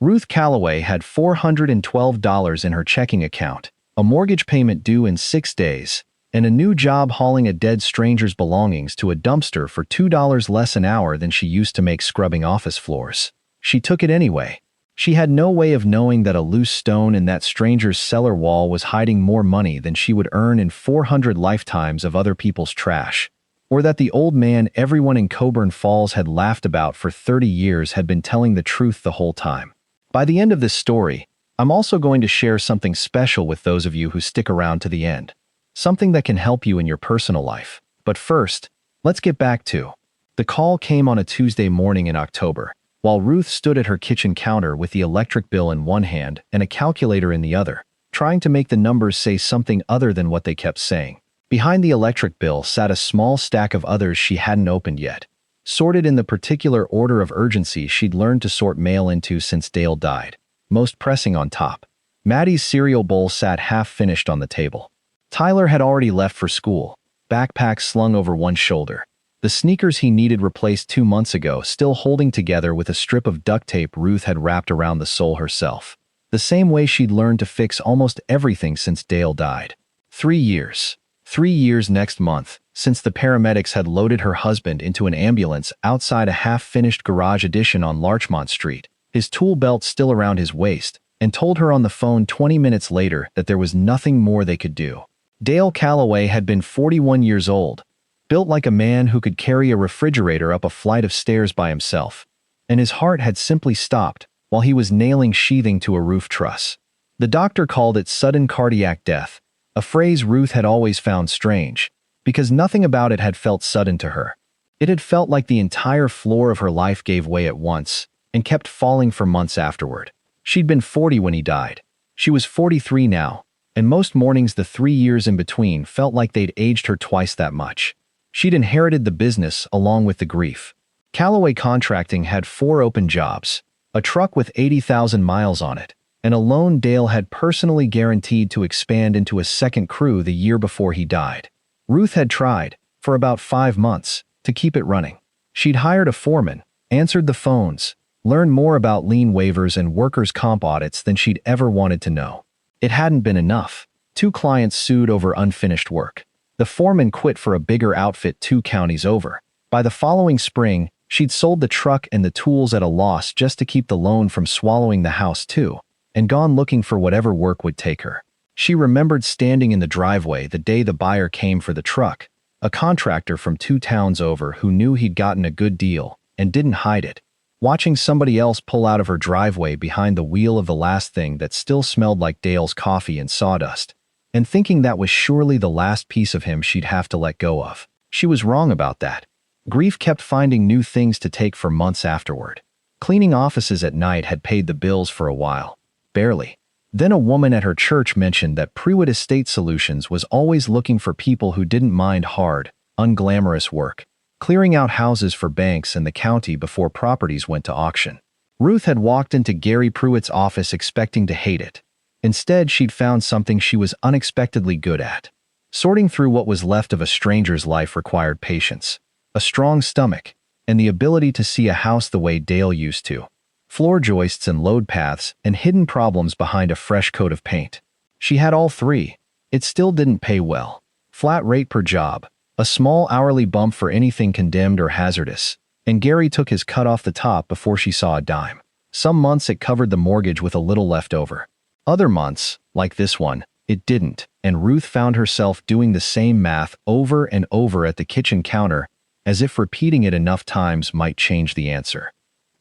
Ruth Calloway had $412 in her checking account, a mortgage payment due in 6 days, and a new job hauling a dead stranger's belongings to a dumpster for $2 less an hour than she used to make scrubbing office floors. She took it anyway. She had no way of knowing that a loose stone in that stranger's cellar wall was hiding more money than she would earn in 400 lifetimes of other people's trash, or that the old man everyone in Coburn Falls had laughed about for 30 years had been telling the truth the whole time. By the end of this story, I'm also going to share something special with those of you who stick around to the end, something that can help you in your personal life. But first, let's get back to. The call came on a Tuesday morning in October, while Ruth stood at her kitchen counter with the electric bill in one hand and a calculator in the other, trying to make the numbers say something other than what they kept saying. Behind the electric bill sat a small stack of others she hadn't opened yet, sorted in the particular order of urgency she'd learned to sort mail into since Dale died, most pressing on top. Maddie's cereal bowl sat half-finished on the table. Tyler had already left for school, backpack slung over one shoulder. The sneakers he needed replaced 2 months ago still holding together with a strip of duct tape Ruth had wrapped around the sole herself, the same way she'd learned to fix almost everything since Dale died. 3 years. 3 years next month, since the paramedics had loaded her husband into an ambulance outside a half-finished garage addition on Larchmont Street, his tool belt still around his waist, and told her on the phone 20 minutes later that there was nothing more they could do. Dale Calloway had been 41 years old, built like a man who could carry a refrigerator up a flight of stairs by himself, and his heart had simply stopped while he was nailing sheathing to a roof truss. The doctor called it sudden cardiac death, a phrase Ruth had always found strange, because nothing about it had felt sudden to her. It had felt like the entire floor of her life gave way at once and kept falling for months afterward. She'd been 40 when he died. She was 43 now, and most mornings the 3 years in between felt like they'd aged her twice that much. She'd inherited the business along with the grief. Calloway Contracting had 4 open jobs, a truck with 80,000 miles on it, and a loan Dale had personally guaranteed to expand into a second crew the year before he died. Ruth had tried, for about 5 months, to keep it running. She'd hired a foreman, answered the phones, learned more about lien waivers and workers' comp audits than she'd ever wanted to know. It hadn't been enough. 2 clients sued over unfinished work. The foreman quit for a bigger outfit 2 counties over. By the following spring, she'd sold the truck and the tools at a loss just to keep the loan from swallowing the house too, and gone looking for whatever work would take her. She remembered standing in the driveway the day the buyer came for the truck, a contractor from 2 towns over who knew he'd gotten a good deal and didn't hide it, watching somebody else pull out of her driveway behind the wheel of the last thing that still smelled like Dale's coffee and sawdust, and thinking that was surely the last piece of him she'd have to let go of. She was wrong about that. Grief kept finding new things to take for months afterward. Cleaning offices at night had paid the bills for a while. Barely. Then a woman at her church mentioned that Prewitt Estate Solutions was always looking for people who didn't mind hard, unglamorous work, clearing out houses for banks and the county before properties went to auction. Ruth had walked into Gary Prewitt's office expecting to hate it. Instead, she'd found something she was unexpectedly good at. Sorting through what was left of a stranger's life required patience, a strong stomach, and the ability to see a house the way Dale used to. Floor joists and load paths and hidden problems behind a fresh coat of paint. She had all 3. It still didn't pay well. Flat rate per job, a small hourly bump for anything condemned or hazardous, and Gary took his cut off the top before she saw a dime. Some months it covered the mortgage with a little left over. Other months, like this one, it didn't, and Ruth found herself doing the same math over and over at the kitchen counter, as if repeating it enough times might change the answer.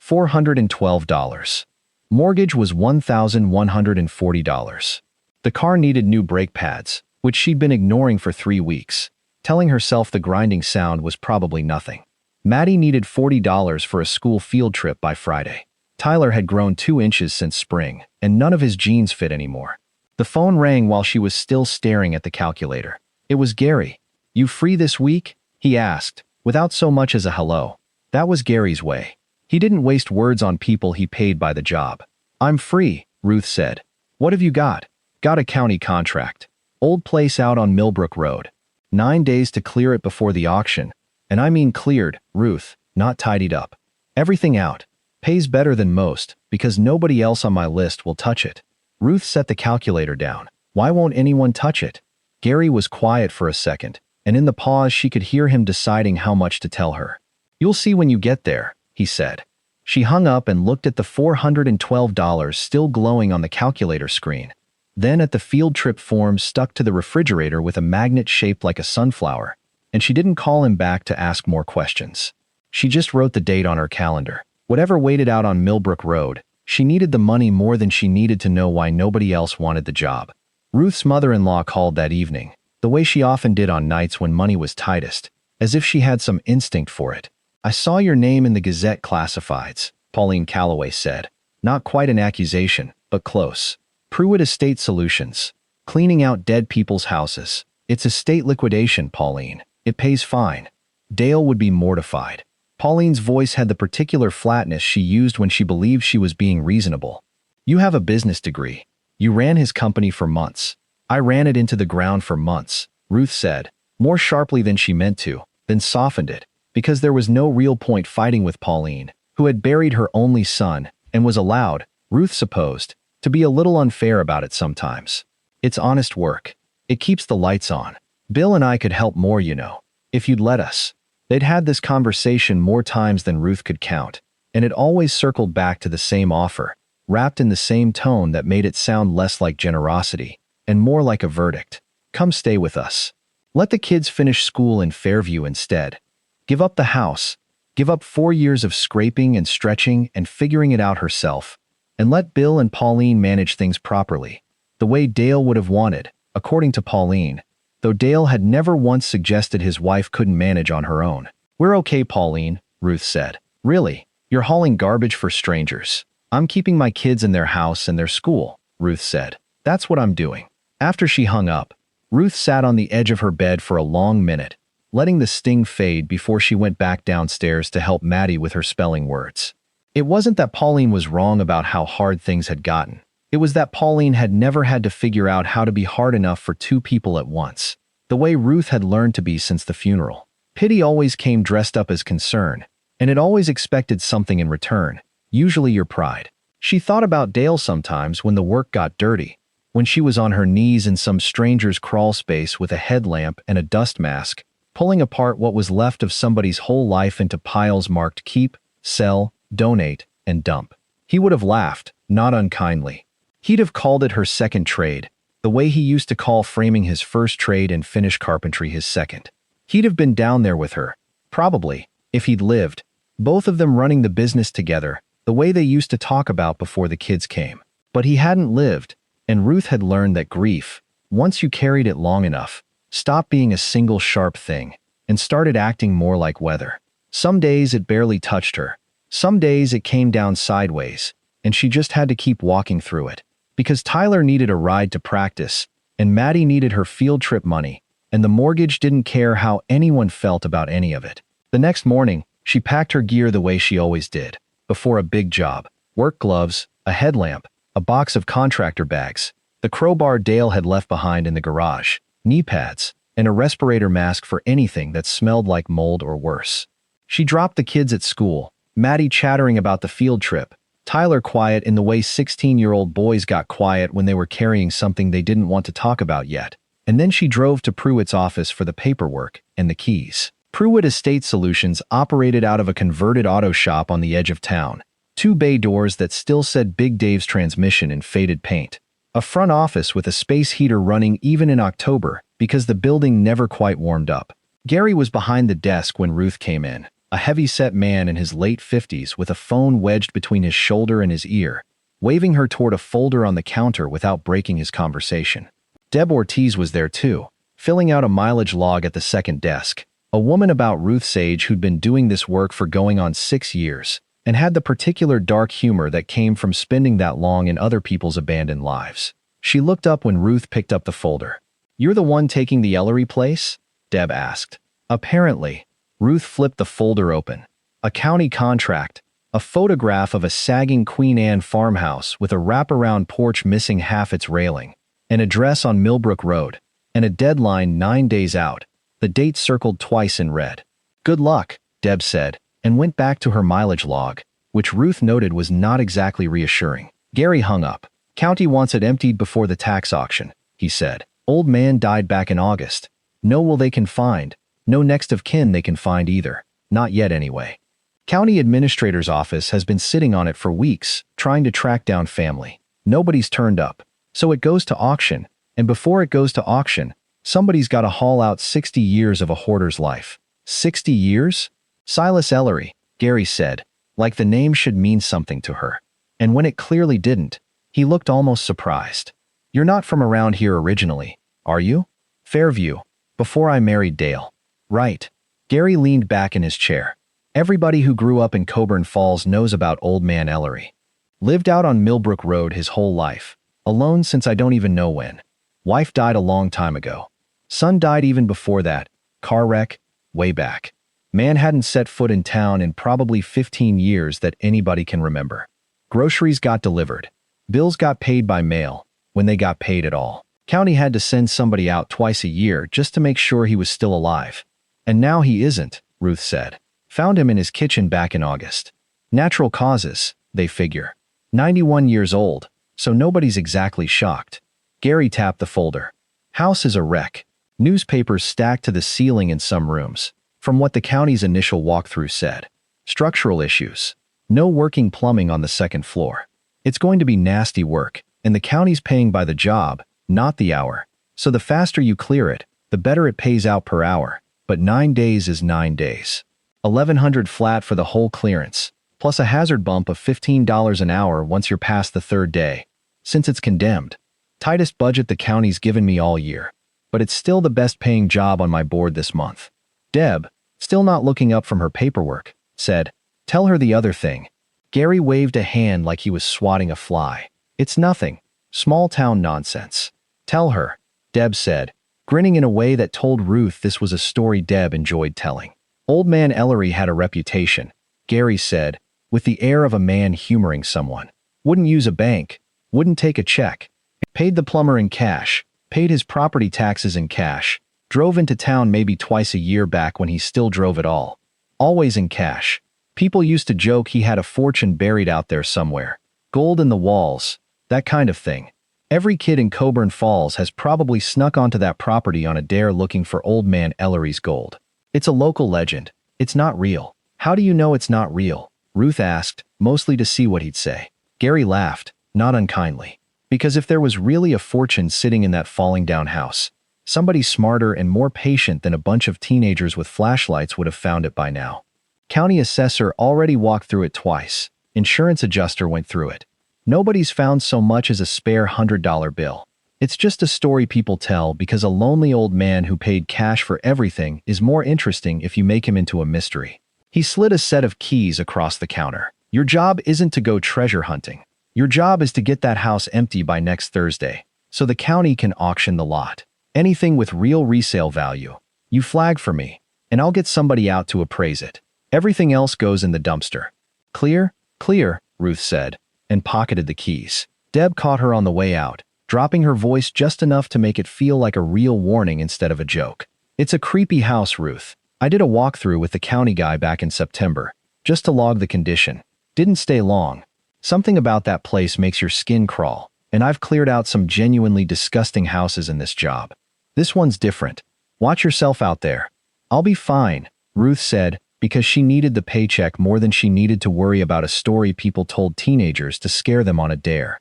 $412. Mortgage was $1,140. The car needed new brake pads, which she'd been ignoring for 3 weeks, telling herself the grinding sound was probably nothing. Maddie needed $40 for a school field trip by Friday. Tyler had grown 2 inches since spring, and none of his jeans fit anymore. The phone rang while she was still staring at the calculator. It was Gary. "You free this week?" he asked, without so much as a hello. That was Gary's way. He didn't waste words on people he paid by the job. "I'm free," Ruth said. "What have you got?" "Got a county contract. Old place out on Millbrook Road. 9 days to clear it before the auction. And I mean cleared, Ruth, not tidied up. Everything out. Pays better than most, because nobody else on my list will touch it. Ruth set the calculator down. Why won't anyone touch it? Gary was quiet for a second, and in the pause she could hear him deciding how much to tell her. You'll see when you get there, he said. She hung up and looked at the $412 still glowing on the calculator screen. Then at the field trip form stuck to the refrigerator with a magnet shaped like a sunflower, and she didn't call him back to ask more questions. She just wrote the date on her calendar. Whatever waited out on Millbrook Road, she needed the money more than she needed to know why nobody else wanted the job. Ruth's mother-in-law called that evening, the way she often did on nights when money was tightest, as if she had some instinct for it. I saw your name in the Gazette classifieds, Pauline Calloway said. Not quite an accusation, but close. Pruitt Estate Solutions. Cleaning out dead people's houses. It's estate liquidation, Pauline. It pays fine. Dale would be mortified. Pauline's voice had the particular flatness she used when she believed she was being reasonable. You have a business degree. You ran his company for months. I ran it into the ground for months, Ruth said, more sharply than she meant to, then softened it, because there was no real point fighting with Pauline, who had buried her only son, and was allowed, Ruth supposed, to be a little unfair about it sometimes. It's honest work. It keeps the lights on. Bill and I could help more, you know, if you'd let us. They'd had this conversation more times than Ruth could count, and it always circled back to the same offer, wrapped in the same tone that made it sound less like generosity and more like a verdict. Come stay with us. Let the kids finish school in Fairview instead. Give up the house. Give up 4 years of scraping and stretching and figuring it out herself, and let Bill and Pauline manage things properly, the way Dale would have wanted, according to Pauline, though Dale had never once suggested his wife couldn't manage on her own. We're okay, Pauline, Ruth said. Really, you're hauling garbage for strangers. I'm keeping my kids in their house and their school, Ruth said. That's what I'm doing. After she hung up, Ruth sat on the edge of her bed for a long minute, letting the sting fade before she went back downstairs to help Maddie with her spelling words. It wasn't that Pauline was wrong about how hard things had gotten. It was that Pauline had never had to figure out how to be hard enough for two people at once, the way Ruth had learned to be since the funeral. Pity always came dressed up as concern, and it always expected something in return, usually your pride. She thought about Dale sometimes when the work got dirty, when she was on her knees in some stranger's crawl space with a headlamp and a dust mask, pulling apart what was left of somebody's whole life into piles marked keep, sell, donate, and dump. He would have laughed, not unkindly. He'd have called it her second trade, the way he used to call framing his first trade and finish carpentry his second. He'd have been down there with her, probably, if he'd lived, both of them running the business together, the way they used to talk about before the kids came. But he hadn't lived, and Ruth had learned that grief, once you carried it long enough, stopped being a single sharp thing and started acting more like weather. Some days it barely touched her. Some days it came down sideways, and she just had to keep walking through it. Because Tyler needed a ride to practice, and Maddie needed her field trip money, and the mortgage didn't care how anyone felt about any of it. The next morning, she packed her gear the way she always did, before a big job. Work gloves, a headlamp, a box of contractor bags, the crowbar Dale had left behind in the garage, knee pads, and a respirator mask for anything that smelled like mold or worse. She dropped the kids at school, Maddie chattering about the field trip, Tyler quiet in the way 16-year-old boys got quiet when they were carrying something they didn't want to talk about yet. And then she drove to Pruitt's office for the paperwork and the keys. Pruitt Estate Solutions operated out of a converted auto shop on the edge of town. 2 bay doors that still said Big Dave's Transmission in faded paint. A front office with a space heater running even in October because the building never quite warmed up. Gary was behind the desk when Ruth came in. A heavy-set man in his late 50s with a phone wedged between his shoulder and his ear, waving her toward a folder on the counter without breaking his conversation. Deb Ortiz was there too, filling out a mileage log at the second desk, a woman about Ruth's age who'd been doing this work for going on 6 years, and had the particular dark humor that came from spending that long in other people's abandoned lives. She looked up when Ruth picked up the folder. "You're the one taking the Ellery place?" Deb asked. Apparently. Ruth flipped the folder open. A county contract, a photograph of a sagging Queen Anne farmhouse with a wraparound porch missing half its railing, an address on Millbrook Road, and a deadline 9 days out, the date circled twice in red. "Good luck," Deb said, and went back to her mileage log. which Ruth noted was not exactly reassuring. Gary hung up. County wants it emptied before the tax auction, he said. Old man died back in August. No will they can find. No next of kin they can find either. Not yet anyway. County Administrator's office has been sitting on it for weeks, trying to track down family. Nobody's turned up. So it goes to auction, and before it goes to auction, somebody's got to haul out 60 years of a hoarder's life. 60 years? Silas Ellery, Gary said, like the name should mean something to her. And when it clearly didn't, he looked almost surprised. You're not from around here originally, are you? Fairview, before I married Dale. Right. Gary leaned back in his chair. Everybody who grew up in Coburn Falls knows about old man Ellery. Lived out on Millbrook Road his whole life. Alone since I don't even know when. Wife died a long time ago. Son died even before that. Car wreck, way back. Man hadn't set foot in town in probably 15 years that anybody can remember. Groceries got delivered. Bills got paid by mail, when they got paid at all. County had to send somebody out twice a year just to make sure he was still alive. And now he isn't, Ruth said. Found him in his kitchen back in August. Natural causes, they figure. 91 years old, so nobody's exactly shocked. Gary tapped the folder. House is a wreck. Newspapers stacked to the ceiling in some rooms, from what the county's initial walkthrough said. Structural issues. No working plumbing on the second floor. It's going to be nasty work, and the county's paying by the job, not the hour. So the faster you clear it, the better it pays out per hour. But 9 days is 9 days. $1,100 flat for the whole clearance, plus a hazard bump of $15 an hour once you're past the third day. Since it's condemned. Tightest budget the county's given me all year. But it's still the best paying job on my board this month. Deb, still not looking up from her paperwork, said, tell her the other thing. Gary waved a hand like he was swatting a fly. It's nothing. Small town nonsense. Tell her, Deb said, grinning in a way that told Ruth this was a story Deb enjoyed telling. Old man Ellery had a reputation, Gary said, with the air of a man humoring someone. Wouldn't use a bank, wouldn't take a check, paid the plumber in cash, paid his property taxes in cash, drove into town maybe twice a year back when he still drove at all. Always in cash. People used to joke he had a fortune buried out there somewhere. Gold in the walls, that kind of thing. Every kid in Coburn Falls has probably snuck onto that property on a dare looking for old man Ellery's gold. It's a local legend. It's not real. How do you know it's not real? Ruth asked, mostly to see what he'd say. Gary laughed, not unkindly. Because if there was really a fortune sitting in that falling down house, somebody smarter and more patient than a bunch of teenagers with flashlights would have found it by now. County assessor already walked through it twice. Insurance adjuster went through it. Nobody's found so much as a spare $100 bill. It's just a story people tell because a lonely old man who paid cash for everything is more interesting if you make him into a mystery. He slid a set of keys across the counter. Your job isn't to go treasure hunting. Your job is to get that house empty by next Thursday, so the county can auction the lot. Anything with real resale value. You flag for me, and I'll get somebody out to appraise it. Everything else goes in the dumpster. Clear? Clear, Ruth said, and pocketed the keys. Deb caught her on the way out, dropping her voice just enough to make it feel like a real warning instead of a joke. It's a creepy house, Ruth. I did a walkthrough with the county guy back in September, just to log the condition. Didn't stay long. Something about that place makes your skin crawl, and I've cleared out some genuinely disgusting houses in this job. This one's different. Watch yourself out there. I'll be fine, Ruth said, because she needed the paycheck more than she needed to worry about a story people told teenagers to scare them on a dare.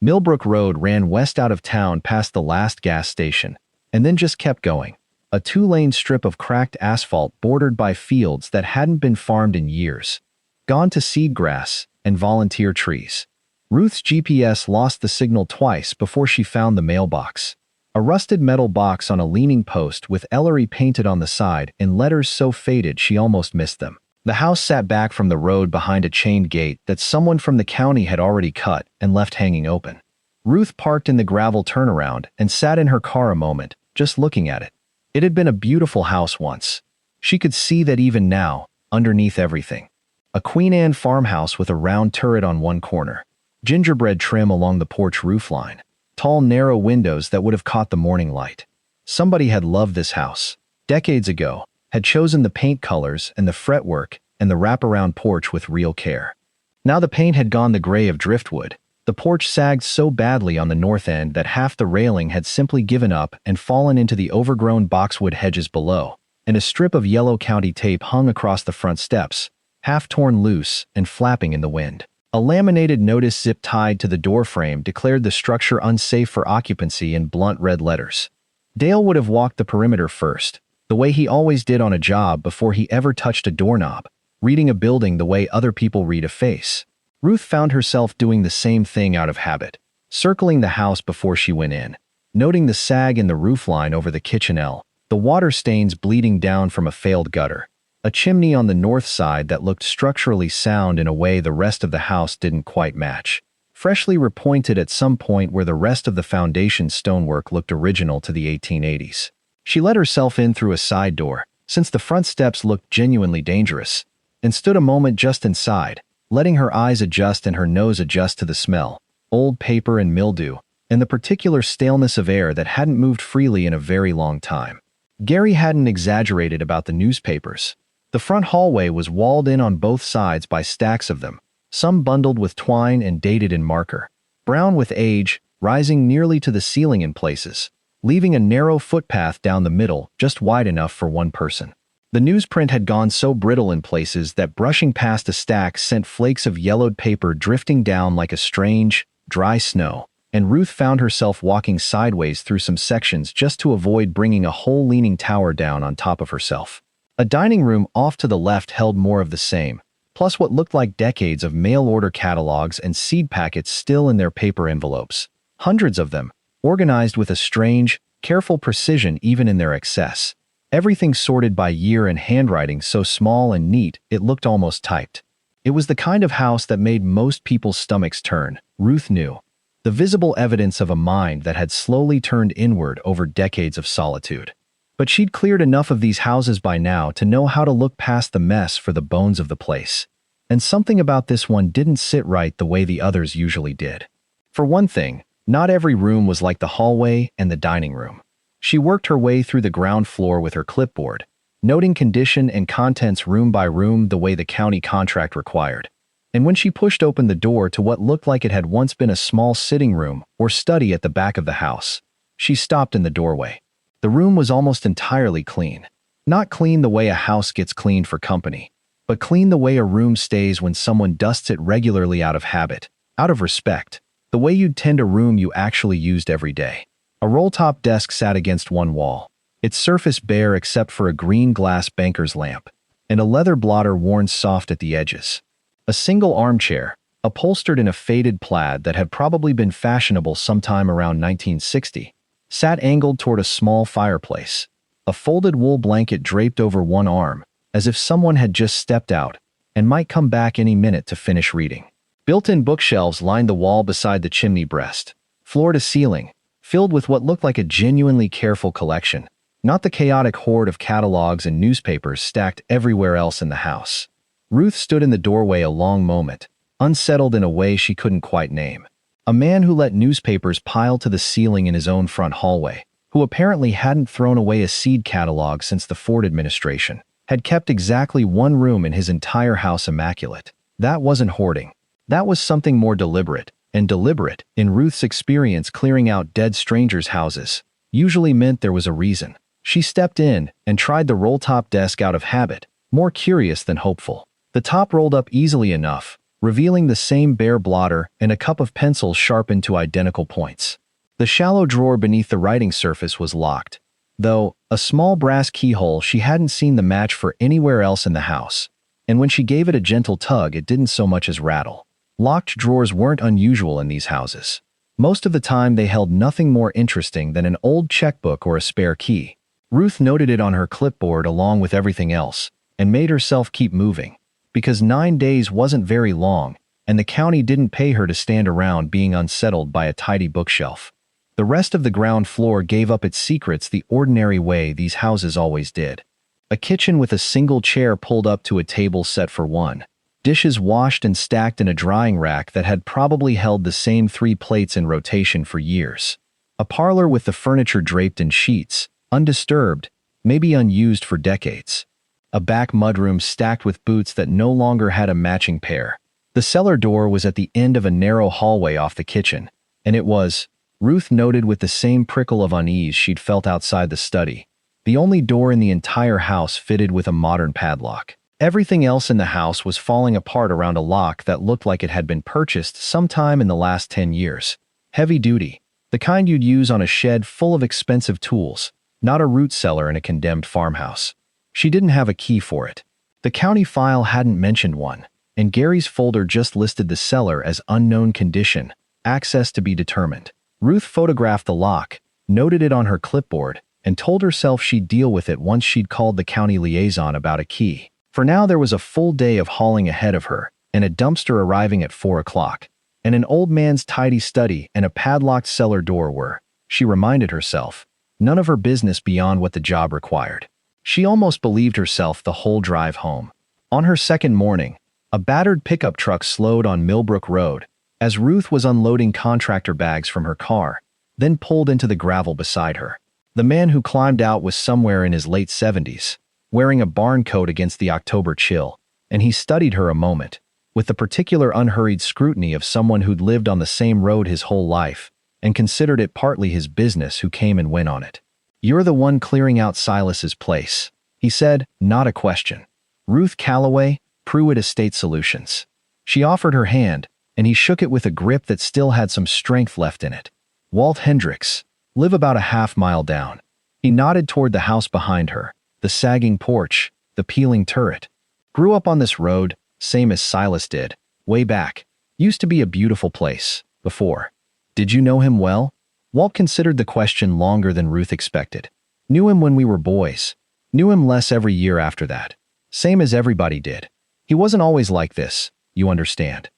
Millbrook Road ran west out of town past the last gas station, and then just kept going. A 2-lane strip of cracked asphalt bordered by fields that hadn't been farmed in years. Gone to seed grass and volunteer trees. Ruth's GPS lost the signal twice before she found the mailbox. A rusted metal box on a leaning post with Ellery painted on the side in letters so faded she almost missed them. The house sat back from the road behind a chained gate that someone from the county had already cut and left hanging open. Ruth parked in the gravel turnaround and sat in her car a moment, just looking at it. It had been a beautiful house once. She could see that even now, underneath everything. A Queen Anne farmhouse with a round turret on one corner. Gingerbread trim along the porch roofline. Tall, narrow windows that would have caught the morning light. Somebody had loved this house. Decades ago, had chosen the paint colors and the fretwork and the wraparound porch with real care. Now the paint had gone the gray of driftwood. The porch sagged so badly on the north end that half the railing had simply given up and fallen into the overgrown boxwood hedges below, and a strip of yellow county tape hung across the front steps, half torn loose and flapping in the wind. A laminated notice zip-tied to the doorframe declared the structure unsafe for occupancy in blunt red letters. Dale would have walked the perimeter first, the way he always did on a job before he ever touched a doorknob, reading a building the way other people read a face. Ruth found herself doing the same thing out of habit, circling the house before she went in, noting the sag in the roofline over the kitchenelle, the water stains bleeding down from a failed gutter, a chimney on the north side that looked structurally sound in a way the rest of the house didn't quite match, freshly repointed at some point where the rest of the foundation stonework looked original to the 1880s. She let herself in through a side door, since the front steps looked genuinely dangerous, and stood a moment just inside, letting her eyes adjust and her nose adjust to the smell, old paper and mildew, and the particular staleness of air that hadn't moved freely in a very long time. Gary hadn't exaggerated about the newspapers. The front hallway was walled in on both sides by stacks of them, some bundled with twine and dated in marker, brown with age, rising nearly to the ceiling in places, leaving a narrow footpath down the middle just wide enough for one person. The newsprint had gone so brittle in places that brushing past a stack sent flakes of yellowed paper drifting down like a strange, dry snow, and Ruth found herself walking sideways through some sections just to avoid bringing a whole leaning tower down on top of herself. A dining room off to the left held more of the same, plus what looked like decades of mail-order catalogs and seed packets still in their paper envelopes. Hundreds of them, organized with a strange, careful precision even in their excess. Everything sorted by year and handwriting so small and neat it looked almost typed. It was the kind of house that made most people's stomachs turn, Ruth knew. The visible evidence of a mind that had slowly turned inward over decades of solitude. But she'd cleared enough of these houses by now to know how to look past the mess for the bones of the place. And something about this one didn't sit right the way the others usually did. For one thing, not every room was like the hallway and the dining room. She worked her way through the ground floor with her clipboard, noting condition and contents room by room the way the county contract required. And when she pushed open the door to what looked like it had once been a small sitting room or study at the back of the house, she stopped in the doorway. The room was almost entirely clean. Not clean the way a house gets cleaned for company, but clean the way a room stays when someone dusts it regularly out of habit, out of respect, the way you'd tend a room you actually used every day. A roll-top desk sat against one wall, its surface bare except for a green glass banker's lamp, and a leather blotter worn soft at the edges. A single armchair, upholstered in a faded plaid that had probably been fashionable sometime around 1960, sat angled toward a small fireplace, a folded wool blanket draped over one arm, as if someone had just stepped out and might come back any minute to finish reading. Built-in bookshelves lined the wall beside the chimney breast, floor to ceiling, filled with what looked like a genuinely careful collection, not the chaotic horde of catalogs and newspapers stacked everywhere else in the house. Ruth stood in the doorway a long moment, unsettled in a way she couldn't quite name. A man who let newspapers pile to the ceiling in his own front hallway, who apparently hadn't thrown away a seed catalog since the Ford administration, had kept exactly one room in his entire house immaculate. That wasn't hoarding. That was something more deliberate. And deliberate, in Ruth's experience, clearing out dead strangers' houses usually meant there was a reason. She stepped in and tried the roll-top desk out of habit, more curious than hopeful. The top rolled up easily enough, revealing the same bare blotter and a cup of pencils sharpened to identical points. The shallow drawer beneath the writing surface was locked, though a small brass keyhole she hadn't seen the match for anywhere else in the house, and when she gave it a gentle tug it didn't so much as rattle. Locked drawers weren't unusual in these houses. Most of the time they held nothing more interesting than an old checkbook or a spare key. Ruth noted it on her clipboard along with everything else, and made herself keep moving, because 9 days wasn't very long, and the county didn't pay her to stand around being unsettled by a tidy bookshelf. The rest of the ground floor gave up its secrets the ordinary way these houses always did. A kitchen with a single chair pulled up to a table set for one. Dishes washed and stacked in a drying rack that had probably held the same 3 plates in rotation for years. A parlor with the furniture draped in sheets, undisturbed, maybe unused for decades. A back mudroom stacked with boots that no longer had a matching pair. The cellar door was at the end of a narrow hallway off the kitchen, and it was, Ruth noted with the same prickle of unease she'd felt outside the study, the only door in the entire house fitted with a modern padlock. Everything else in the house was falling apart around a lock that looked like it had been purchased sometime in the last 10 years. Heavy duty, the kind you'd use on a shed full of expensive tools, not a root cellar in a condemned farmhouse. She didn't have a key for it. The county file hadn't mentioned one, and Gary's folder just listed the cellar as unknown condition, access to be determined. Ruth photographed the lock, noted it on her clipboard, and told herself she'd deal with it once she'd called the county liaison about a key. For now there was a full day of hauling ahead of her, and a dumpster arriving at 4 o'clock, and an old man's tidy study and a padlocked cellar door were, she reminded herself, none of her business beyond what the job required. She almost believed herself the whole drive home. On her second morning, a battered pickup truck slowed on Millbrook Road as Ruth was unloading contractor bags from her car, then pulled into the gravel beside her. The man who climbed out was somewhere in his late 70s, wearing a barn coat against the October chill, and he studied her a moment, with the particular unhurried scrutiny of someone who'd lived on the same road his whole life and considered it partly his business who came and went on it. "You're the one clearing out Silas's place," he said, not a question. "Ruth Calloway, Pruitt Estate Solutions." She offered her hand, and he shook it with a grip that still had some strength left in it. "Walt Hendricks, live about a half-mile down." He nodded toward the house behind her, the sagging porch, the peeling turret. "Grew up on this road, same as Silas did, way back. Used to be a beautiful place, before." "Did you know him well?" Walt considered the question longer than Ruth expected. "Knew him when we were boys. Knew him less every year after that. Same as everybody did. He wasn't always like this, you understand.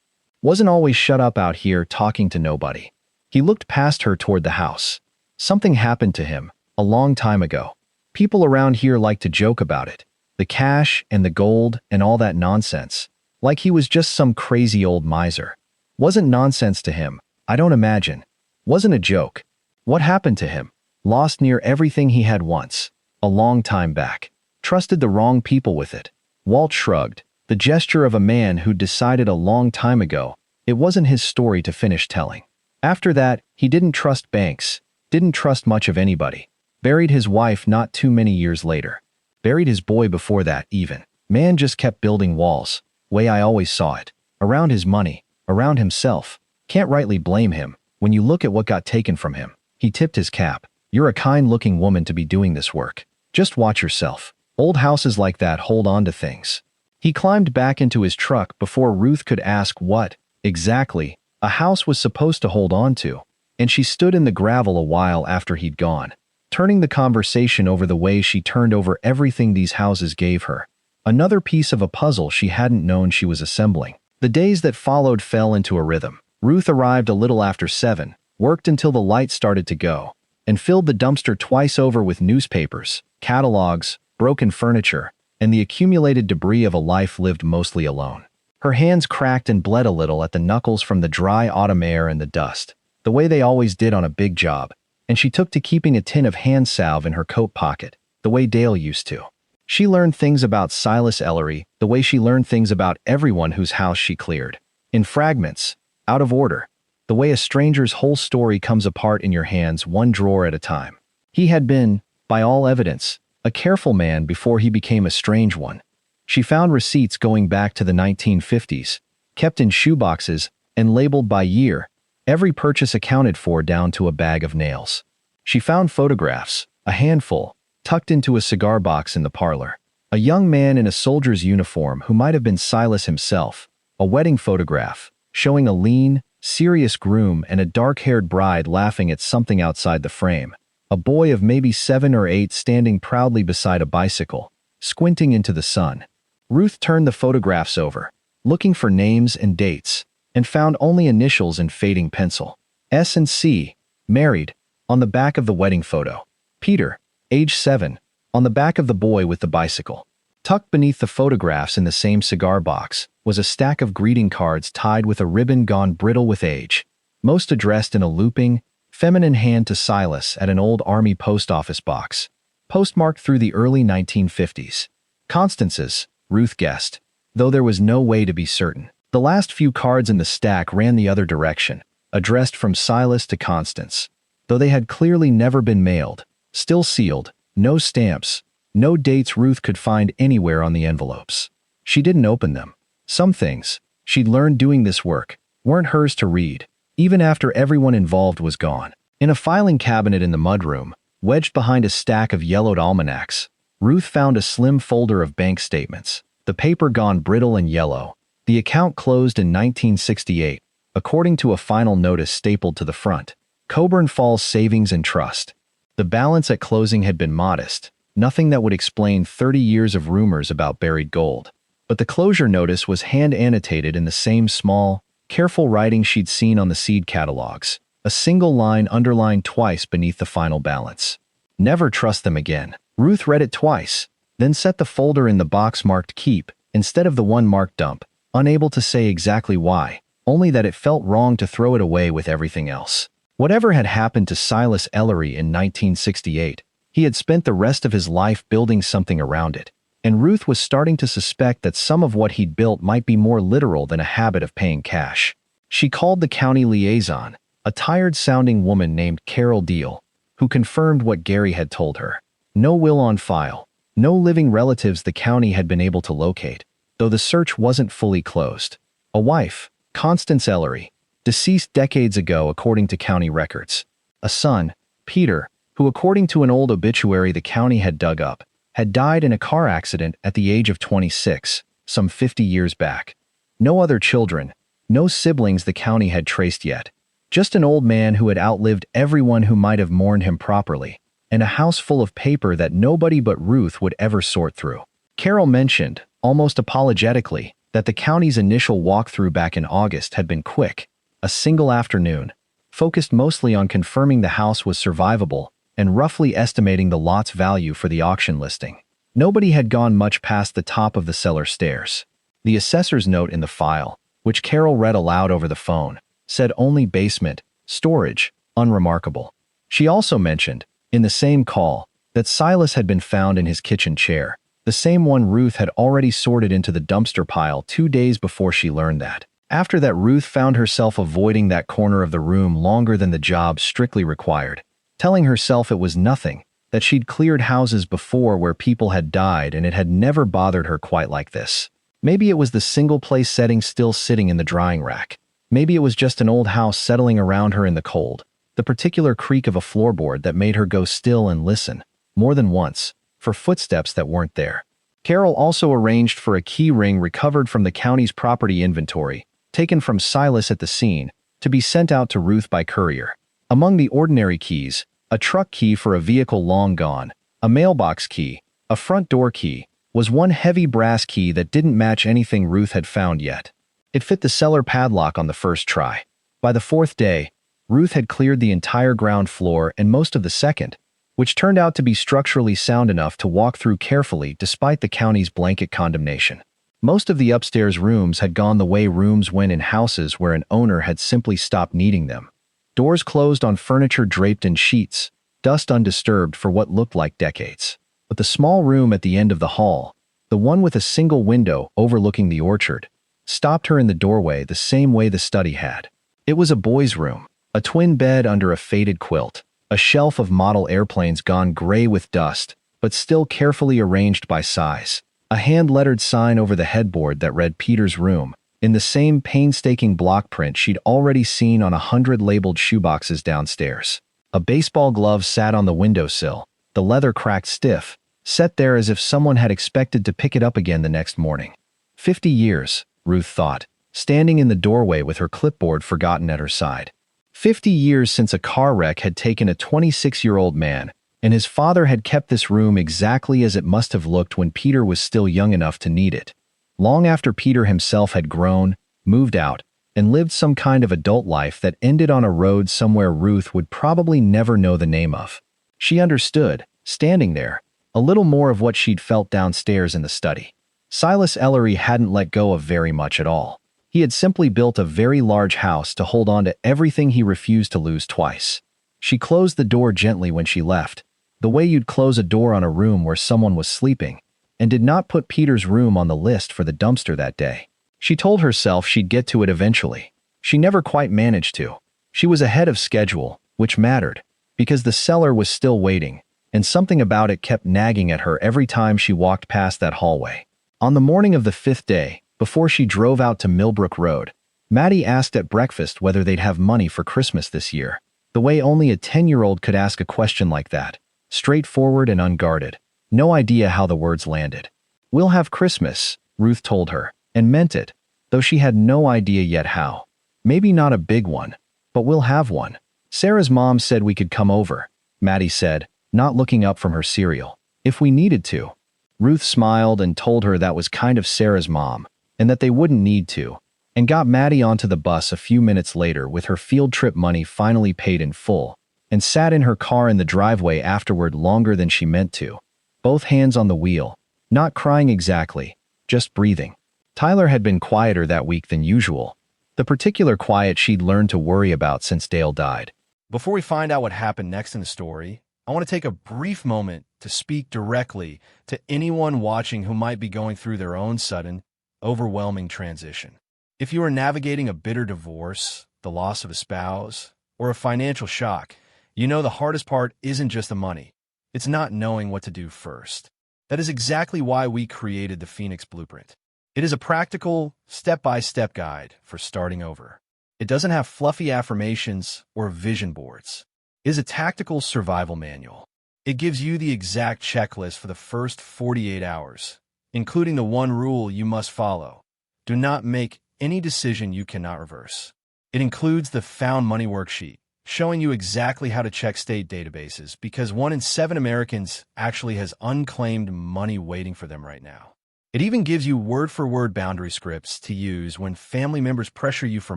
Wasn't always shut up out here talking to nobody." He looked past her toward the house. "Something happened to him, a long time ago. People around here like to joke about it. The cash and the gold and all that nonsense. Like he was just some crazy old miser. Wasn't nonsense to him, I don't imagine. Wasn't a joke. What happened to him? Lost near everything he had once. A long time back. Trusted the wrong people with it." Walt shrugged, the gesture of a man who'd decided a long time ago it wasn't his story to finish telling. After that, he didn't trust banks, didn't trust much of anybody. Buried his wife not too many years later. Buried his boy before that, even. Man just kept building walls, way I always saw it. Around his money, around himself. Can't rightly blame him, when you look at what got taken from him. He tipped his cap. "You're a kind-looking woman to be doing this work. Just watch yourself. Old houses like that hold on to things." He climbed back into his truck before Ruth could ask what, exactly, a house was supposed to hold on to, and she stood in the gravel a while after he'd gone, turning the conversation over the way she turned over everything these houses gave her. Another piece of a puzzle she hadn't known she was assembling. The days that followed fell into a rhythm. Ruth arrived a little after 7, worked until the lights started to go, and filled the dumpster twice over with newspapers, catalogs, broken furniture, and the accumulated debris of a life lived mostly alone. Her hands cracked and bled a little at the knuckles from the dry autumn air and the dust, the way they always did on a big job, and she took to keeping a tin of hand salve in her coat pocket, the way Dale used to. She learned things about Silas Ellery the way she learned things about everyone whose house she cleared. In fragments, out of order, the way a stranger's whole story comes apart in your hands one drawer at a time. He had been, by all evidence, a careful man before he became a strange one. She found receipts going back to the 1950s, kept in shoeboxes and labeled by year, every purchase accounted for down to a bag of nails. She found photographs, a handful, tucked into a cigar box in the parlor. A young man in a soldier's uniform who might have been Silas himself, a wedding photograph, showing a lean, serious groom and a dark-haired bride laughing at something outside the frame. A boy of maybe 7 or 8 standing proudly beside a bicycle, squinting into the sun. Ruth turned the photographs over, looking for names and dates, and found only initials in fading pencil. S and C, married, on the back of the wedding photo. Peter, age 7, on the back of the boy with the bicycle. Tucked beneath the photographs in the same cigar box was a stack of greeting cards tied with a ribbon gone brittle with age, most addressed in a looping, feminine hand to Silas at an old army post office box, postmarked through the early 1950s. Constance's, Ruth guessed, though there was no way to be certain. The last few cards in the stack ran the other direction, addressed from Silas to Constance, though they had clearly never been mailed, still sealed, no stamps, no dates Ruth could find anywhere on the envelopes. She didn't open them. Some things, she'd learned doing this work, weren't hers to read, even after everyone involved was gone. In a filing cabinet in the mudroom, wedged behind a stack of yellowed almanacs, Ruth found a slim folder of bank statements, the paper gone brittle and yellow. The account closed in 1968, according to a final notice stapled to the front. Coburn Falls Savings and Trust. The balance at closing had been modest, nothing that would explain 30 years of rumors about buried gold. But the closure notice was hand-annotated in the same small, careful writing she'd seen on the seed catalogs, a single line underlined twice beneath the final balance. Never trust them again. Ruth read it twice, then set the folder in the box marked Keep, instead of the one marked Dump, unable to say exactly why, only that it felt wrong to throw it away with everything else. Whatever had happened to Silas Ellery in 1968, he had spent the rest of his life building something around it, and Ruth was starting to suspect that some of what he'd built might be more literal than a habit of paying cash. She called the county liaison, a tired-sounding woman named Carol Deal, who confirmed what Gary had told her. No will on file, no living relatives the county had been able to locate, though the search wasn't fully closed. A wife, Constance Ellery, deceased decades ago according to county records. A son, Peter, who according to an old obituary the county had dug up, had died in a car accident at the age of 26, some 50 years back. No other children, no siblings the county had traced yet. Just an old man who had outlived everyone who might have mourned him properly, and a house full of paper that nobody but Ruth would ever sort through. Carol mentioned, almost apologetically, that the county's initial walkthrough back in August had been quick, a single afternoon, focused mostly on confirming the house was survivable and roughly estimating the lot's value for the auction listing. Nobody had gone much past the top of the cellar stairs. The assessor's note in the file, which Carol read aloud over the phone, said only basement, storage, unremarkable. She also mentioned, in the same call, that Silas had been found in his kitchen chair, the same one Ruth had already sorted into the dumpster pile 2 days before she learned that. After that, Ruth found herself avoiding that corner of the room longer than the job strictly required, telling herself it was nothing, that she'd cleared houses before where people had died and it had never bothered her quite like this. Maybe it was the single-place setting still sitting in the drying rack. Maybe it was just an old house settling around her in the cold, the particular creak of a floorboard that made her go still and listen, more than once, for footsteps that weren't there. Carol also arranged for a key ring recovered from the county's property inventory, taken from Silas at the scene, to be sent out to Ruth by courier. Among the ordinary keys, a truck key for a vehicle long gone, a mailbox key, a front door key, was one heavy brass key that didn't match anything Ruth had found yet. It fit the cellar padlock on the first try. By the fourth day, Ruth had cleared the entire ground floor and most of the second, which turned out to be structurally sound enough to walk through carefully despite the county's blanket condemnation. Most of the upstairs rooms had gone the way rooms went in houses where an owner had simply stopped needing them. Doors closed on furniture draped in sheets, dust undisturbed for what looked like decades. But the small room at the end of the hall, the one with a single window overlooking the orchard, stopped her in the doorway the same way the study had. It was a boy's room, a twin bed under a faded quilt, a shelf of model airplanes gone gray with dust, but still carefully arranged by size, a hand-lettered sign over the headboard that read Peter's room, in the same painstaking block print she'd already seen on 100 labeled shoeboxes downstairs. A baseball glove sat on the windowsill, the leather cracked stiff, set there as if someone had expected to pick it up again the next morning. 50 years, Ruth thought, standing in the doorway with her clipboard forgotten at her side. 50 years since a car wreck had taken a 26-year-old man, and his father had kept this room exactly as it must have looked when Peter was still young enough to need it. Long after Peter himself had grown, moved out, and lived some kind of adult life that ended on a road somewhere Ruth would probably never know the name of. She understood, standing there, a little more of what she'd felt downstairs in the study. Silas Ellery hadn't let go of very much at all. He had simply built a very large house to hold on to everything he refused to lose twice. She closed the door gently when she left, the way you'd close a door on a room where someone was sleeping, and did not put Peter's room on the list for the dumpster that day. She told herself she'd get to it eventually. She never quite managed to. She was ahead of schedule, which mattered, because the cellar was still waiting, and something about it kept nagging at her every time she walked past that hallway. On the morning of the 5th day, before she drove out to Millbrook Road, Maddie asked at breakfast whether they'd have money for Christmas this year, the way only a 10-year-old could ask a question like that, straightforward and unguarded. No idea how the words landed. "We'll have Christmas," Ruth told her, and meant it, though she had no idea yet how. "Maybe not a big one, but we'll have one. Sarah's mom said we could come over," Maddie said, not looking up from her cereal. "If we needed to." Ruth smiled and told her that was kind of Sarah's mom, and that they wouldn't need to, and got Maddie onto the bus a few minutes later with her field trip money finally paid in full, and sat in her car in the driveway afterward longer than she meant to, both hands on the wheel, not crying exactly, just breathing. Tyler had been quieter that week than usual, the particular quiet she'd learned to worry about since Dale died. Before we find out what happened next in the story, I want to take a brief moment to speak directly to anyone watching who might be going through their own sudden, overwhelming transition. If you are navigating a bitter divorce, the loss of a spouse, or a financial shock, you know the hardest part isn't just the money. It's not knowing what to do first. That is exactly why we created the Phoenix Blueprint. It is a practical, step-by-step guide for starting over. It doesn't have fluffy affirmations or vision boards. It is a tactical survival manual. It gives you the exact checklist for the first 48 hours, including the one rule you must follow. Do not make any decision you cannot reverse. It includes the Found Money worksheet, showing you exactly how to check state databases, because 1 in 7 Americans actually has unclaimed money waiting for them right now. It even gives you word-for-word boundary scripts to use when family members pressure you for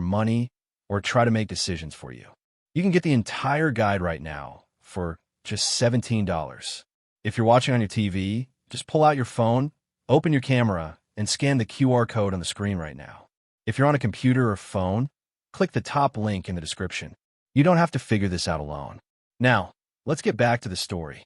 money or try to make decisions for you. You can get the entire guide right now for just $17. If you're watching on your TV, just pull out your phone, open your camera, and scan the QR code on the screen right now. If you're on a computer or phone, click the top link in the description. You don't have to figure this out alone. Now, let's get back to the story.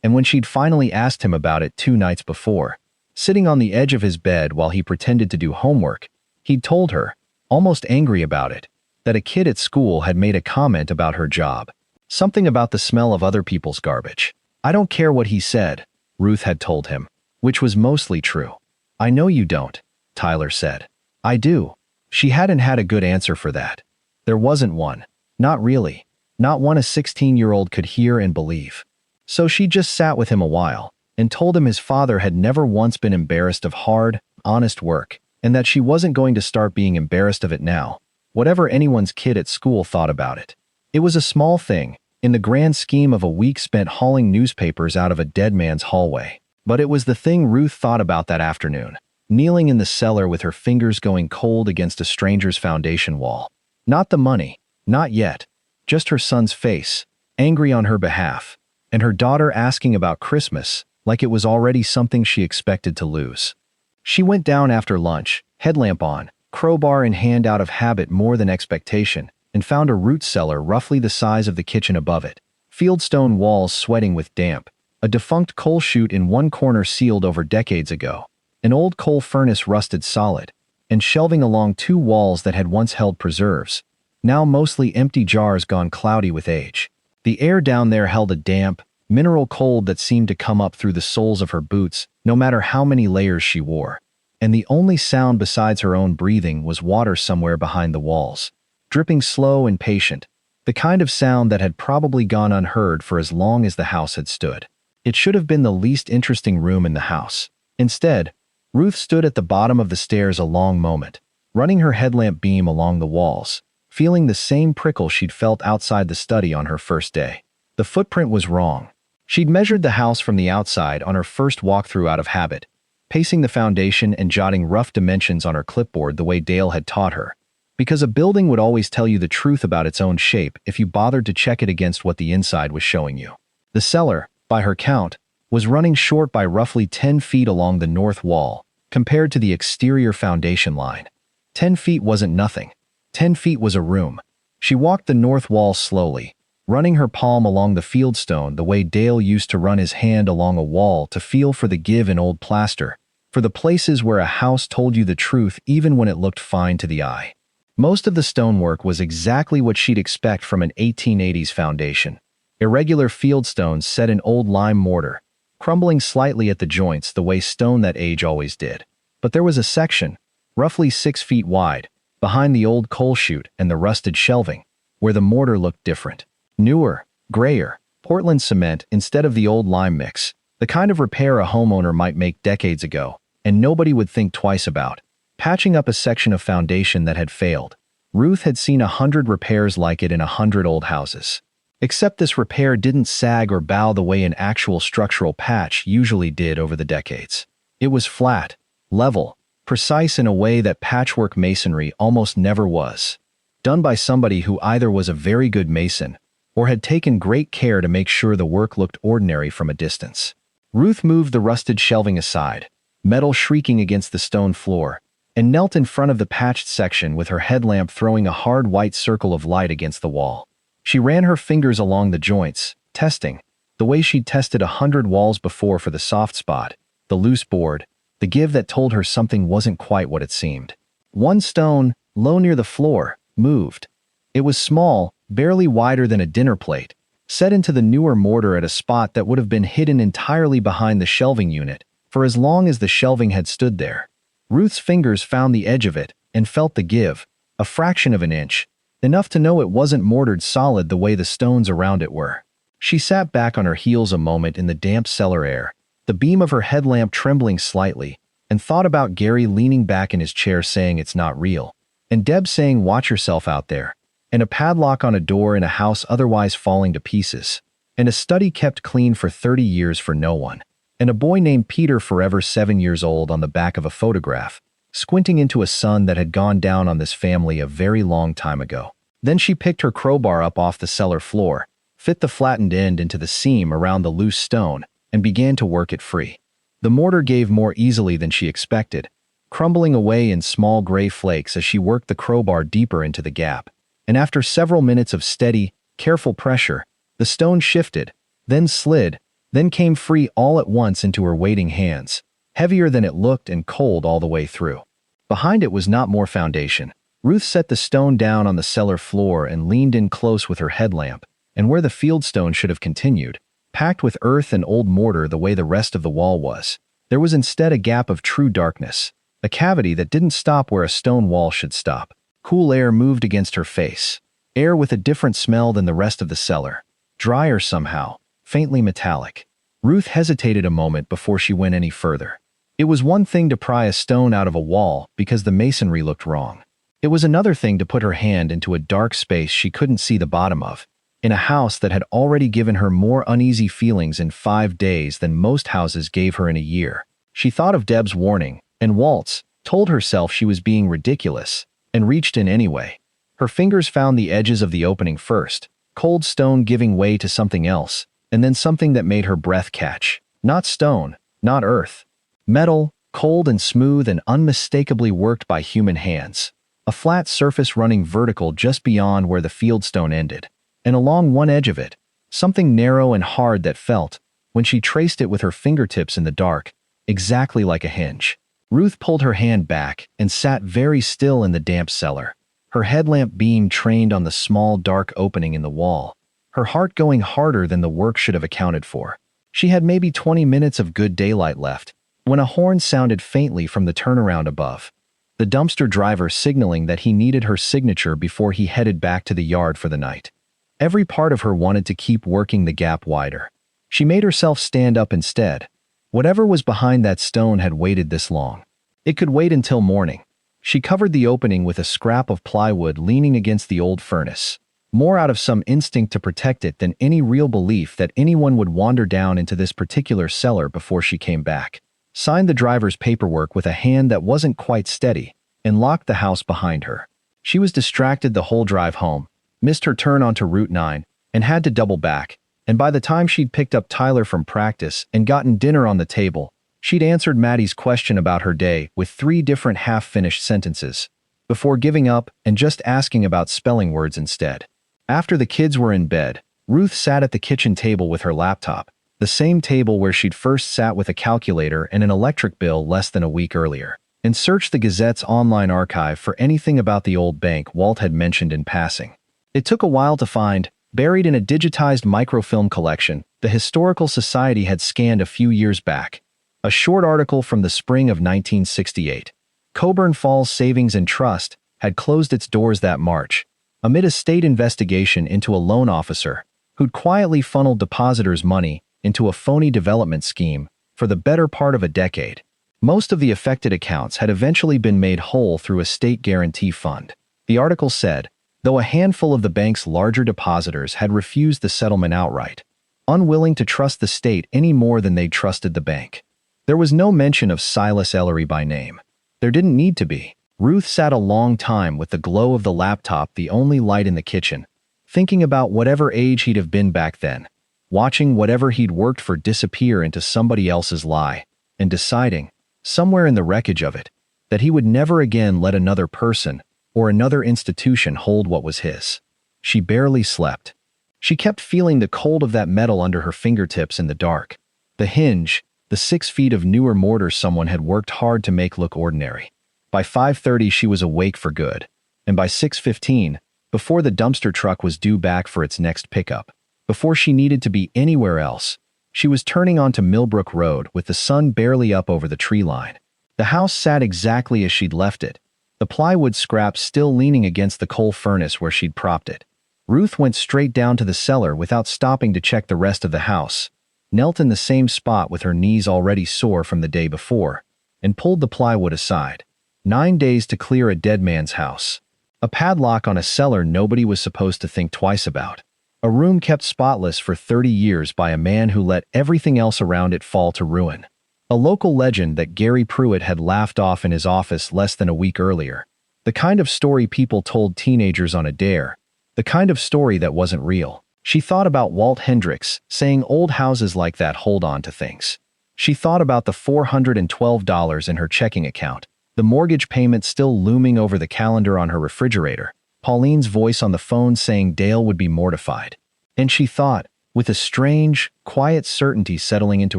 And when she'd finally asked him about it 2 nights before, sitting on the edge of his bed while he pretended to do homework, he'd told her, almost angry about it, that a kid at school had made a comment about her job. Something about the smell of other people's garbage. "I don't care what he said," Ruth had told him, which was mostly true. "I know you don't," Tyler said. "I do." She hadn't had a good answer for that. There wasn't one. Not really. Not one a 16-year-old could hear and believe. So she just sat with him a while, and told him his father had never once been embarrassed of hard, honest work, and that she wasn't going to start being embarrassed of it now, whatever anyone's kid at school thought about it. It was a small thing, in the grand scheme of a week spent hauling newspapers out of a dead man's hallway. But it was the thing Ruth thought about that afternoon, kneeling in the cellar with her fingers going cold against a stranger's foundation wall. Not the money, not yet, just her son's face, angry on her behalf, and her daughter asking about Christmas, like it was already something she expected to lose. She went down after lunch, headlamp on, crowbar in hand out of habit more than expectation, and found a root cellar roughly the size of the kitchen above it, fieldstone walls sweating with damp, a defunct coal chute in one corner sealed over decades ago, an old coal furnace rusted solid, and shelving along 2 walls that had once held preserves, now mostly empty jars gone cloudy with age. The air down there held a damp, mineral cold that seemed to come up through the soles of her boots, no matter how many layers she wore. And the only sound besides her own breathing was water somewhere behind the walls, dripping slow and patient, the kind of sound that had probably gone unheard for as long as the house had stood. It should have been the least interesting room in the house. Instead, Ruth stood at the bottom of the stairs a long moment, running her headlamp beam along the walls, feeling the same prickle she'd felt outside the study on her first day. The footprint was wrong. She'd measured the house from the outside on her first walkthrough out of habit, pacing the foundation and jotting rough dimensions on her clipboard the way Dale had taught her, because a building would always tell you the truth about its own shape if you bothered to check it against what the inside was showing you. The cellar, by her count, was running short by roughly 10 feet along the north wall, compared to the exterior foundation line. 10 feet wasn't nothing. 10 feet was a room. She walked the north wall slowly, running her palm along the fieldstone the way Dale used to run his hand along a wall to feel for the give in old plaster, for the places where a house told you the truth even when it looked fine to the eye. Most of the stonework was exactly what she'd expect from an 1880s foundation. Irregular fieldstones set in old lime mortar, crumbling slightly at the joints the way stone that age always did. But there was a section, roughly 6 feet wide, behind the old coal chute and the rusted shelving, where the mortar looked different. Newer, grayer, Portland cement instead of the old lime mix, the kind of repair a homeowner might make decades ago, and nobody would think twice about. Patching up a section of foundation that had failed. Ruth had seen 100 repairs like it in 100 old houses. Except this repair didn't sag or bow the way an actual structural patch usually did over the decades. It was flat, level, precise in a way that patchwork masonry almost never was. Done by somebody who either was a very good mason or had taken great care to make sure the work looked ordinary from a distance. Ruth moved the rusted shelving aside, metal shrieking against the stone floor, and knelt in front of the patched section with her headlamp throwing a hard white circle of light against the wall. She ran her fingers along the joints, testing, the way she'd tested 100 walls before for the soft spot, the loose board, the give that told her something wasn't quite what it seemed. One stone, low near the floor, moved. It was small, barely wider than a dinner plate, set into the newer mortar at a spot that would have been hidden entirely behind the shelving unit for as long as the shelving had stood there. Ruth's fingers found the edge of it and felt the give, a fraction of an inch, enough to know it wasn't mortared solid the way the stones around it were. She sat back on her heels a moment in the damp cellar air, the beam of her headlamp trembling slightly, and thought about Gary leaning back in his chair saying it's not real, and Deb saying watch yourself out there, and a padlock on a door in a house otherwise falling to pieces, and a study kept clean for 30 years for no one, and a boy named Peter forever 7 years old on the back of a photograph, squinting into a sun that had gone down on this family a very long time ago. Then she picked her crowbar up off the cellar floor, fit the flattened end into the seam around the loose stone, and began to work it free. The mortar gave more easily than she expected, crumbling away in small gray flakes as she worked the crowbar deeper into the gap. And after several minutes of steady, careful pressure, the stone shifted, then slid, then came free all at once into her waiting hands, heavier than it looked and cold all the way through. Behind it was not more foundation. Ruth set the stone down on the cellar floor and leaned in close with her headlamp, and where the fieldstone should have continued, packed with earth and old mortar the way the rest of the wall was, there was instead a gap of true darkness, a cavity that didn't stop where a stone wall should stop. Cool air moved against her face, air with a different smell than the rest of the cellar, drier somehow, faintly metallic. Ruth hesitated a moment before she went any further. It was one thing to pry a stone out of a wall because the masonry looked wrong. It was another thing to put her hand into a dark space she couldn't see the bottom of, in a house that had already given her more uneasy feelings in 5 days than most houses gave her in a year. She thought of Deb's warning, and waltz, told herself she was being ridiculous, and reached in anyway. Her fingers found the edges of the opening first, cold stone giving way to something else, and then something that made her breath catch. Not stone, not earth. Metal, cold and smooth and unmistakably worked by human hands. A flat surface running vertical just beyond where the fieldstone ended, and along one edge of it, something narrow and hard that felt, when she traced it with her fingertips in the dark, exactly like a hinge. Ruth pulled her hand back and sat very still in the damp cellar, her headlamp beam trained on the small dark opening in the wall, her heart going harder than the work should have accounted for. She had maybe 20 minutes of good daylight left, when a horn sounded faintly from the turnaround above, the dumpster driver signaling that he needed her signature before he headed back to the yard for the night. Every part of her wanted to keep working the gap wider. She made herself stand up instead. Whatever was behind that stone had waited this long. It could wait until morning. She covered the opening with a scrap of plywood leaning against the old furnace, more out of some instinct to protect it than any real belief that anyone would wander down into this particular cellar before she came back. Signed the driver's paperwork with a hand that wasn't quite steady, and locked the house behind her. She was distracted the whole drive home, missed her turn onto Route 9, and had to double back, and by the time she'd picked up Tyler from practice and gotten dinner on the table, she'd answered Maddie's question about her day with 3 different half-finished sentences, before giving up and just asking about spelling words instead. After the kids were in bed, Ruth sat at the kitchen table with her laptop, The same table where she'd first sat with a calculator and an electric bill less than a week earlier, and searched the Gazette's online archive for anything about the old bank Walt had mentioned in passing. It took a while to find, buried in a digitized microfilm collection the Historical Society had scanned a few years back, a short article from the spring of 1968. Coburn Falls Savings and Trust had closed its doors that March, amid a state investigation into a loan officer who'd quietly funneled depositors' money into a phony development scheme for the better part of a decade. Most of the affected accounts had eventually been made whole through a state guarantee fund. The article said, though a handful of the bank's larger depositors had refused the settlement outright, unwilling to trust the state any more than they'd trusted the bank. There was no mention of Silas Ellery by name. There didn't need to be. Ruth sat a long time with the glow of the laptop the only light in the kitchen, thinking about whatever age he'd have been back then, watching whatever he'd worked for disappear into somebody else's lie, and deciding, somewhere in the wreckage of it, that he would never again let another person or another institution hold what was his. She barely slept. She kept feeling the cold of that metal under her fingertips in the dark. The hinge, the 6 feet of newer mortar someone had worked hard to make look ordinary. By 5:30 she was awake for good, and by 6:15, before the dumpster truck was due back for its next pickup, before she needed to be anywhere else, she was turning onto Millbrook Road with the sun barely up over the tree line. The house sat exactly as she'd left it, the plywood scraps still leaning against the coal furnace where she'd propped it. Ruth went straight down to the cellar without stopping to check the rest of the house, knelt in the same spot with her knees already sore from the day before, and pulled the plywood aside. 9 days to clear a dead man's house. A padlock on a cellar nobody was supposed to think twice about. A room kept spotless for 30 years by a man who let everything else around it fall to ruin. A local legend that Gary Pruitt had laughed off in his office less than a week earlier. The kind of story people told teenagers on a dare. The kind of story that wasn't real. She thought about Walt Hendricks saying old houses like that hold on to things. She thought about the $412 in her checking account, the mortgage payment still looming over the calendar on her refrigerator, Pauline's voice on the phone saying Dale would be mortified. And she thought, with a strange, quiet certainty settling into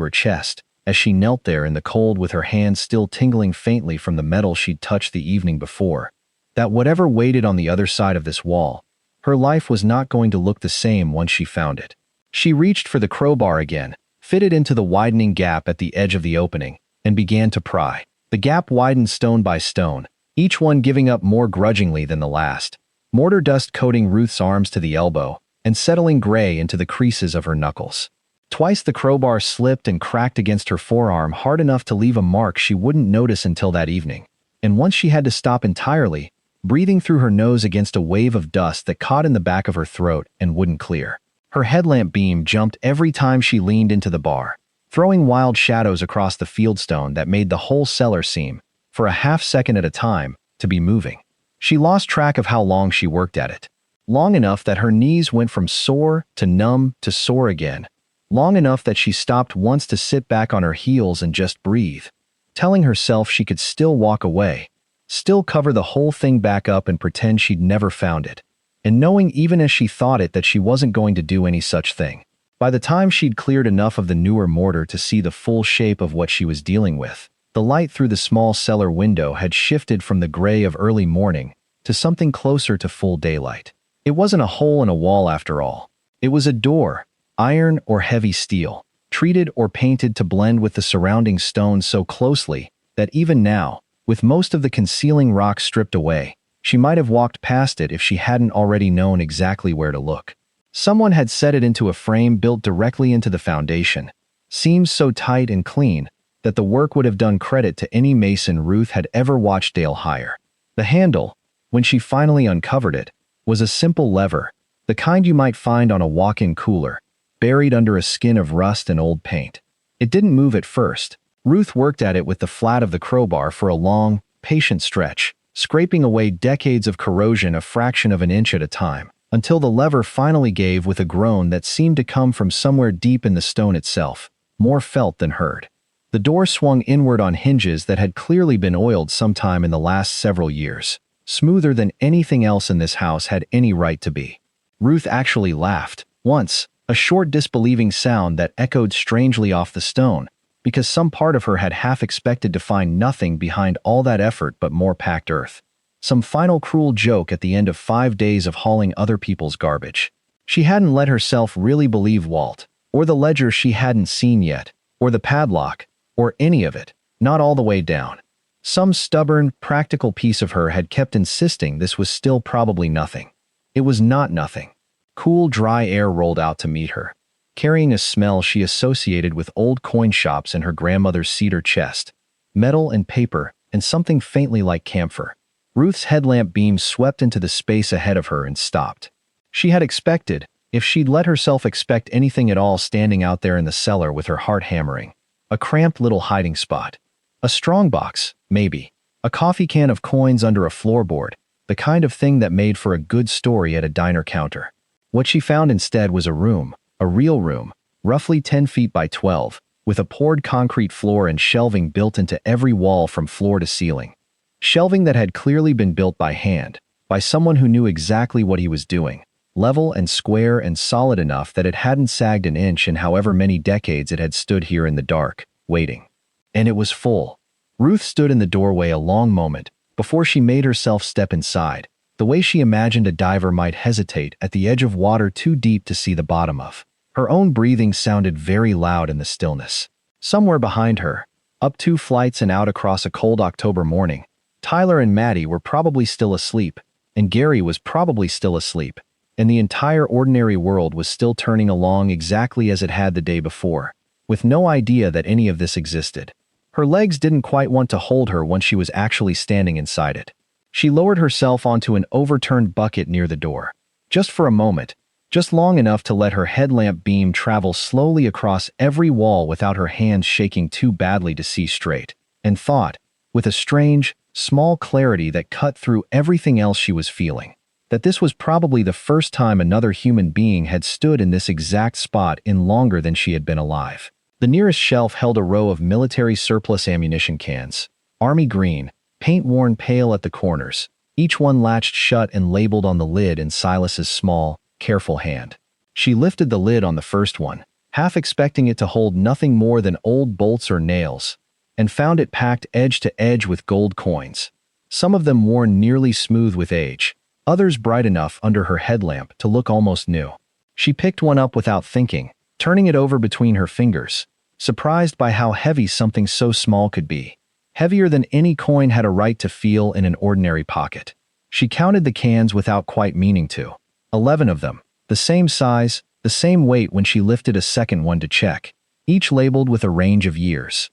her chest, as she knelt there in the cold with her hands still tingling faintly from the metal she'd touched the evening before, that whatever waited on the other side of this wall, her life was not going to look the same once she found it. She reached for the crowbar again, fitted into the widening gap at the edge of the opening, and began to pry. The gap widened stone by stone, each one giving up more grudgingly than the last, mortar dust coating Ruth's arms to the elbow and settling gray into the creases of her knuckles. Twice the crowbar slipped and cracked against her forearm hard enough to leave a mark she wouldn't notice until that evening, and once she had to stop entirely, breathing through her nose against a wave of dust that caught in the back of her throat and wouldn't clear. Her headlamp beam jumped every time she leaned into the bar, throwing wild shadows across the fieldstone that made the whole cellar seem, for a half second at a time, to be moving. She lost track of how long she worked at it. Long enough that her knees went from sore to numb to sore again. Long enough that she stopped once to sit back on her heels and just breathe, telling herself she could still walk away, still cover the whole thing back up and pretend she'd never found it, and knowing even as she thought it that she wasn't going to do any such thing. By the time she'd cleared enough of the newer mortar to see the full shape of what she was dealing with, the light through the small cellar window had shifted from the gray of early morning to something closer to full daylight. It wasn't a hole in a wall after all. It was a door, iron or heavy steel, treated or painted to blend with the surrounding stone so closely that even now, with most of the concealing rock stripped away, she might have walked past it if she hadn't already known exactly where to look. Someone had set it into a frame built directly into the foundation, seams so tight and clean that the work would have done credit to any mason Ruth had ever watched Dale hire. The handle, when she finally uncovered it, was a simple lever, the kind you might find on a walk-in cooler, buried under a skin of rust and old paint. It didn't move at first. Ruth worked at it with the flat of the crowbar for a long, patient stretch, scraping away decades of corrosion a fraction of an inch at a time, until the lever finally gave with a groan that seemed to come from somewhere deep in the stone itself, more felt than heard. The door swung inward on hinges that had clearly been oiled sometime in the last several years, smoother than anything else in this house had any right to be. Ruth actually laughed, once, A short disbelieving sound that echoed strangely off the stone, because some part of her had half expected to find nothing behind all that effort but more packed earth. Some final cruel joke at the end of 5 days of hauling other people's garbage. She hadn't let herself really believe Walt, or the ledger she hadn't seen yet, or the padlock, or any of it, not all the way down. Some stubborn, practical piece of her had kept insisting this was still probably nothing. It was not nothing. Cool, dry air rolled out to meet her, carrying a smell she associated with old coin shops and her grandmother's cedar chest, metal and paper, and something faintly like camphor. Ruth's headlamp beam swept into the space ahead of her and stopped. She had expected, if she'd let herself expect anything at all, standing out there in the cellar with her heart hammering. A cramped little hiding spot. A strongbox, maybe. A coffee can of coins under a floorboard, the kind of thing that made for a good story at a diner counter. What she found instead was a room, a real room, roughly 10 feet by 12, with a poured concrete floor and shelving built into every wall from floor to ceiling. Shelving that had clearly been built by hand, by someone who knew exactly what he was doing, level and square and solid enough that it hadn't sagged an inch in however many decades it had stood here in the dark, waiting. And it was full. Ruth stood in the doorway a long moment before she made herself step inside, the way she imagined a diver might hesitate at the edge of water too deep to see the bottom of. Her own breathing sounded very loud in the stillness. Somewhere behind her, up 2 flights and out across a cold October morning, Tyler and Maddie were probably still asleep, and Gary was probably still asleep, and the entire ordinary world was still turning along exactly as it had the day before, with no idea that any of this existed. Her legs didn't quite want to hold her once she was actually standing inside it. She lowered herself onto an overturned bucket near the door. Just for a moment, just long enough to let her headlamp beam travel slowly across every wall without her hands shaking too badly to see straight, and thought, with a strange, small clarity that cut through everything else she was feeling, that this was probably the first time another human being had stood in this exact spot in longer than she had been alive. The nearest shelf held a row of military surplus ammunition cans, army green, paint-worn pale at the corners, each one latched shut and labeled on the lid in Silas's small, careful hand. She lifted the lid on the first one, half expecting it to hold nothing more than old bolts or nails, and found it packed edge to edge with gold coins, some of them worn nearly smooth with age, others bright enough under her headlamp to look almost new. She picked one up without thinking, turning it over between her fingers, surprised by how heavy something so small could be. Heavier than any coin had a right to feel in an ordinary pocket. She counted the cans without quite meaning to. 11 of them, the same size, the same weight when she lifted a second one to check, each labeled with a range of years.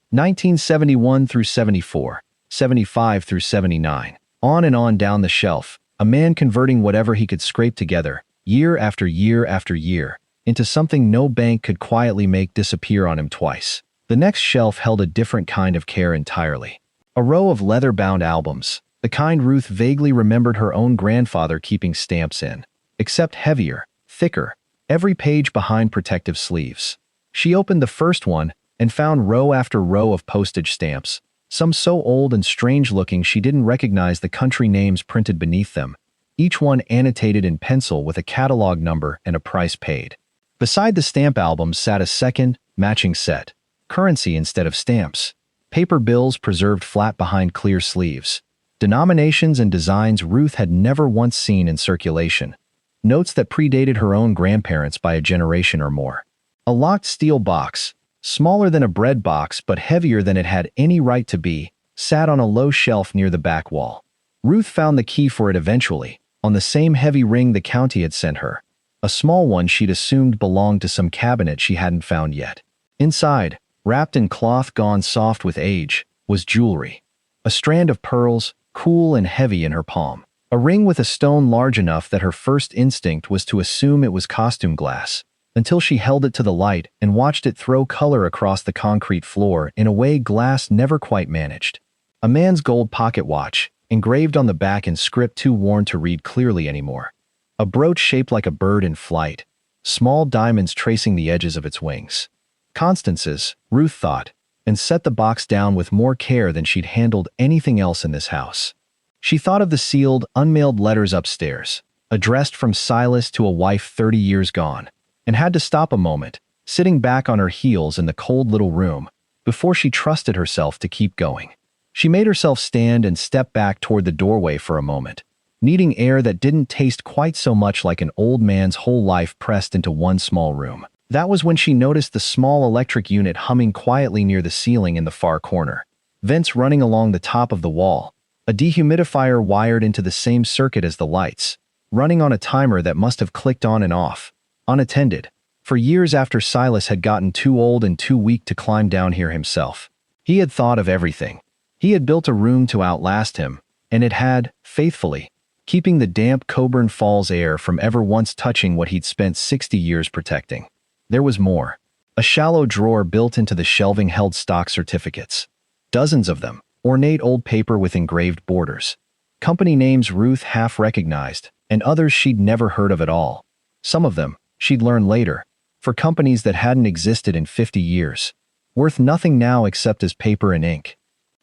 1971 through 74, 75 through 79, on and on down the shelf, a man converting whatever he could scrape together, year after year after year, into something no bank could quietly make disappear on him twice. The next shelf held a different kind of care entirely. A row of leather-bound albums, the kind Ruth vaguely remembered her own grandfather keeping stamps in, except heavier, thicker, every page behind protective sleeves. She opened the first one and found row after row of postage stamps, some so old and strange-looking she didn't recognize the country names printed beneath them, each one annotated in pencil with a catalog number and a price paid. Beside the stamp albums sat a second, matching set. Currency instead of stamps. Paper bills preserved flat behind clear sleeves. Denominations and designs Ruth had never once seen in circulation. Notes that predated her own grandparents by a generation or more. A locked steel box, smaller than a bread box but heavier than it had any right to be, sat on a low shelf near the back wall. Ruth found the key for it eventually, on the same heavy ring the county had sent her. A small one she'd assumed belonged to some cabinet she hadn't found yet. Inside, wrapped in cloth gone soft with age, was jewelry. A strand of pearls, cool and heavy in her palm. A ring with a stone large enough that her first instinct was to assume it was costume glass, until she held it to the light and watched it throw color across the concrete floor in a way glass never quite managed. A man's gold pocket watch, engraved on the back in script too worn to read clearly anymore. A brooch shaped like a bird in flight, small diamonds tracing the edges of its wings. Constance's, Ruth thought, and set the box down with more care than she'd handled anything else in this house. She thought of the sealed, unmailed letters upstairs, addressed from Silas to a wife 30 years gone. and had to stop a moment, sitting back on her heels in the cold little room, before she trusted herself to keep going. She made herself stand and step back toward the doorway for a moment, needing air that didn't taste quite so much like an old man's whole life pressed into one small room. That was when she noticed the small electric unit humming quietly near the ceiling in the far corner, vents running along the top of the wall, a dehumidifier wired into the same circuit as the lights, running on a timer that must have clicked on and off, unattended, for years after Silas had gotten too old and too weak to climb down here himself. He had thought of everything. He had built a room to outlast him, and it had, faithfully, keeping the damp Coburn Falls air from ever once touching what he'd spent 60 years protecting. There was more. A shallow drawer built into the shelving held stock certificates. Dozens of them, ornate old paper with engraved borders. Company names Ruth half recognized, and others she'd never heard of at all. Some of them, she'd learn later, for companies that hadn't existed in 50 years, worth nothing now except as paper and ink.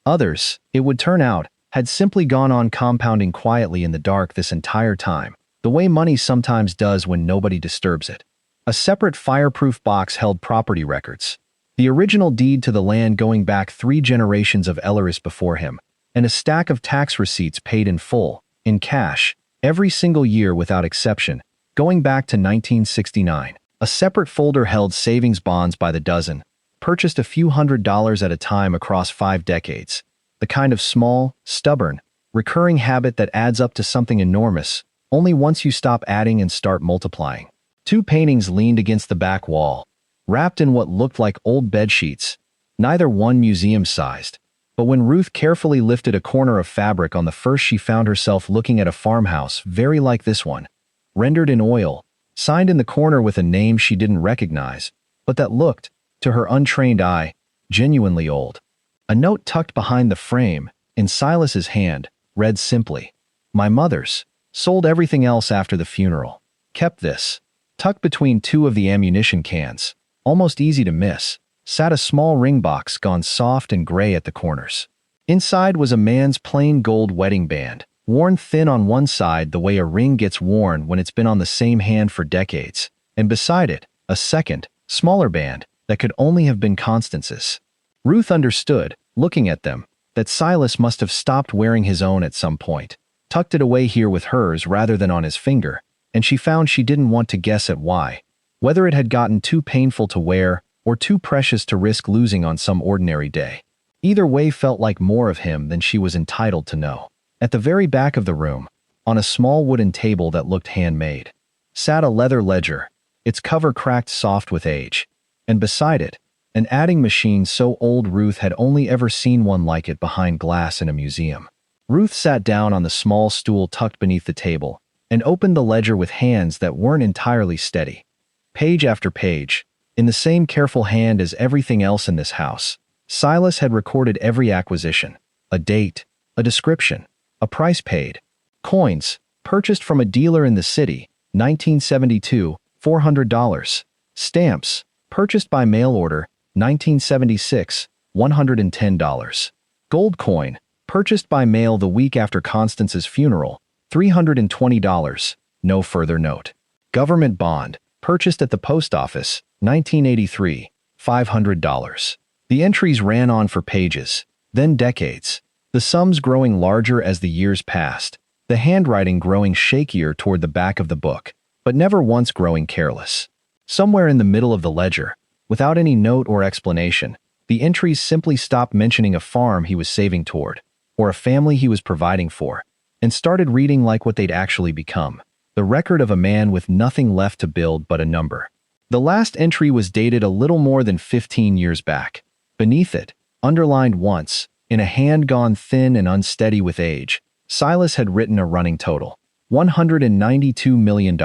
Others, it would turn out, had simply gone on compounding quietly in the dark this entire time, the way money sometimes does when nobody disturbs it. A separate fireproof box held property records, the original deed to the land going back 3 generations of Ellery before him, and a stack of tax receipts paid in full, in cash, every single year without exception, going back to 1969. A separate folder held savings bonds by the dozen, purchased a few $100s at a time across 5 decades, the kind of small, stubborn, recurring habit that adds up to something enormous, only once you stop adding and start multiplying. 2 paintings leaned against the back wall, wrapped in what looked like old bedsheets, neither one museum-sized. But when Ruth carefully lifted a corner of fabric on the first, she found herself looking at a farmhouse very like this one, rendered in oil, signed in the corner with a name she didn't recognize, but that looked, to her untrained eye, genuinely old. A note tucked behind the frame, in Silas's hand, read simply, "My mother's. Sold everything else after the funeral. Kept this." Tucked between 2 of the ammunition cans, almost easy to miss, sat a small ring box gone soft and gray at the corners. Inside was a man's plain gold wedding band, worn thin on one side the way a ring gets worn when it's been on the same hand for decades, and beside it, a second, smaller band that could only have been Constance's. Ruth understood, looking at them, that Silas must have stopped wearing his own at some point, tucked it away here with hers rather than on his finger, and she found she didn't want to guess at why, whether it had gotten too painful to wear or too precious to risk losing on some ordinary day. Either way felt like more of him than she was entitled to know. At the very back of the room, on a small wooden table that looked handmade, sat a leather ledger, its cover cracked soft with age, and beside it, an adding machine so old Ruth had only ever seen one like it behind glass in a museum. Ruth sat down on the small stool tucked beneath the table and opened the ledger with hands that weren't entirely steady. Page after page, in the same careful hand as everything else in this house, Silas had recorded every acquisition, a date, a description, a price paid. Coins, purchased from a dealer in the city, 1972, $400. Stamps, purchased by mail order, 1976, $110. Gold coin, purchased by mail the week after Constance's funeral, $320, no further note. Government bond, purchased at the post office, 1983, $500. The entries ran on for pages, then decades, the sums growing larger as the years passed, the handwriting growing shakier toward the back of the book, but never once growing careless. Somewhere in the middle of the ledger, without any note or explanation, the entries simply stopped mentioning a farm he was saving toward, or a family he was providing for, and started reading like what they'd actually become, the record of a man with nothing left to build but a number. The last entry was dated a little more than 15 years back. Beneath it, underlined once, in a hand gone thin and unsteady with age, Silas had written a running total, $192 million.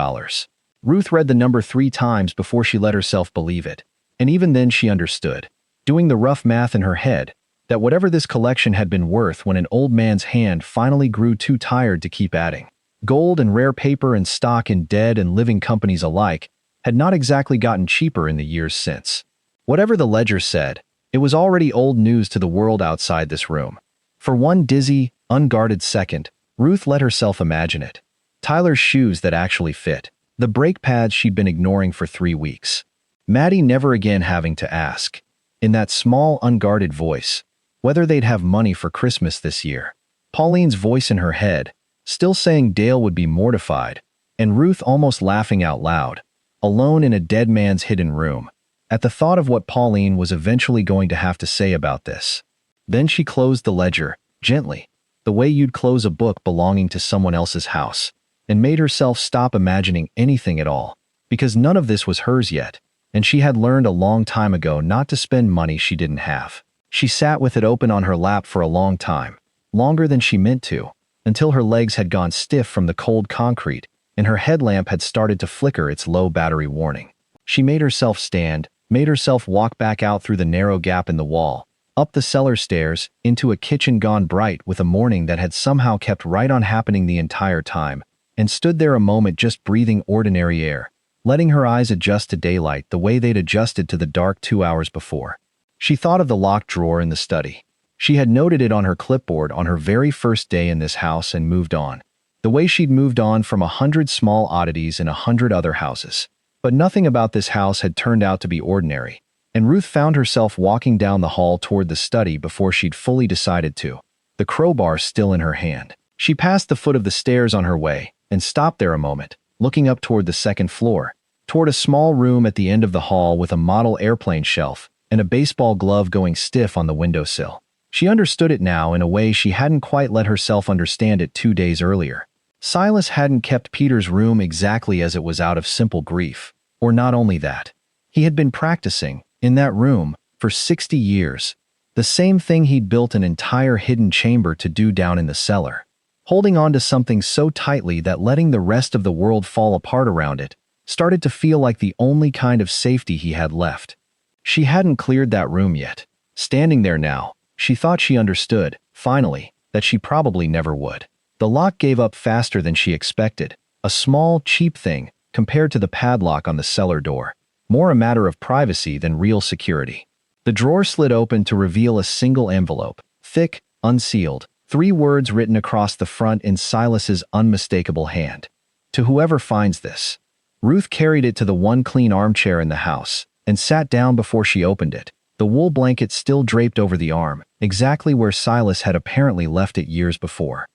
Ruth read the number 3 times before she let herself believe it, and even then she understood, doing the rough math in her head, that whatever this collection had been worth when an old man's hand finally grew too tired to keep adding, gold and rare paper and stock in dead and living companies alike had not exactly gotten cheaper in the years since. Whatever the ledger said, it was already old news to the world outside this room. For one dizzy, unguarded second, Ruth let herself imagine it. Tyler's shoes that actually fit. The brake pads she'd been ignoring for 3 weeks. Maddie never again having to ask, in that small, unguarded voice, whether they'd have money for Christmas this year. Pauline's voice in her head, still saying Dale would be mortified, and Ruth almost laughing out loud, alone in a dead man's hidden room, at the thought of what Pauline was eventually going to have to say about this. Then she closed the ledger, gently, the way you'd close a book belonging to someone else's house, and made herself stop imagining anything at all, because none of this was hers yet, and she had learned a long time ago not to spend money she didn't have. She sat with it open on her lap for a long time, longer than she meant to, until her legs had gone stiff from the cold concrete, and her headlamp had started to flicker its low battery warning. She made herself stand, made herself walk back out through the narrow gap in the wall, up the cellar stairs, into a kitchen gone bright with a morning that had somehow kept right on happening the entire time, and stood there a moment just breathing ordinary air, letting her eyes adjust to daylight the way they'd adjusted to the dark 2 hours before. She thought of the locked drawer in the study. She had noted it on her clipboard on her very first day in this house and moved on, the way she'd moved on from 100 small oddities in 100 other houses. But nothing about this house had turned out to be ordinary, and Ruth found herself walking down the hall toward the study before she'd fully decided to, the crowbar still in her hand. She passed the foot of the stairs on her way, and stopped there a moment, looking up toward the second floor, toward a small room at the end of the hall with a model airplane shelf and a baseball glove going stiff on the windowsill. She understood it now in a way she hadn't quite let herself understand it 2 days earlier. Silas hadn't kept Peter's room exactly as it was out of simple grief. Or not only that, he had been practicing, in that room, for 60 years, the same thing he'd built an entire hidden chamber to do down in the cellar, holding on to something so tightly that letting the rest of the world fall apart around it started to feel like the only kind of safety he had left. She hadn't cleared that room yet. Standing there now, she thought she understood, finally, that she probably never would. The lock gave up faster than she expected, a small, cheap thing compared to the padlock on the cellar door, more a matter of privacy than real security. The drawer slid open to reveal a single envelope, thick, unsealed, 3 words written across the front in Silas's unmistakable hand. To whoever finds this. Ruth carried it to the one clean armchair in the house, and sat down before she opened it, the wool blanket still draped over the arm, exactly where Silas had apparently left it years before.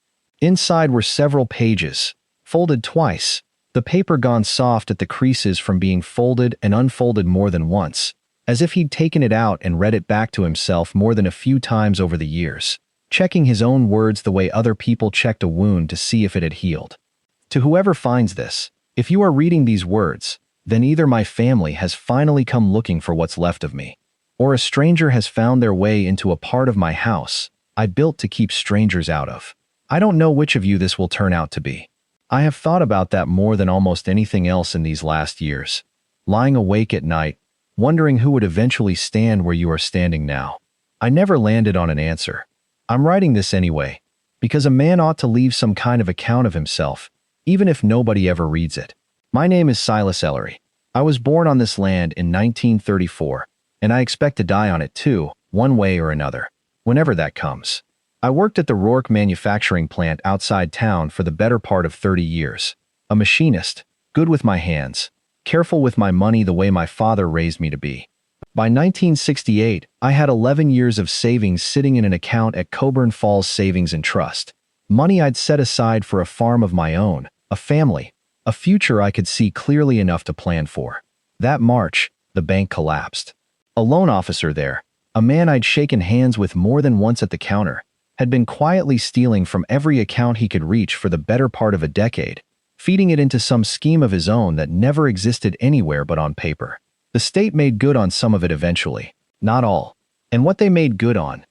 Inside were several pages, folded twice, the paper gone soft at the creases from being folded and unfolded more than once, as if he'd taken it out and read it back to himself more than a few times over the years, checking his own words the way other people checked a wound to see if it had healed. To whoever finds this, if you are reading these words, then either my family has finally come looking for what's left of me, or a stranger has found their way into a part of my house I built to keep strangers out of. I don't know which of you this will turn out to be. I have thought about that more than almost anything else in these last years, lying awake at night, wondering who would eventually stand where you are standing now. I never landed on an answer. I'm writing this anyway, because a man ought to leave some kind of account of himself, even if nobody ever reads it. My name is Silas Ellery. I was born on this land in 1934, and I expect to die on it too, one way or another, whenever that comes. I worked at the Rourke manufacturing plant outside town for the better part of 30 years. A machinist, good with my hands, careful with my money the way my father raised me to be. By 1968, I had 11 years of savings sitting in an account at Coburn Falls Savings and Trust. Money I'd set aside for a farm of my own, a family, a future I could see clearly enough to plan for. That March, the bank collapsed. A loan officer there, a man I'd shaken hands with more than once at the counter, had been quietly stealing from every account he could reach for the better part of a decade, feeding it into some scheme of his own that never existed anywhere but on paper. The state made good on some of it eventually, not all. And what they made good on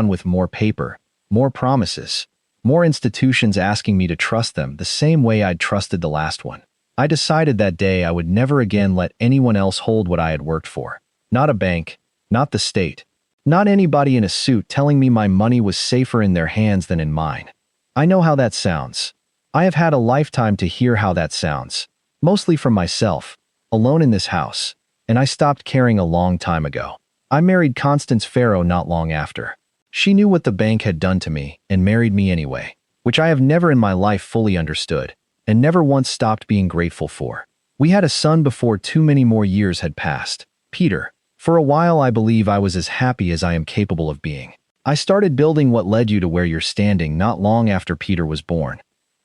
with more paper, more promises, more institutions asking me to trust them the same way I'd trusted the last one. I decided that day I would never again let anyone else hold what I had worked for. Not a bank, not the state, not anybody in a suit telling me my money was safer in their hands than in mine. I know how that sounds. I have had a lifetime to hear how that sounds, mostly from myself, alone in this house, and I stopped caring a long time ago. I married Constance Farrow not long after. She knew what the bank had done to me and married me anyway, which I have never in my life fully understood, and never once stopped being grateful for. We had a son before too many more years had passed, Peter. For a while I believe I was as happy as I am capable of being. I started building what led you to where you're standing not long after Peter was born.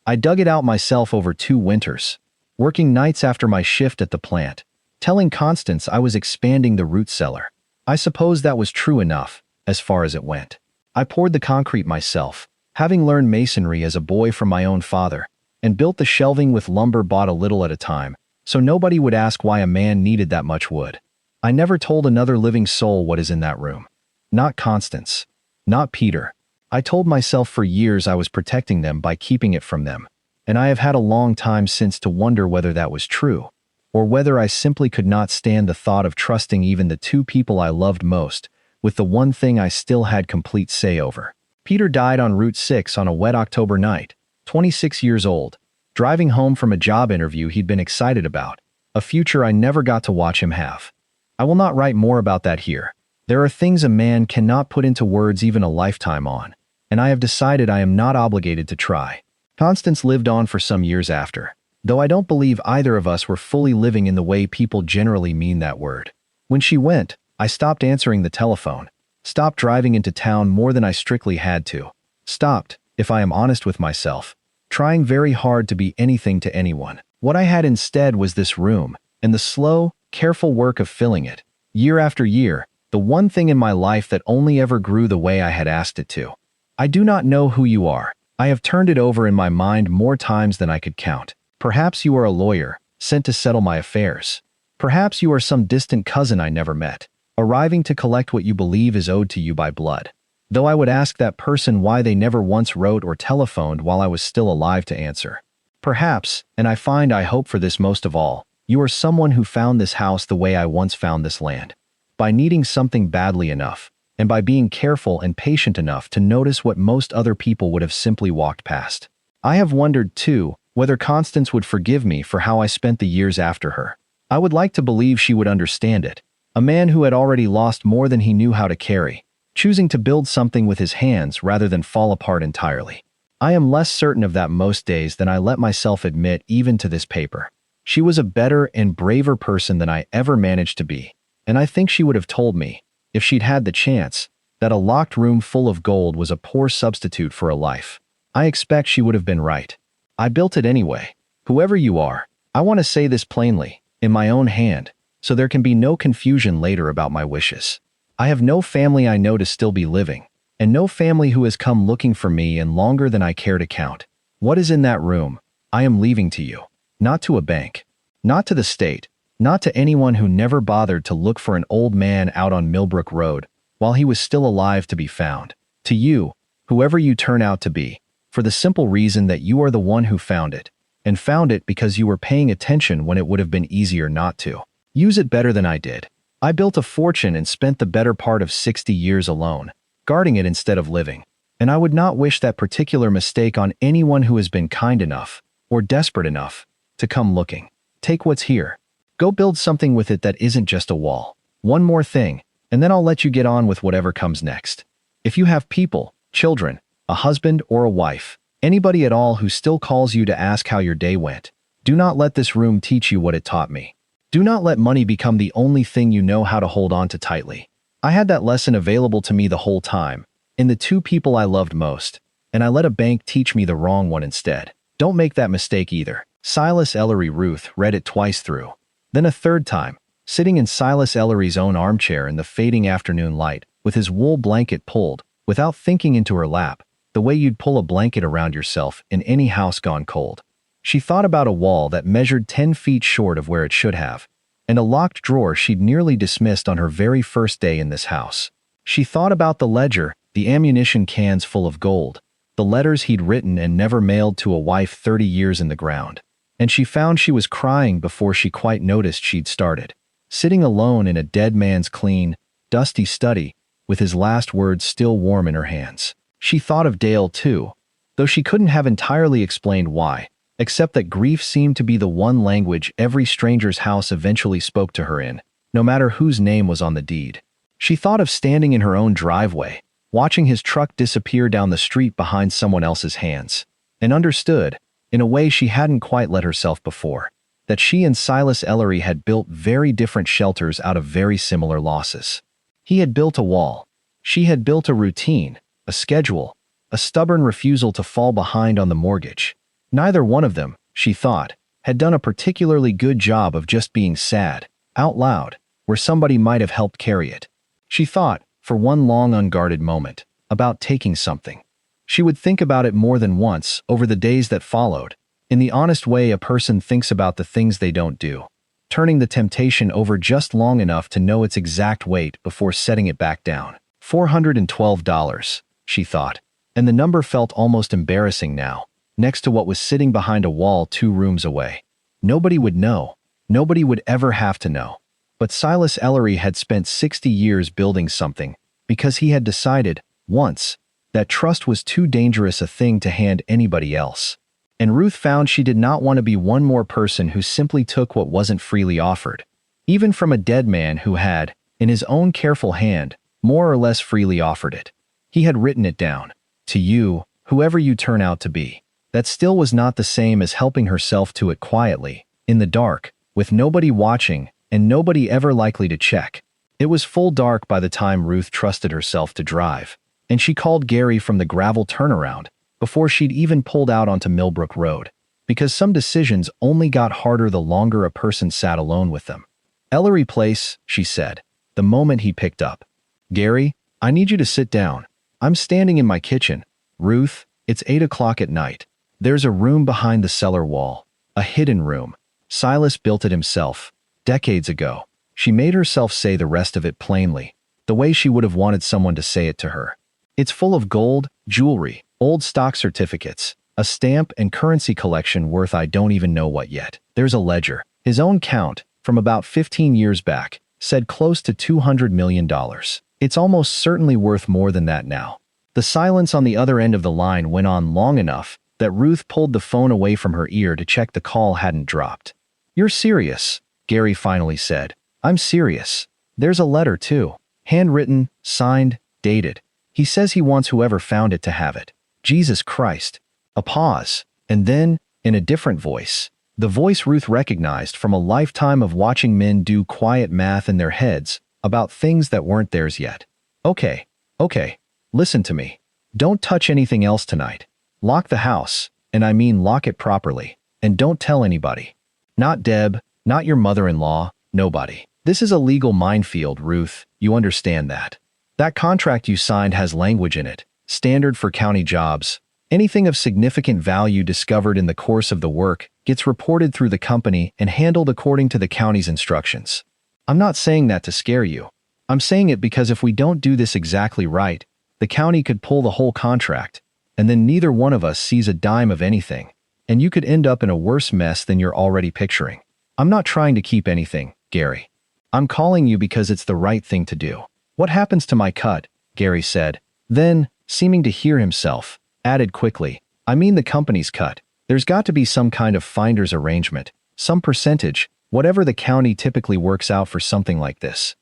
I dug it out myself over 2 winters, working nights after my shift at the plant, telling Constance I was expanding the root cellar. I suppose that was true enough, as far as it went. I poured the concrete myself, having learned masonry as a boy from my own father, and built the shelving with lumber bought a little at a time, so nobody would ask why a man needed that much wood. I never told another living soul what is in that room. Not Constance. Not Peter. I told myself for years I was protecting them by keeping it from them, and I have had a long time since to wonder whether that was true, or whether I simply could not stand the thought of trusting even the 2 people I loved most with the one thing I still had complete say over. Peter died on Route 6 on a wet October night, 26 years old, driving home from a job interview he'd been excited about, a future I never got to watch him have. I will not write more about that here. There are things a man cannot put into words even a lifetime on, and I have decided I am not obligated to try. Constance lived on for some years after, though I don't believe either of us were fully living in the way people generally mean that word. When she went, I stopped answering the telephone, stopped driving into town more than I strictly had to, stopped, if I am honest with myself, trying very hard to be anything to anyone. What I had instead was this room, and the slow, careful work of filling it, year after year, the one thing in my life that only ever grew the way I had asked it to. I do not know who you are. I have turned it over in my mind more times than I could count. Perhaps you are a lawyer, sent to settle my affairs. Perhaps you are some distant cousin I never met, arriving to collect what you believe is owed to you by blood. Though I would ask that person why they never once wrote or telephoned while I was still alive to answer. Perhaps, and I find I hope for this most of all, you are someone who found this house the way I once found this land. By needing something badly enough, and by being careful and patient enough to notice what most other people would have simply walked past. I have wondered, too, whether Constance would forgive me for how I spent the years after her. I would like to believe she would understand it. A man who had already lost more than he knew how to carry, choosing to build something with his hands rather than fall apart entirely. I am less certain of that most days than I let myself admit even to this paper. She was a better and braver person than I ever managed to be, and I think she would have told me, if she'd had the chance, that a locked room full of gold was a poor substitute for a life. I expect she would have been right. I built it anyway. Whoever you are, I want to say this plainly, in my own hand, so there can be no confusion later about my wishes. I have no family I know to still be living, and no family who has come looking for me in longer than I care to count. What is in that room, I am leaving to you. Not to a bank. Not to the state. Not to anyone who never bothered to look for an old man out on Millbrook Road while he was still alive to be found. To you, whoever you turn out to be, for the simple reason that you are the one who found it, and found it because you were paying attention when it would have been easier not to. Use it better than I did. I built a fortune and spent the better part of 60 years alone, guarding it instead of living. And I would not wish that particular mistake on anyone who has been kind enough, or desperate enough, to come looking. Take what's here. Go build something with it that isn't just a wall. One more thing, and then I'll let you get on with whatever comes next. If you have people, children, a husband or a wife, anybody at all who still calls you to ask how your day went, do not let this room teach you what it taught me. Do not let money become the only thing you know how to hold on to tightly. I had that lesson available to me the whole time, in the 2 people I loved most, and I let a bank teach me the wrong one instead. Don't make that mistake either. Silas Ellery. Ruth read it twice through. Then a third time, sitting in Silas Ellery's own armchair in the fading afternoon light, with his wool blanket pulled, without thinking, into her lap, the way you'd pull a blanket around yourself in any house gone cold. She thought about a wall that measured 10 feet short of where it should have, and a locked drawer she'd nearly dismissed on her very first day in this house. She thought about the ledger, the ammunition cans full of gold, the letters he'd written and never mailed to a wife 30 years in the ground. And she found she was crying before she quite noticed she'd started. Sitting alone in a dead man's clean, dusty study, with his last words still warm in her hands. She thought of Dale too, though she couldn't have entirely explained why, except that grief seemed to be the one language every stranger's house eventually spoke to her in, no matter whose name was on the deed. She thought of standing in her own driveway, watching his truck disappear down the street behind someone else's hands, and understood, in a way she hadn't quite let herself before, that she and Silas Ellery had built very different shelters out of very similar losses. He had built a wall. She had built a routine, a schedule, a stubborn refusal to fall behind on the mortgage. Neither one of them, she thought, had done a particularly good job of just being sad, out loud, where somebody might have helped carry it. She thought, for one long unguarded moment, about taking something. She would think about it more than once over the days that followed, in the honest way a person thinks about the things they don't do, turning the temptation over just long enough to know its exact weight before setting it back down. $412, she thought, and the number felt almost embarrassing now, next to what was sitting behind a wall 2 rooms away. Nobody would know. Nobody would ever have to know. But Silas Ellery had spent 60 years building something because he had decided, once, that trust was too dangerous a thing to hand anybody else. And Ruth found she did not want to be one more person who simply took what wasn't freely offered, even from a dead man who had, in his own careful hand, more or less freely offered it. He had written it down. To you, whoever you turn out to be. That still was not the same as helping herself to it quietly, in the dark, with nobody watching and nobody ever likely to check. It was full dark by the time Ruth trusted herself to drive, and she called Gary from the gravel turnaround before she'd even pulled out onto Millbrook Road, because some decisions only got harder the longer a person sat alone with them. Ellery Place, she said, the moment he picked up. Gary, I need you to sit down. I'm standing in my kitchen. Ruth, it's 8 o'clock at night. There's a room behind the cellar wall, a hidden room. Silas built it himself, decades ago. She made herself say the rest of it plainly, the way she would have wanted someone to say it to her. It's full of gold, jewelry, old stock certificates, a stamp and currency collection worth I don't even know what yet. There's a ledger. His own count, from about 15 years back, said close to $200 million. It's almost certainly worth more than that now. The silence on the other end of the line went on long enough that Ruth pulled the phone away from her ear to check the call hadn't dropped. You're serious, Gary finally said. I'm serious. There's a letter too. Handwritten, signed, dated. He says he wants whoever found it to have it. Jesus Christ. A pause, and then, in a different voice, the voice Ruth recognized from a lifetime of watching men do quiet math in their heads about things that weren't theirs yet. Okay. Listen to me. Don't touch anything else tonight. Lock the house, and I mean lock it properly, and don't tell anybody. Not Deb, not your mother-in-law, nobody. This is a legal minefield, Ruth, you understand that. That contract you signed has language in it, standard for county jobs. Anything of significant value discovered in the course of the work gets reported through the company and handled according to the county's instructions. I'm not saying that to scare you. I'm saying it because if we don't do this exactly right, the county could pull the whole contract, and then neither one of us sees a dime of anything, and you could end up in a worse mess than you're already picturing. I'm not trying to keep anything, Gary. I'm calling you because it's the right thing to do. What happens to my cut? Gary said. Then, seeming to hear himself, added quickly, I mean the company's cut. There's got to be some kind of finder's arrangement, some percentage, whatever the county typically works out for something like this.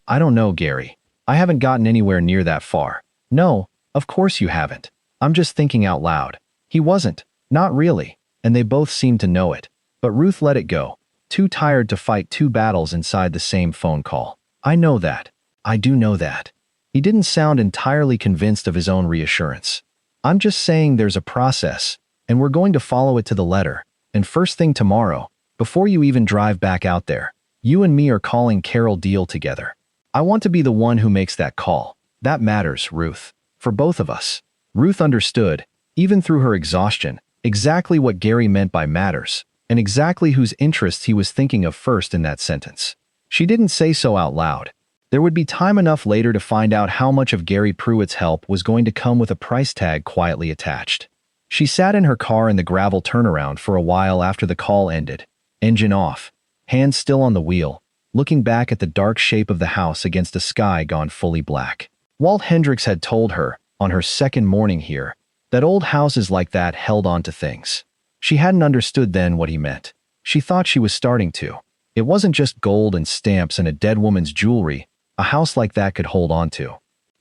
I don't know, Gary. I haven't gotten anywhere near that far. No, of course you haven't. I'm just thinking out loud. He wasn't. Not really. And they both seemed to know it. But Ruth let it go, too tired to fight 2 battles inside the same phone call. I know that. I do know that. He didn't sound entirely convinced of his own reassurance. I'm just saying there's a process, and we're going to follow it to the letter. And first thing tomorrow, before you even drive back out there, you and me are calling Carol Deal together. I want to be the one who makes that call. That matters, Ruth. For both of us. Ruth understood, even through her exhaustion, exactly what Gary meant by matters, and exactly whose interests he was thinking of first in that sentence. She didn't say so out loud. There would be time enough later to find out how much of Gary Pruitt's help was going to come with a price tag quietly attached. She sat in her car in the gravel turnaround for a while after the call ended, engine off, hands still on the wheel, looking back at the dark shape of the house against a sky gone fully black. Walt Hendricks had told her, on her second morning here, that old houses like that held on to things. She hadn't understood then what he meant. She thought she was starting to. It wasn't just gold and stamps and a dead woman's jewelry a house like that could hold on to.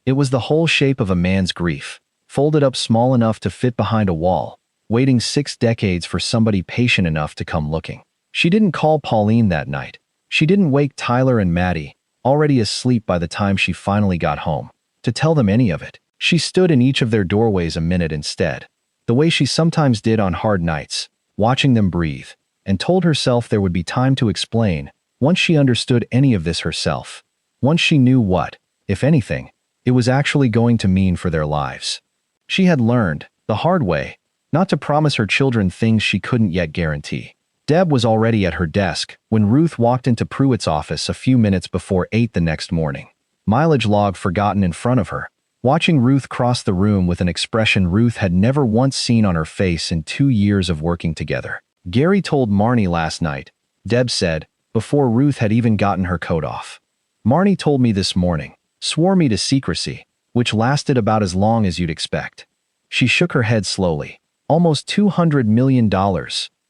It was the whole shape of a man's grief, folded up small enough to fit behind a wall, waiting 6 decades for somebody patient enough to come looking. She didn't call Pauline that night. She didn't wake Tyler and Maddie, already asleep by the time she finally got home, to tell them any of it. She stood in each of their doorways a minute instead, the way she sometimes did on hard nights, watching them breathe, and told herself there would be time to explain once she understood any of this herself, once she knew what, if anything, it was actually going to mean for their lives. She had learned, the hard way, not to promise her children things she couldn't yet guarantee. Deb was already at her desk when Ruth walked into Pruitt's office a few minutes before 8 the next morning. Mileage log forgotten in front of her, watching Ruth cross the room with an expression Ruth had never once seen on her face in 2 years of working together. "Gary told Marnie last night," Deb said, before Ruth had even gotten her coat off. "Marnie told me this morning, swore me to secrecy, which lasted about as long as you'd expect." She shook her head slowly. "Almost $200 million.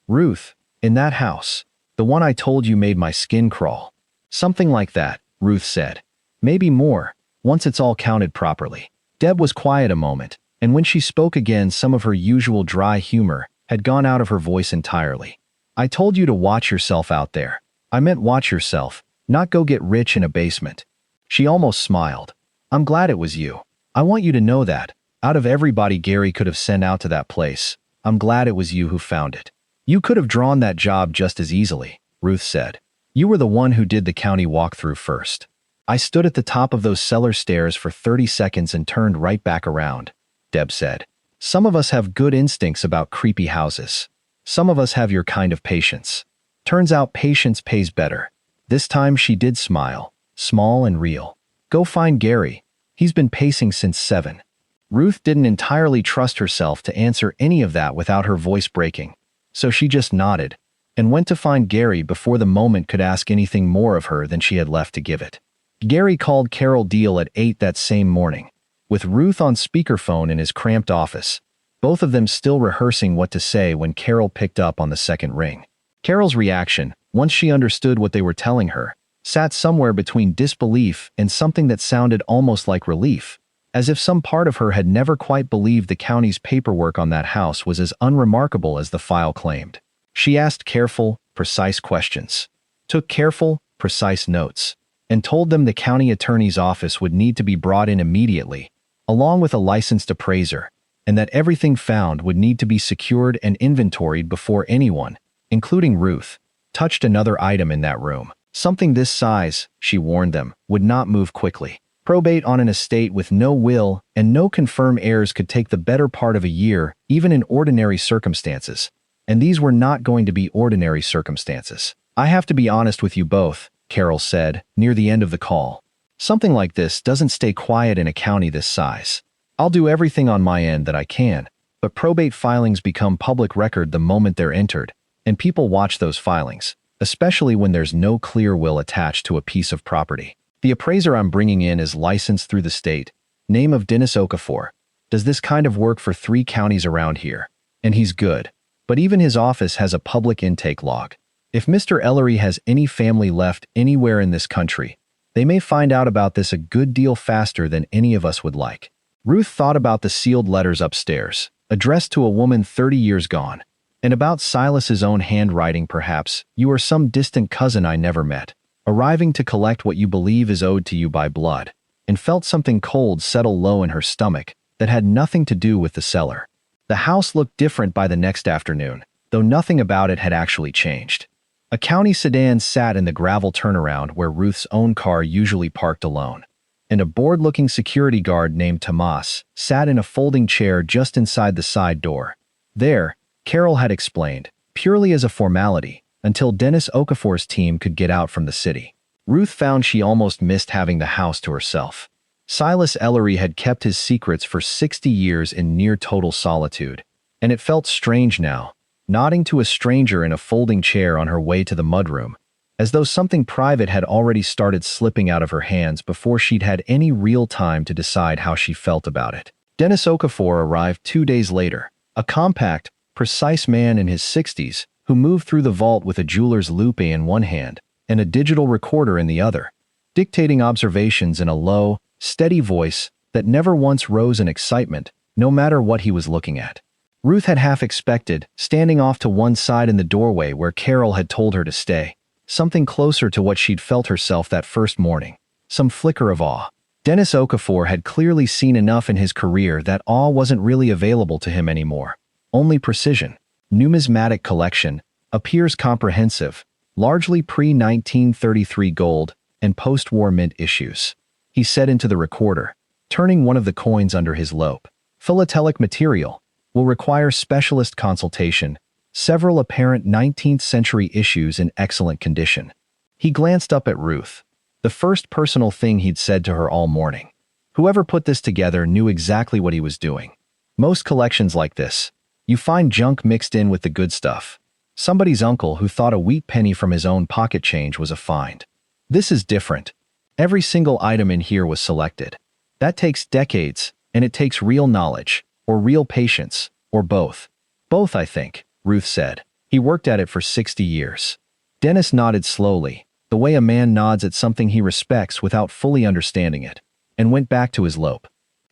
Ruth, in that house. The one I told you made my skin crawl." "Something like that," Ruth said. "Maybe more, once it's all counted properly." Deb was quiet a moment, and when she spoke again, some of her usual dry humor had gone out of her voice entirely. "I told you to watch yourself out there. I meant watch yourself, not go get rich in a basement." She almost smiled. "I'm glad it was you. I want you to know that, out of everybody Gary could have sent out to that place, I'm glad it was you who found it. You could have drawn that job just as easily," Ruth said. "You were the one who did the county walkthrough first." "I stood at the top of those cellar stairs for 30 seconds and turned right back around," Deb said. "Some of us have good instincts about creepy houses. Some of us have your kind of patience. Turns out patience pays better." This time she did smile, small and real. "Go find Gary. He's been pacing since 7. Ruth didn't entirely trust herself to answer any of that without her voice breaking, so she just nodded and went to find Gary before the moment could ask anything more of her than she had left to give it. Gary called Carol Deal at 8 that same morning, with Ruth on speakerphone in his cramped office, both of them still rehearsing what to say when Carol picked up on the second ring. Carol's reaction, once she understood what they were telling her, sat somewhere between disbelief and something that sounded almost like relief, as if some part of her had never quite believed the county's paperwork on that house was as unremarkable as the file claimed. She asked careful, precise questions, took careful, precise notes, and told them the county attorney's office would need to be brought in immediately, along with a licensed appraiser, and that everything found would need to be secured and inventoried before anyone, including Ruth, touched another item in that room. Something this size, she warned them, would not move quickly. Probate on an estate with no will and no confirmed heirs could take the better part of a year, even in ordinary circumstances. And these were not going to be ordinary circumstances. "I have to be honest with you both," Carol said, near the end of the call. "Something like this doesn't stay quiet in a county this size. I'll do everything on my end that I can, but probate filings become public record the moment they're entered, and people watch those filings, especially when there's no clear will attached to a piece of property. The appraiser I'm bringing in is licensed through the state, name of Dennis Okafor, does this kind of work for 3 counties around here, and he's good. But even his office has a public intake log. If Mr. Ellery has any family left anywhere in this country, they may find out about this a good deal faster than any of us would like." Ruth thought about the sealed letters upstairs, addressed to a woman 30 years gone, and about Silas's own handwriting perhaps, "You are some distant cousin I never met, arriving to collect what you believe is owed to you by blood," and felt something cold settle low in her stomach that had nothing to do with the cellar. The house looked different by the next afternoon, though nothing about it had actually changed. A county sedan sat in the gravel turnaround where Ruth's own car usually parked alone, and a bored-looking security guard named Tomas sat in a folding chair just inside the side door. There, Carol had explained, purely as a formality, until Dennis Okafor's team could get out from the city. Ruth found she almost missed having the house to herself. Silas Ellery had kept his secrets for 60 years in near total solitude, and it felt strange now, nodding to a stranger in a folding chair on her way to the mudroom, as though something private had already started slipping out of her hands before she'd had any real time to decide how she felt about it. Dennis Okafor arrived 2 days later, a compact, precise man in his 60s who moved through the vault with a jeweler's loupe in one hand and a digital recorder in the other, dictating observations in a low, steady voice that never once rose in excitement, no matter what he was looking at. Ruth had half expected, standing off to one side in the doorway where Carol had told her to stay. Something closer to what she'd felt herself that first morning. Some flicker of awe. Dennis Okafor had clearly seen enough in his career that awe wasn't really available to him anymore. Only precision. Numismatic collection. Appears comprehensive. Largely pre-1933 gold and post-war mint issues. He said into the recorder, turning one of the coins under his lope. Philatelic material. Will require specialist consultation. Several apparent 19th century issues in excellent condition. He glanced up at Ruth. The first personal thing he'd said to her all morning. Whoever put this together knew exactly what he was doing. Most collections like this, you find junk mixed in with the good stuff. Somebody's uncle who thought a wheat penny from his own pocket change was a find. This is different. Every single item in here was selected. That takes decades, and it takes real knowledge, or real patience, or both. Both, I think, Ruth said. He worked at it for 60 years. Dennis nodded slowly, the way a man nods at something he respects without fully understanding it, and went back to his lope.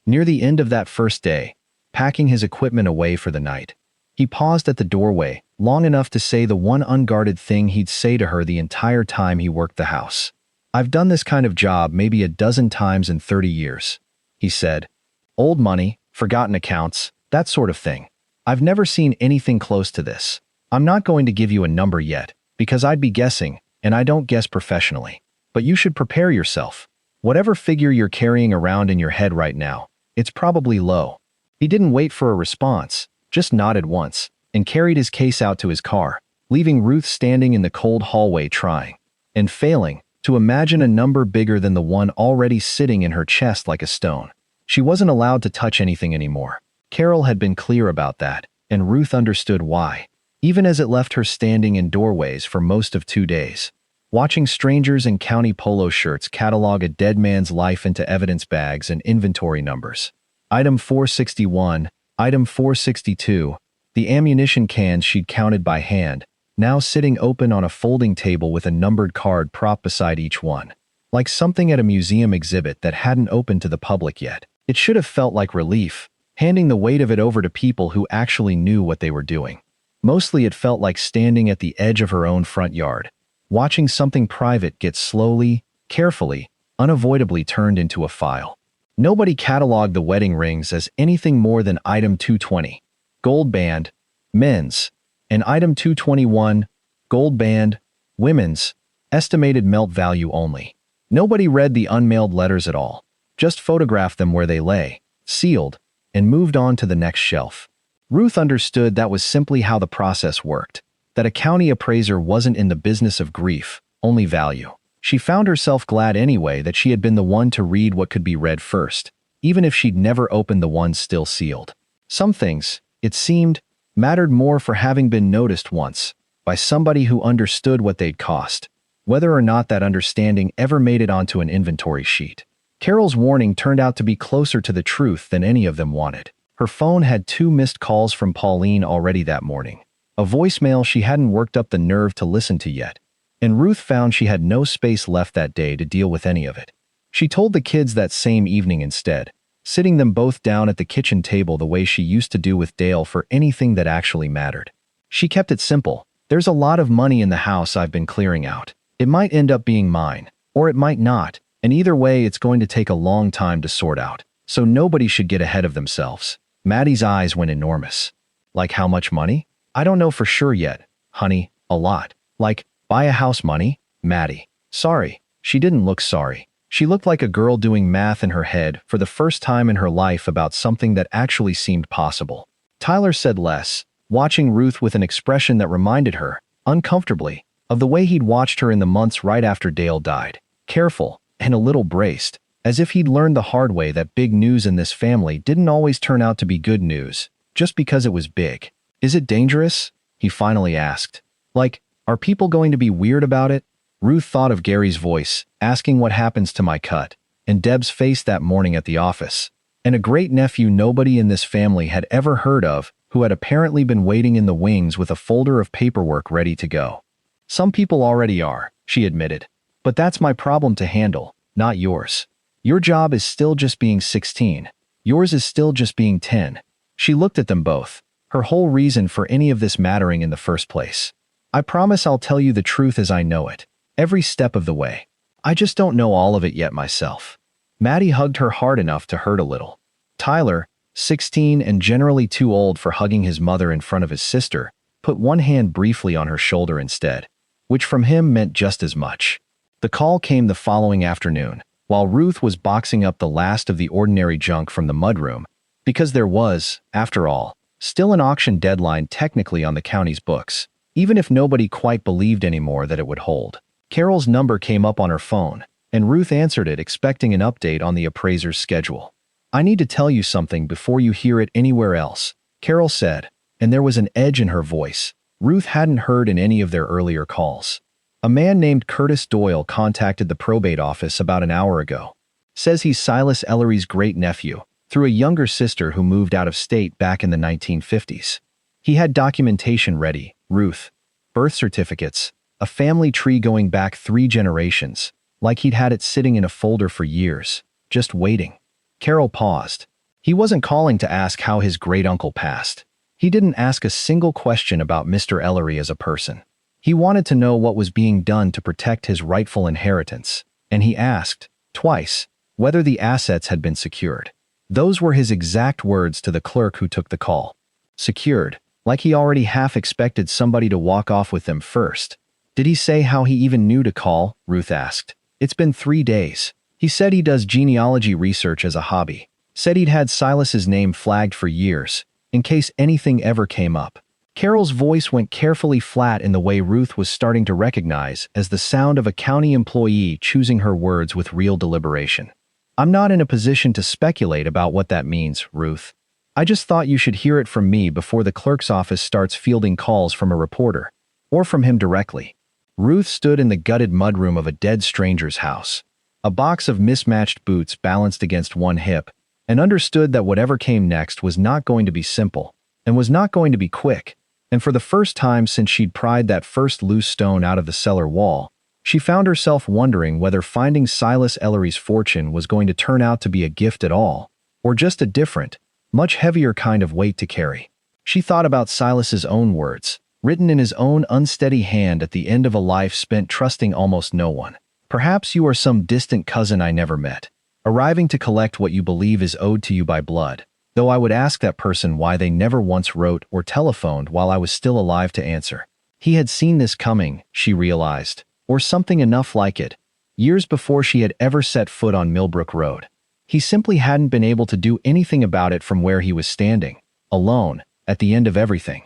Near the end of that first day, packing his equipment away for the night, he paused at the doorway, long enough to say the one unguarded thing he'd say to her the entire time he worked the house. I've done this kind of job maybe a dozen times in 30 years, he said. Old money, forgotten accounts, that sort of thing. I've never seen anything close to this. I'm not going to give you a number yet, because I'd be guessing, and I don't guess professionally. But you should prepare yourself. Whatever figure you're carrying around in your head right now, it's probably low. He didn't wait for a response, just nodded once, and carried his case out to his car, leaving Ruth standing in the cold hallway trying, and failing, to imagine a number bigger than the one already sitting in her chest like a stone. She wasn't allowed to touch anything anymore. Carol had been clear about that, and Ruth understood why, even as it left her standing in doorways for most of 2 days, watching strangers in county polo shirts catalog a dead man's life into evidence bags and inventory numbers. Item 461, item 462, the ammunition cans she'd counted by hand, now sitting open on a folding table with a numbered card propped beside each one. Like something at a museum exhibit that hadn't opened to the public yet. It should have felt like relief, handing the weight of it over to people who actually knew what they were doing. Mostly it felt like standing at the edge of her own front yard, watching something private get slowly, carefully, unavoidably turned into a file. Nobody cataloged the wedding rings as anything more than item 220, gold band, men's, and item 221, gold band, women's, estimated melt value only. Nobody read the unmailed letters at all, just photographed them where they lay, sealed, and moved on to the next shelf. Ruth understood that was simply how the process worked, that a county appraiser wasn't in the business of grief, only value. She found herself glad anyway that she had been the one to read what could be read first, even if she'd never opened the ones still sealed. Some things, it seemed, mattered more for having been noticed once, by somebody who understood what they'd cost, whether or not that understanding ever made it onto an inventory sheet. Carol's warning turned out to be closer to the truth than any of them wanted. Her phone had 2 missed calls from Pauline already that morning, a voicemail she hadn't worked up the nerve to listen to yet, and Ruth found she had no space left that day to deal with any of it. She told the kids that same evening instead, sitting them both down at the kitchen table the way she used to do with Dale for anything that actually mattered. She kept it simple. There's a lot of money in the house I've been clearing out. It might end up being mine, or it might not, and either way it's going to take a long time to sort out, so nobody should get ahead of themselves. Maddie's eyes went enormous. Like how much money? I don't know for sure yet, honey, a lot. Like, buy a house money? Maddie. Sorry. She didn't look sorry. She looked like a girl doing math in her head for the first time in her life about something that actually seemed possible. Tyler said less, watching Ruth with an expression that reminded her, uncomfortably, of the way he'd watched her in the months right after Dale died. Careful, and a little braced, as if he'd learned the hard way that big news in this family didn't always turn out to be good news, just because it was big. Is it dangerous? He finally asked. Like, are people going to be weird about it? Ruth thought of Gary's voice, asking what happens to my cut, and Deb's face that morning at the office, and a great-nephew nobody in this family had ever heard of who had apparently been waiting in the wings with a folder of paperwork ready to go. Some people already are, she admitted. But that's my problem to handle, not yours. Your job is still just being 16. Yours is still just being 10. She looked at them both, her whole reason for any of this mattering in the first place. "I promise I'll tell you the truth as I know it, every step of the way. I just don't know all of it yet myself." Maddie hugged her hard enough to hurt a little. Tyler, 16 and generally too old for hugging his mother in front of his sister, put one hand briefly on her shoulder instead, which from him meant just as much. The call came the following afternoon, while Ruth was boxing up the last of the ordinary junk from the mudroom, because there was, after all, still an auction deadline technically on the county's books, even if nobody quite believed anymore that it would hold. Carol's number came up on her phone, and Ruth answered it expecting an update on the appraiser's schedule. "I need to tell you something before you hear it anywhere else," Carol said, and there was an edge in her voice Ruth hadn't heard in any of their earlier calls. "A man named Curtis Doyle contacted the probate office about an hour ago. Says he's Silas Ellery's great-nephew, through a younger sister who moved out of state back in the 1950s. He had documentation ready, Ruth, birth certificates, a family tree going back 3 generations, like he'd had it sitting in a folder for years, just waiting." Carol paused. He wasn't calling to ask how his great-uncle passed. He didn't ask a single question about Mr. Ellery as a person. He wanted to know what was being done to protect his rightful inheritance, and he asked, twice, whether the assets had been secured. Those were his exact words to the clerk who took the call. Secured, like he already half expected somebody to walk off with them first. "Did he say how he even knew to call?" Ruth asked. "It's been 3 days. He said he does genealogy research as a hobby. Said he'd had Silas's name flagged for years, in case anything ever came up." Carol's voice went carefully flat in the way Ruth was starting to recognize as the sound of a county employee choosing her words with real deliberation. "I'm not in a position to speculate about what that means, Ruth. I just thought you should hear it from me before the clerk's office starts fielding calls from a reporter, or from him directly." Ruth stood in the gutted mudroom of a dead stranger's house, a box of mismatched boots balanced against one hip, and understood that whatever came next was not going to be simple, and was not going to be quick, and for the first time since she'd pried that first loose stone out of the cellar wall, she found herself wondering whether finding Silas Ellery's fortune was going to turn out to be a gift at all, or just a different, much heavier kind of weight to carry. She thought about Silas's own words, written in his own unsteady hand at the end of a life spent trusting almost no one. "Perhaps you are some distant cousin I never met, arriving to collect what you believe is owed to you by blood, though I would ask that person why they never once wrote or telephoned while I was still alive to answer." He had seen this coming, she realized, or something enough like it, years before she had ever set foot on Millbrook Road. He simply hadn't been able to do anything about it from where he was standing, alone, at the end of everything.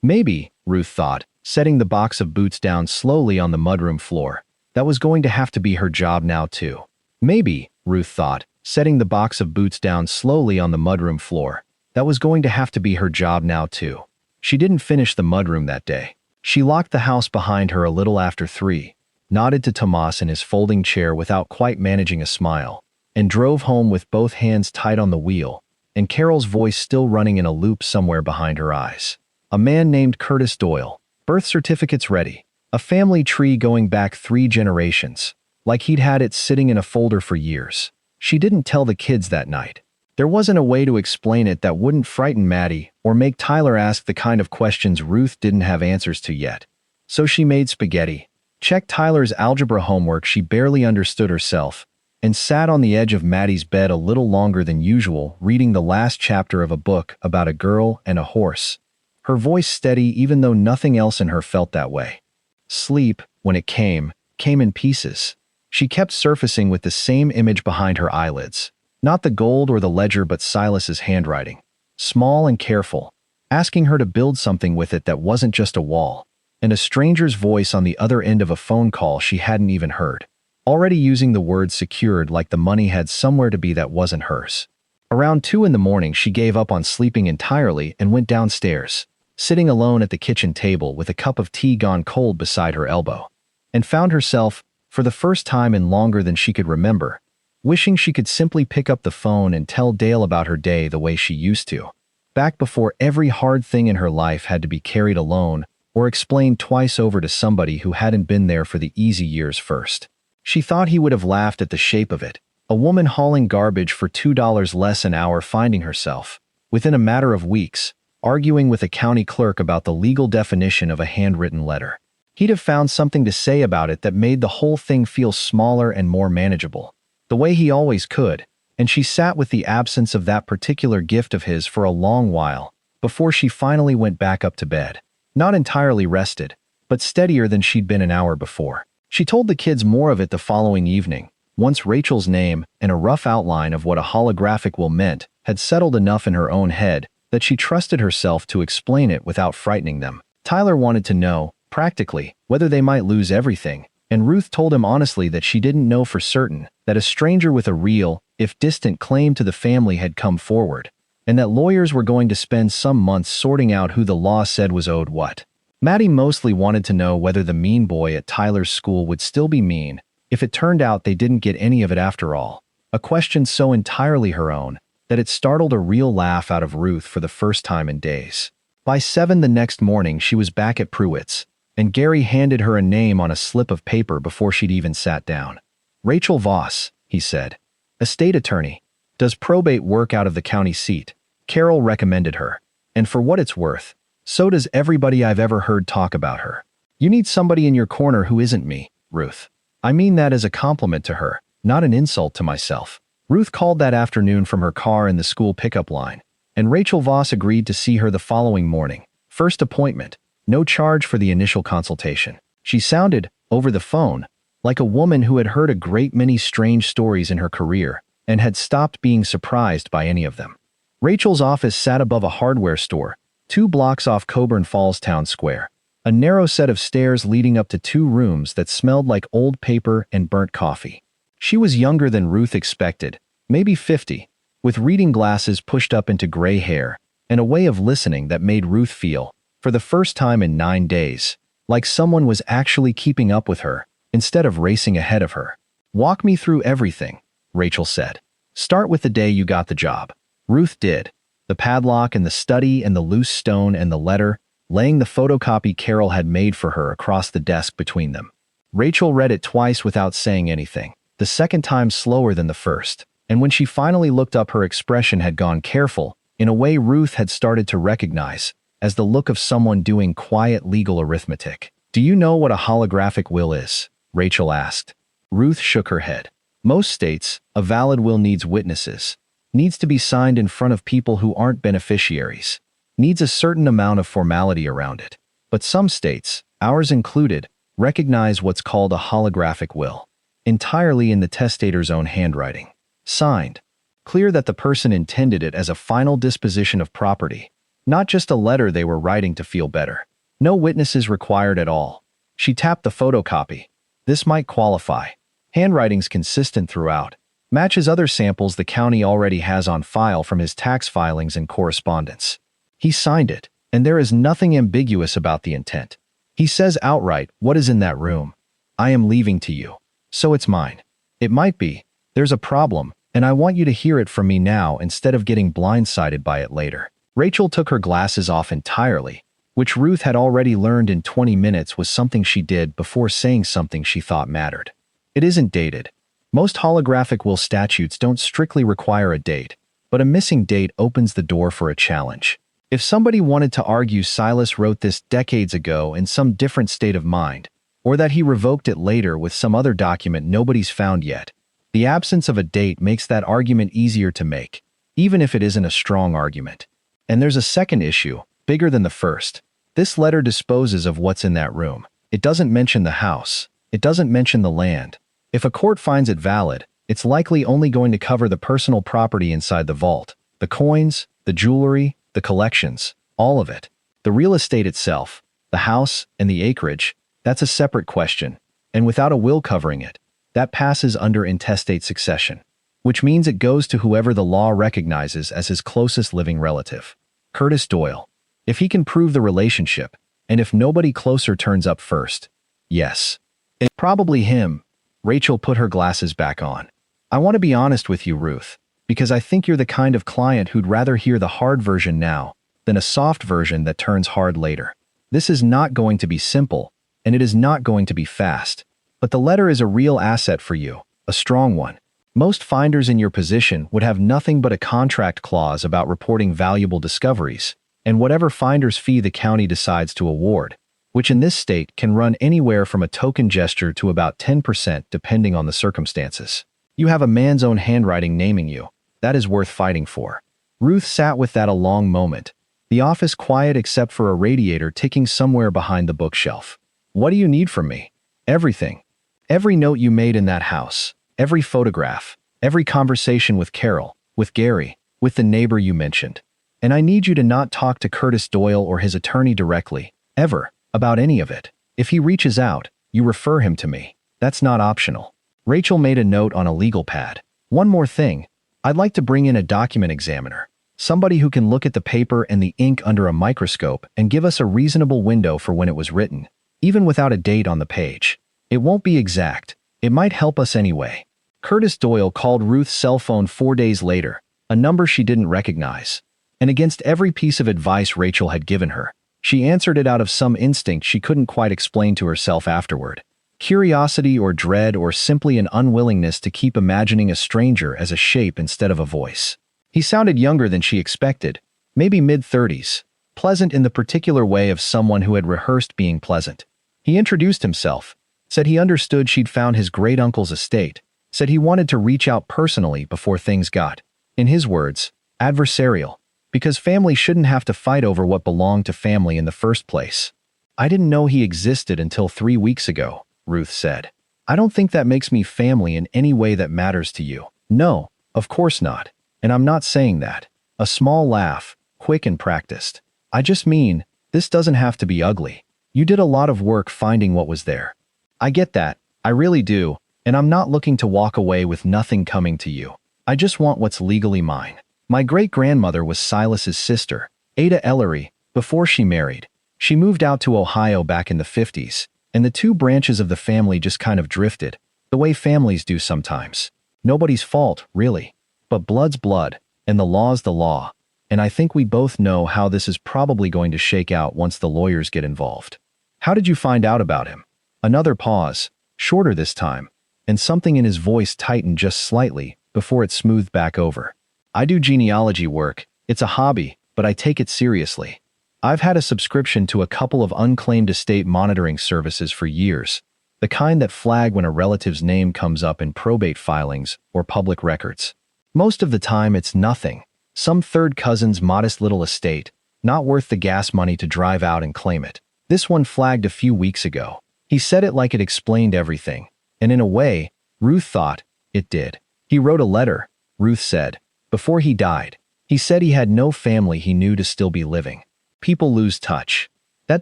Maybe, Ruth thought, setting the box of boots down slowly on the mudroom floor, that was going to have to be her job now too. Maybe, Ruth thought, setting the box of boots down slowly on the mudroom floor, that was going to have to be her job now too. She didn't finish the mudroom that day. She locked the house behind her a little after 3, nodded to Tomas in his folding chair without quite managing a smile, and drove home with both hands tight on the wheel, and Carol's voice still running in a loop somewhere behind her eyes. A man named Curtis Doyle, birth certificates ready, a family tree going back 3 generations, like he'd had it sitting in a folder for years. She didn't tell the kids that night. There wasn't a way to explain it that wouldn't frighten Maddie or make Tyler ask the kind of questions Ruth didn't have answers to yet. So she made spaghetti, checked Tyler's algebra homework she barely understood herself, and sat on the edge of Maddie's bed a little longer than usual reading the last chapter of a book about a girl and a horse. Her voice steady even though nothing else in her felt that way. Sleep, when it came in pieces. She kept surfacing with the same image behind her eyelids. Not the gold or the ledger but Silas's handwriting. Small and careful, asking her to build something with it that wasn't just a wall. And a stranger's voice on the other end of a phone call she hadn't even heard. Already using the word secured like the money had somewhere to be that wasn't hers. Around 2 in the morning she gave up on sleeping entirely and went downstairs, sitting alone at the kitchen table with a cup of tea gone cold beside her elbow, and found herself, for the first time in longer than she could remember, wishing she could simply pick up the phone and tell Dale about her day the way she used to, back before every hard thing in her life had to be carried alone or explained twice over to somebody who hadn't been there for the easy years first. She thought he would have laughed at the shape of it, a woman hauling garbage for $2 less an hour finding herself, within a matter of weeks, arguing with a county clerk about the legal definition of a handwritten letter. He'd have found something to say about it that made the whole thing feel smaller and more manageable, the way he always could, and she sat with the absence of that particular gift of his for a long while, before she finally went back up to bed. Not entirely rested, but steadier than she'd been an hour before. She told the kids more of it the following evening, once Rachel's name and a rough outline of what a holographic will meant had settled enough in her own head that she trusted herself to explain it without frightening them. Tyler wanted to know, practically, whether they might lose everything, and Ruth told him honestly that she didn't know for certain, that a stranger with a real, if distant, claim to the family had come forward, and that lawyers were going to spend some months sorting out who the law said was owed what. Maddie mostly wanted to know whether the mean boy at Tyler's school would still be mean if it turned out they didn't get any of it after all, a question so entirely her own that it startled a real laugh out of Ruth for the first time in days. By 7 the next morning she was back at Pruitt's, and Gary handed her a name on a slip of paper before she'd even sat down. Rachel Voss, he said. Estate attorney. Does probate work out of the county seat. Carol recommended her. And for what it's worth, so does everybody I've ever heard talk about her. You need somebody in your corner who isn't me, Ruth. I mean that as a compliment to her, not an insult to myself. Ruth called that afternoon from her car in the school pickup line, and Rachel Voss agreed to see her the following morning. First appointment, no charge for the initial consultation. She sounded, over the phone, like a woman who had heard a great many strange stories in her career and had stopped being surprised by any of them. Rachel's office sat above a hardware store, 2 blocks off Coburn Falls Town Square, a narrow set of stairs leading up to 2 rooms that smelled like old paper and burnt coffee. She was younger than Ruth expected, maybe 50, with reading glasses pushed up into gray hair, and a way of listening that made Ruth feel, for the first time in 9 days, like someone was actually keeping up with her, instead of racing ahead of her. Walk me through everything, Rachel said. Start with the day you got the job. Ruth did. The padlock and the study and the loose stone and the letter, laying the photocopy Carol had made for her across the desk between them. Rachel read it twice without saying anything, the second time slower than the first, and when she finally looked up her expression had gone careful, in a way Ruth had started to recognize, as the look of someone doing quiet legal arithmetic. Do you know what a holographic will is? Rachel asked. Ruth shook her head. Most states, a valid will needs witnesses, needs to be signed in front of people who aren't beneficiaries, needs a certain amount of formality around it. But some states, ours included, recognize what's called a holographic will, entirely in the testator's own handwriting. Signed. Clear that the person intended it as a final disposition of property, not just a letter they were writing to feel better. No witnesses required at all. She tapped the photocopy. This might qualify. Handwriting's consistent throughout. Matches other samples the county already has on file from his tax filings and correspondence. He signed it, and there is nothing ambiguous about the intent. He says outright, what is in that room? I am leaving to you. So it's mine. It might be. There's a problem, and I want you to hear it from me now instead of getting blindsided by it later. Rachel took her glasses off entirely, which Ruth had already learned in 20 minutes was something she did before saying something she thought mattered. It isn't dated. Most holographic will statutes don't strictly require a date, but a missing date opens the door for a challenge. If somebody wanted to argue Silas wrote this decades ago in some different state of mind, or that he revoked it later with some other document nobody's found yet, the absence of a date makes that argument easier to make, even if it isn't a strong argument. And there's a second issue, bigger than the first. This letter disposes of what's in that room. It doesn't mention the house. It doesn't mention the land. If a court finds it valid, it's likely only going to cover the personal property inside the vault, the coins, the jewelry, the collections, all of it. The real estate itself, the house and the acreage, that's a separate question, and without a will covering it, that passes under intestate succession, which means it goes to whoever the law recognizes as his closest living relative. Curtis Doyle. If he can prove the relationship, and if nobody closer turns up first, yes. It's probably him. Rachel put her glasses back on. I want to be honest with you, Ruth, because I think you're the kind of client who'd rather hear the hard version now than a soft version that turns hard later. This is not going to be simple, and it is not going to be fast, but the letter is a real asset for you, a strong one. Most finders in your position would have nothing but a contract clause about reporting valuable discoveries, and whatever finder's fee the county decides to award, which in this state can run anywhere from a token gesture to about 10% depending on the circumstances. You have a man's own handwriting naming you. That is worth fighting for. Ruth sat with that a long moment, the office quiet except for a radiator ticking somewhere behind the bookshelf. What do you need from me? Everything. Every note you made in that house, every photograph, every conversation with Carol, with Gary, with the neighbor you mentioned. And I need you to not talk to Curtis Doyle or his attorney directly, ever, about any of it. If he reaches out, you refer him to me. That's not optional. Rachel made a note on a legal pad. One more thing. I'd like to bring in a document examiner. Somebody who can look at the paper and the ink under a microscope and give us a reasonable window for when it was written, even without a date on the page. It won't be exact. It might help us anyway. Curtis Doyle called Ruth's cell phone 4 days later, a number she didn't recognize. And against every piece of advice Rachel had given her, she answered it out of some instinct she couldn't quite explain to herself afterward. Curiosity or dread or simply an unwillingness to keep imagining a stranger as a shape instead of a voice. He sounded younger than she expected, maybe mid-30s, pleasant in the particular way of someone who had rehearsed being pleasant. He introduced himself, said he understood she'd found his great-uncle's estate, said he wanted to reach out personally before things got, in his words, adversarial, because family shouldn't have to fight over what belonged to family in the first place. I didn't know he existed until 3 weeks ago, Ruth said. I don't think that makes me family in any way that matters to you. No, of course not. And I'm not saying that. A small laugh, quick and practiced. I just mean, this doesn't have to be ugly. You did a lot of work finding what was there. I get that, I really do, and I'm not looking to walk away with nothing coming to you. I just want what's legally mine. My great-grandmother was Silas's sister, Ada Ellery, before she married. She moved out to Ohio back in the 50s, and the two branches of the family just kind of drifted, the way families do sometimes. Nobody's fault, really. But blood's blood, and the law's the law, and I think we both know how this is probably going to shake out once the lawyers get involved. How did you find out about him? Another pause, shorter this time, and something in his voice tightened just slightly before it smoothed back over. I do genealogy work. It's a hobby, but I take it seriously. I've had a subscription to a couple of unclaimed estate monitoring services for years, the kind that flag when a relative's name comes up in probate filings or public records. Most of the time it's nothing, some third cousin's modest little estate, not worth the gas money to drive out and claim it. This one flagged a few weeks ago. He said it like it explained everything, and in a way, Ruth thought it did. He wrote a letter, Ruth said, before he died. He said he had no family he knew to still be living. People lose touch. That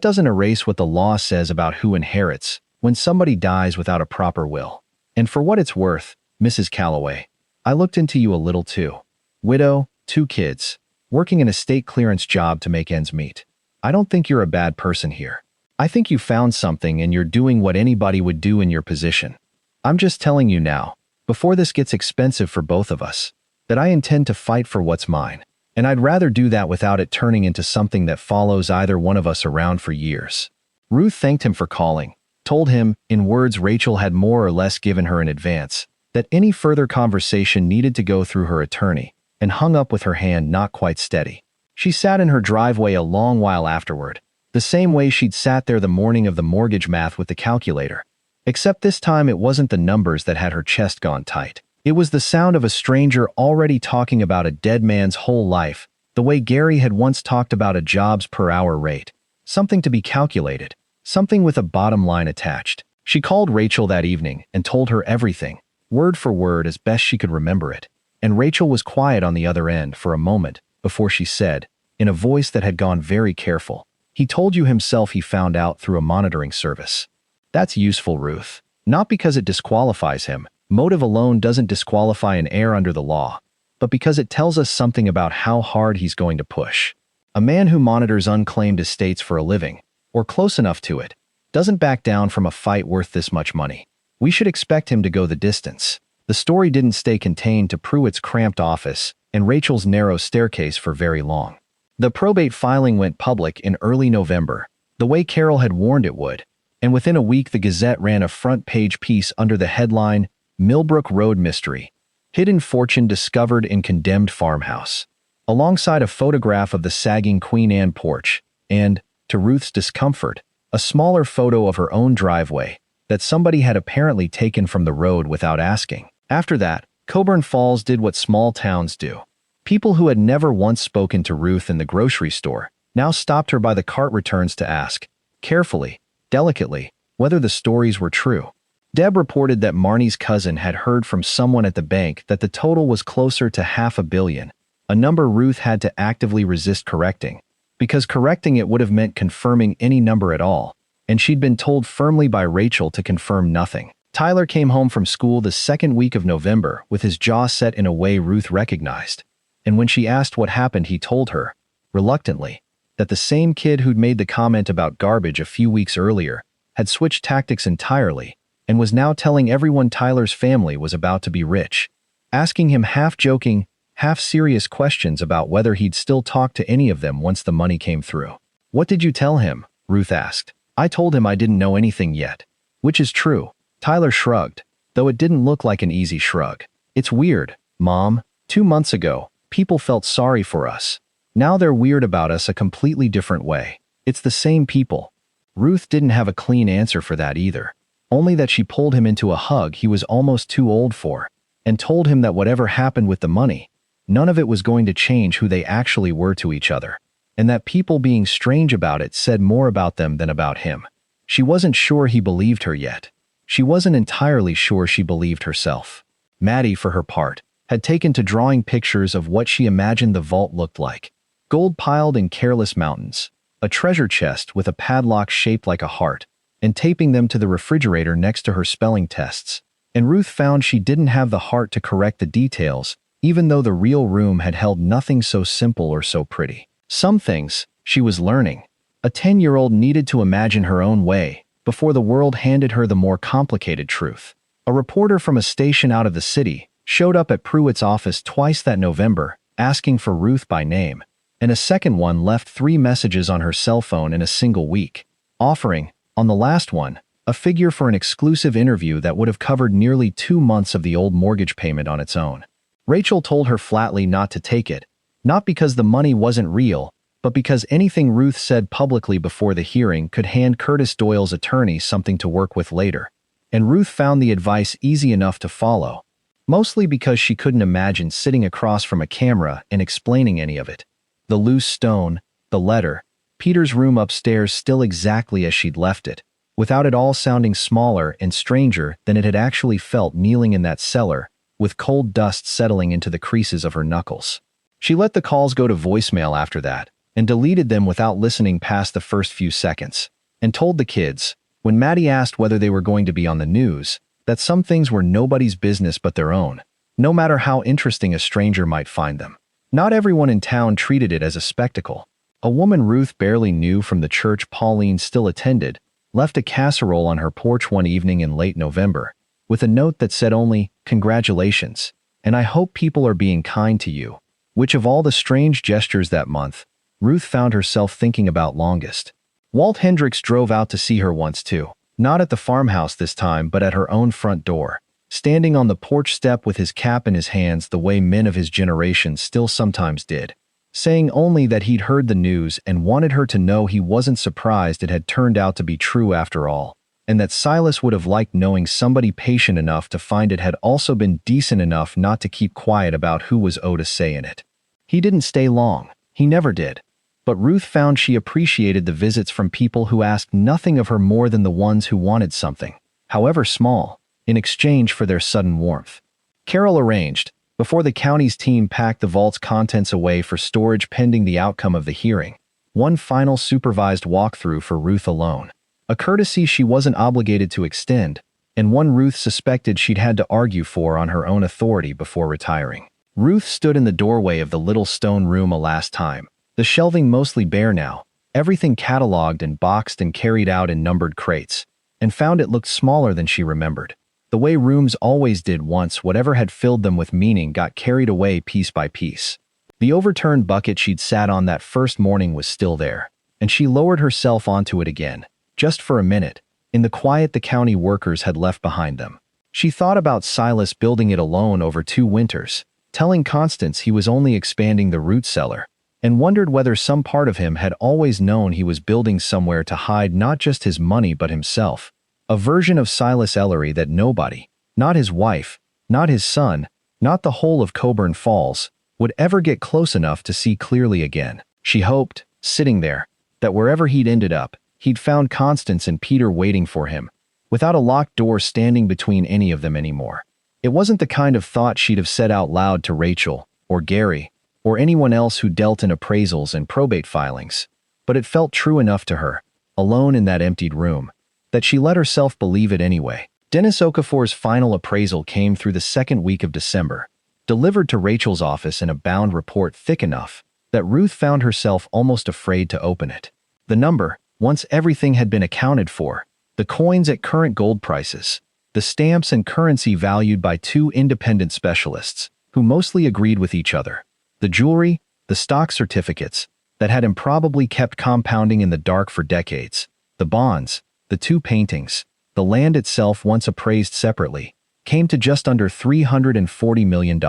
doesn't erase what the law says about who inherits when somebody dies without a proper will. And for what it's worth, Mrs. Calloway, I looked into you a little too. Widow, 2 kids, working an estate clearance job to make ends meet. I don't think you're a bad person here. I think you found something and you're doing what anybody would do in your position. I'm just telling you now, before this gets expensive for both of us, that I intend to fight for what's mine, and I'd rather do that without it turning into something that follows either one of us around for years. Ruth thanked him for calling, told him, in words Rachel had more or less given her in advance, that any further conversation needed to go through her attorney, and hung up with her hand not quite steady. She sat in her driveway a long while afterward, the same way she'd sat there the morning of the mortgage math with the calculator. Except this time it wasn't the numbers that had her chest gone tight. It was the sound of a stranger already talking about a dead man's whole life, the way Gary had once talked about a jobs per hour rate. Something to be calculated, something with a bottom line attached. She called Rachel that evening and told her everything, word for word as best she could remember it. And Rachel was quiet on the other end for a moment before she said, in a voice that had gone very careful, "He told you himself he found out through a monitoring service." That's useful, Ruth. Not because it disqualifies him. Motive alone doesn't disqualify an heir under the law, but because it tells us something about how hard he's going to push. A man who monitors unclaimed estates for a living, or close enough to it, doesn't back down from a fight worth this much money. We should expect him to go the distance. The story didn't stay contained to Pruitt's cramped office and Rachel's narrow staircase for very long. The probate filing went public in early November, the way Carol had warned it would, and within a week the Gazette ran a front-page piece under the headline, "Millbrook Road Mystery. Hidden Fortune Discovered in Condemned Farmhouse." alongside a photograph of the sagging Queen Anne porch, and, to Ruth's discomfort, a smaller photo of her own driveway that somebody had apparently taken from the road without asking. After that, Coburn Falls did what small towns do. People who had never once spoken to Ruth in the grocery store now stopped her by the cart returns to ask, carefully, delicately, whether the stories were true. Deb reported that Marnie's cousin had heard from someone at the bank that the total was closer to $500 million, a number Ruth had to actively resist correcting, because correcting it would have meant confirming any number at all, and she'd been told firmly by Rachel to confirm nothing. Tyler came home from school the second week of November with his jaw set in a way Ruth recognized, and when she asked what happened, he told her, reluctantly, that the same kid who'd made the comment about garbage a few weeks earlier had switched tactics entirely and was now telling everyone Tyler's family was about to be rich, asking him half-joking, half-serious questions about whether he'd still talk to any of them once the money came through. "What did you tell him?" Ruth asked. "I told him I didn't know anything yet." Which is true. Tyler shrugged, though it didn't look like an easy shrug. "It's weird, Mom. 2 months ago, people felt sorry for us. Now they're weird about us a completely different way. It's the same people." Ruth didn't have a clean answer for that either, only that she pulled him into a hug he was almost too old for, and told him that whatever happened with the money, none of it was going to change who they actually were to each other, and that people being strange about it said more about them than about him. She wasn't sure he believed her yet. She wasn't entirely sure she believed herself. Maddie, for her part, had taken to drawing pictures of what she imagined the vault looked like. Gold piled in careless mountains, a treasure chest with a padlock shaped like a heart, and taping them to the refrigerator next to her spelling tests. And Ruth found she didn't have the heart to correct the details, even though the real room had held nothing so simple or so pretty. Some things, she was learning. A 10-year-old needed to imagine her own way before the world handed her the more complicated truth. A reporter from a station out of the city showed up at Pruitt's office twice that November, asking for Ruth by name, and a second one left 3 messages on her cell phone in a single week, offering, on the last one, a figure for an exclusive interview that would have covered nearly 2 months of the old mortgage payment on its own. Rachel told her flatly not to take it, not because the money wasn't real, but because anything Ruth said publicly before the hearing could hand Curtis Doyle's attorney something to work with later. And Ruth found the advice easy enough to follow, mostly because she couldn't imagine sitting across from a camera and explaining any of it. The loose stone, the letter, Peter's room upstairs still exactly as she'd left it, without it all sounding smaller and stranger than it had actually felt kneeling in that cellar, with cold dust settling into the creases of her knuckles. She let the calls go to voicemail after that, and deleted them without listening past the first few seconds, and told the kids, when Maddie asked whether they were going to be on the news, that some things were nobody's business but their own, no matter how interesting a stranger might find them. Not everyone in town treated it as a spectacle. A woman Ruth barely knew from the church Pauline still attended left a casserole on her porch one evening in late November, with a note that said only, "Congratulations, and I hope people are being kind to you," which of all the strange gestures that month, Ruth found herself thinking about longest. Walt Hendricks drove out to see her once too, not at the farmhouse this time but at her own front door, standing on the porch step with his cap in his hands the way men of his generation still sometimes did, saying only that he'd heard the news and wanted her to know he wasn't surprised it had turned out to be true after all, and that Silas would have liked knowing somebody patient enough to find it had also been decent enough not to keep quiet about who was owed a say in it. He didn't stay long, he never did, but Ruth found she appreciated the visits from people who asked nothing of her more than the ones who wanted something, however small, in exchange for their sudden warmth. Carol arranged, before the county's team packed the vault's contents away for storage pending the outcome of the hearing, one final supervised walkthrough for Ruth alone, a courtesy she wasn't obligated to extend, and one Ruth suspected she'd had to argue for on her own authority before retiring. Ruth stood in the doorway of the little stone room a last time, the shelving mostly bare now, everything cataloged and boxed and carried out in numbered crates, and found it looked smaller than she remembered. The way rooms always did once whatever had filled them with meaning got carried away piece by piece. The overturned bucket she'd sat on that first morning was still there, and she lowered herself onto it again, just for a minute, in the quiet the county workers had left behind them. She thought about Silas building it alone over 2 winters, telling Constance he was only expanding the root cellar, and wondered whether some part of him had always known he was building somewhere to hide not just his money but himself, a version of Silas Ellery that nobody, not his wife, not his son, not the whole of Coburn Falls, would ever get close enough to see clearly again. She hoped, sitting there, that wherever he'd ended up, he'd found Constance and Peter waiting for him, without a locked door standing between any of them anymore. It wasn't the kind of thought she'd have said out loud to Rachel, or Gary, or anyone else who dealt in appraisals and probate filings, but it felt true enough to her, alone in that emptied room, that she let herself believe it anyway. Dennis Okafor's final appraisal came through the second week of December, delivered to Rachel's office in a bound report thick enough that Ruth found herself almost afraid to open it. The number, once everything had been accounted for, the coins at current gold prices, the stamps and currency valued by two independent specialists, who mostly agreed with each other, the jewelry, the stock certificates, that had improbably kept compounding in the dark for decades, the bonds, the two paintings, the land itself once appraised separately, came to just under $340 million.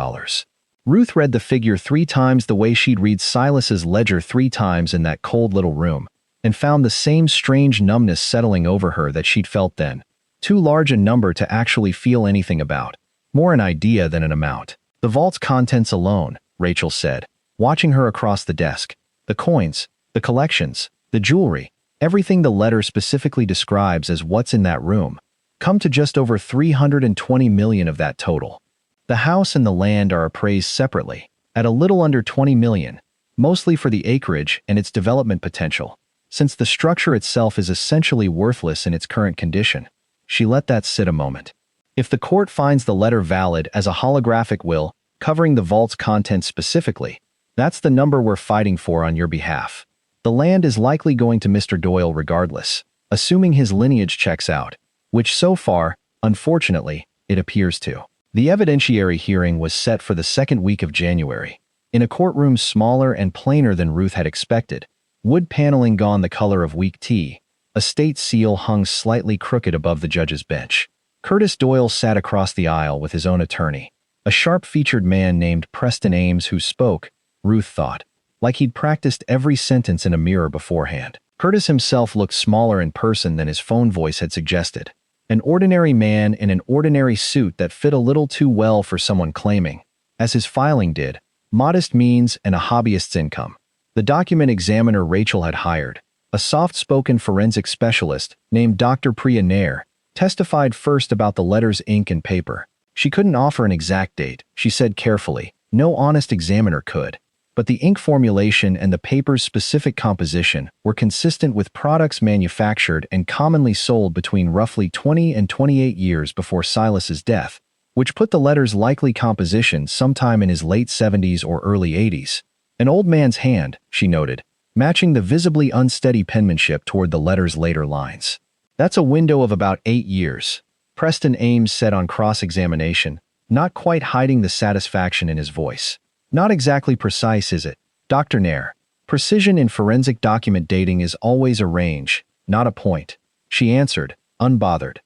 Ruth read the figure 3 times the way she'd read Silas's ledger 3 times in that cold little room, and found the same strange numbness settling over her that she'd felt then, too large a number to actually feel anything about, more an idea than an amount. The vault's contents alone, Rachel said, watching her across the desk, the coins, the collections, the jewelry, everything the letter specifically describes as what's in that room, come to just over $320 million of that total. The house and the land are appraised separately, at a little under $20 million, mostly for the acreage and its development potential, since the structure itself is essentially worthless in its current condition. She let that sit a moment. If the court finds the letter valid as a holographic will, covering the vault's contents specifically, that's the number we're fighting for on your behalf. The land is likely going to Mr. Doyle regardless, assuming his lineage checks out, which so far, unfortunately, it appears to. The evidentiary hearing was set for the second week of January, in a courtroom smaller and plainer than Ruth had expected, wood paneling gone the color of weak tea, a state seal hung slightly crooked above the judge's bench. Curtis Doyle sat across the aisle with his own attorney, a sharp-featured man named Preston Ames who spoke, Ruth thought, like he'd practiced every sentence in a mirror beforehand. Curtis himself looked smaller in person than his phone voice had suggested. An ordinary man in an ordinary suit that fit a little too well for someone claiming, as his filing did, modest means and a hobbyist's income. The document examiner Rachel had hired, a soft-spoken forensic specialist named Dr. Priya Nair, testified first about the letter's ink and paper. She couldn't offer an exact date, she said carefully. No honest examiner could. But the ink formulation and the paper's specific composition were consistent with products manufactured and commonly sold between roughly 20 and 28 years before Silas's death, which put the letter's likely composition sometime in his late 70s or early 80s. An old man's hand, she noted, matching the visibly unsteady penmanship toward the letter's later lines. That's a window of about 8 years, Preston Ames said on cross-examination, not quite hiding the satisfaction in his voice. Not exactly precise, is it, Dr. Nair? Precision in forensic document dating is always a range, not a point, she answered, unbothered.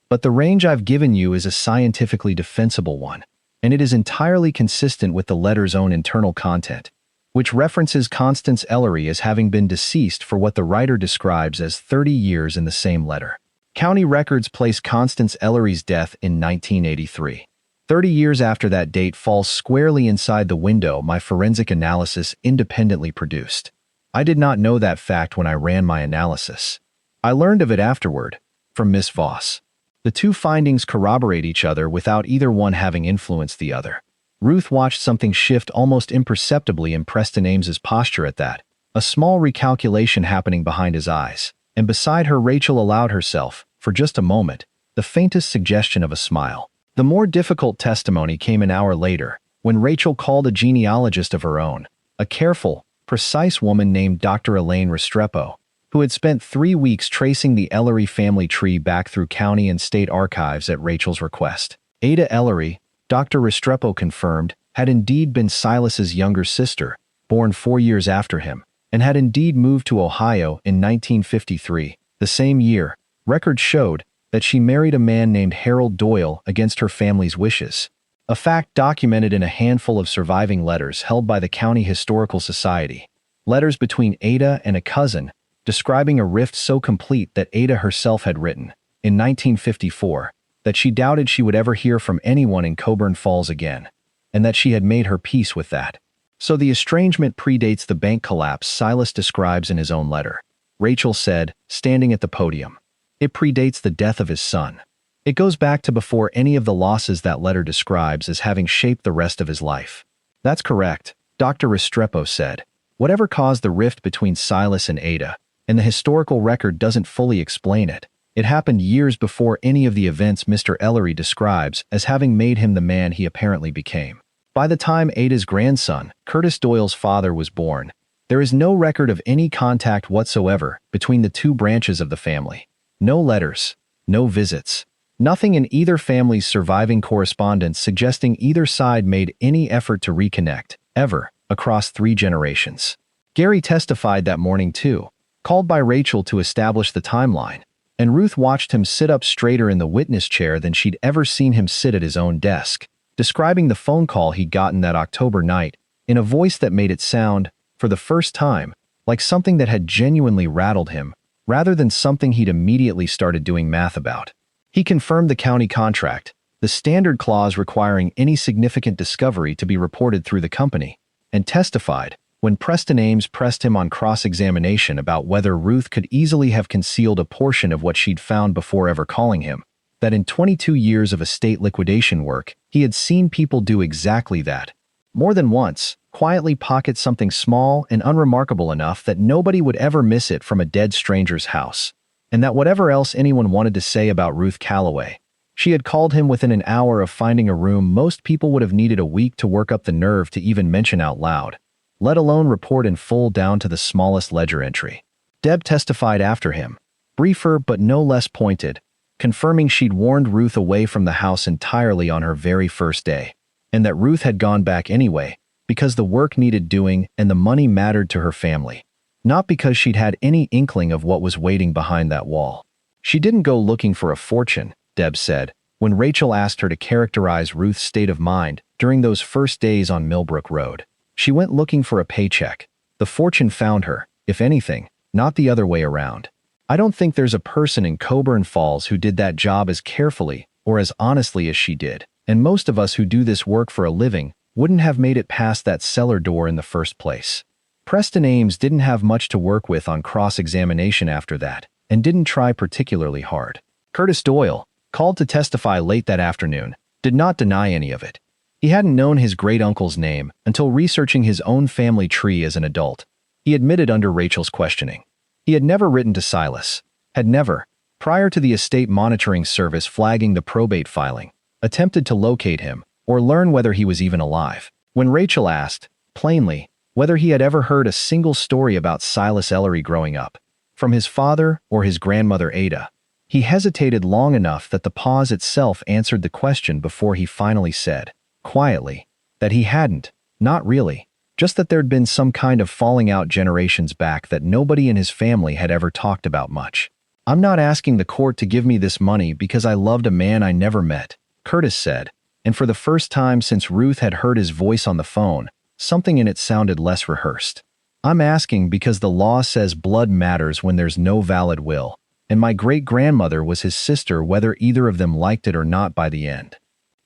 But the range I've given you is a scientifically defensible one, and it is entirely consistent with the letter's own internal content, which references Constance Ellery as having been deceased for what the writer describes as 30 years in the same letter. County records place Constance Ellery's death in 1983. 30 years after that date falls squarely inside the window my forensic analysis independently produced. I did not know that fact when I ran my analysis. I learned of it afterward, from Miss Voss. The two findings corroborate each other without either one having influenced the other. Ruth watched something shift almost imperceptibly in Preston Ames's posture at that, a small recalculation happening behind his eyes, and beside her Rachel allowed herself, for just a moment, the faintest suggestion of a smile. The more difficult testimony came an hour later, when Rachel called a genealogist of her own, a careful, precise woman named Dr. Elaine Restrepo, who had spent 3 weeks tracing the Ellery family tree back through county and state archives at Rachel's request. Ada Ellery, Dr. Restrepo confirmed, had indeed been Silas's younger sister, born 4 years after him, and had indeed moved to Ohio in 1953. The same year, records showed that she married a man named Harold Doyle against her family's wishes. a fact documented in a handful of surviving letters held by the County Historical Society. Letters between Ada and a cousin, describing a rift so complete that Ada herself had written, in 1954, that she doubted she would ever hear from anyone in Coburn Falls again, and that she had made her peace with that. So the estrangement predates the bank collapse Silas describes in his own letter. Rachel said, standing at the podium. It predates the death of his son. It goes back to before any of the losses that letter describes as having shaped the rest of his life. That's correct, Dr. Restrepo said. Whatever caused the rift between Silas and Ada, and the historical record doesn't fully explain it, it happened years before any of the events Mr. Ellery describes as having made him the man he apparently became. By the time Ada's grandson, Curtis Doyle's father, was born, there is no record of any contact whatsoever between the two branches of the family. No letters, no visits, nothing in either family's surviving correspondence suggesting either side made any effort to reconnect, ever, across 3 generations. Gary testified that morning too, called by Rachel to establish the timeline, and Ruth watched him sit up straighter in the witness chair than she'd ever seen him sit at his own desk, describing the phone call he'd gotten that October night in a voice that made it sound, for the first time, like something that had genuinely rattled him, rather than something he'd immediately started doing math about. He confirmed the county contract, the standard clause requiring any significant discovery to be reported through the company, and testified, when Preston Ames pressed him on cross-examination about whether Ruth could easily have concealed a portion of what she'd found before ever calling him, that in 22 years of estate liquidation work, he had seen people do exactly that. More than once, quietly pocket something small and unremarkable enough that nobody would ever miss it from a dead stranger's house, and that whatever else anyone wanted to say about Ruth Calloway, she had called him within an hour of finding a room most people would have needed a week to work up the nerve to even mention out loud, let alone report in full down to the smallest ledger entry. Deb testified after him, briefer but no less pointed, confirming she'd warned Ruth away from the house entirely on her very first day, and that Ruth had gone back anyway, because the work needed doing and the money mattered to her family, not because she'd had any inkling of what was waiting behind that wall. She didn't go looking for a fortune, Deb said, when Rachel asked her to characterize Ruth's state of mind during those first days on Millbrook Road. She went looking for a paycheck. The fortune found her, if anything, not the other way around. I don't think there's a person in Coburn Falls who did that job as carefully or as honestly as she did, and most of us who do this work for a living wouldn't have made it past that cellar door in the first place. Preston Ames didn't have much to work with on cross-examination after that, and didn't try particularly hard. Curtis Doyle, called to testify late that afternoon, did not deny any of it. He hadn't known his great-uncle's name until researching his own family tree as an adult. He admitted under Rachel's questioning. He had never written to Silas, had never, prior to the estate monitoring service flagging the probate filing, attempted to locate him or learn whether he was even alive. When Rachel asked, plainly, whether he had ever heard a single story about Silas Ellery growing up, from his father or his grandmother Ada, he hesitated long enough that the pause itself answered the question before he finally said, quietly, that he hadn't, not really, just that there'd been some kind of falling out generations back that nobody in his family had ever talked about much. I'm not asking the court to give me this money because I loved a man I never met, Curtis said, and for the first time since Ruth had heard his voice on the phone, something in it sounded less rehearsed. I'm asking because the law says blood matters when there's no valid will, and my great-grandmother was his sister whether either of them liked it or not by the end.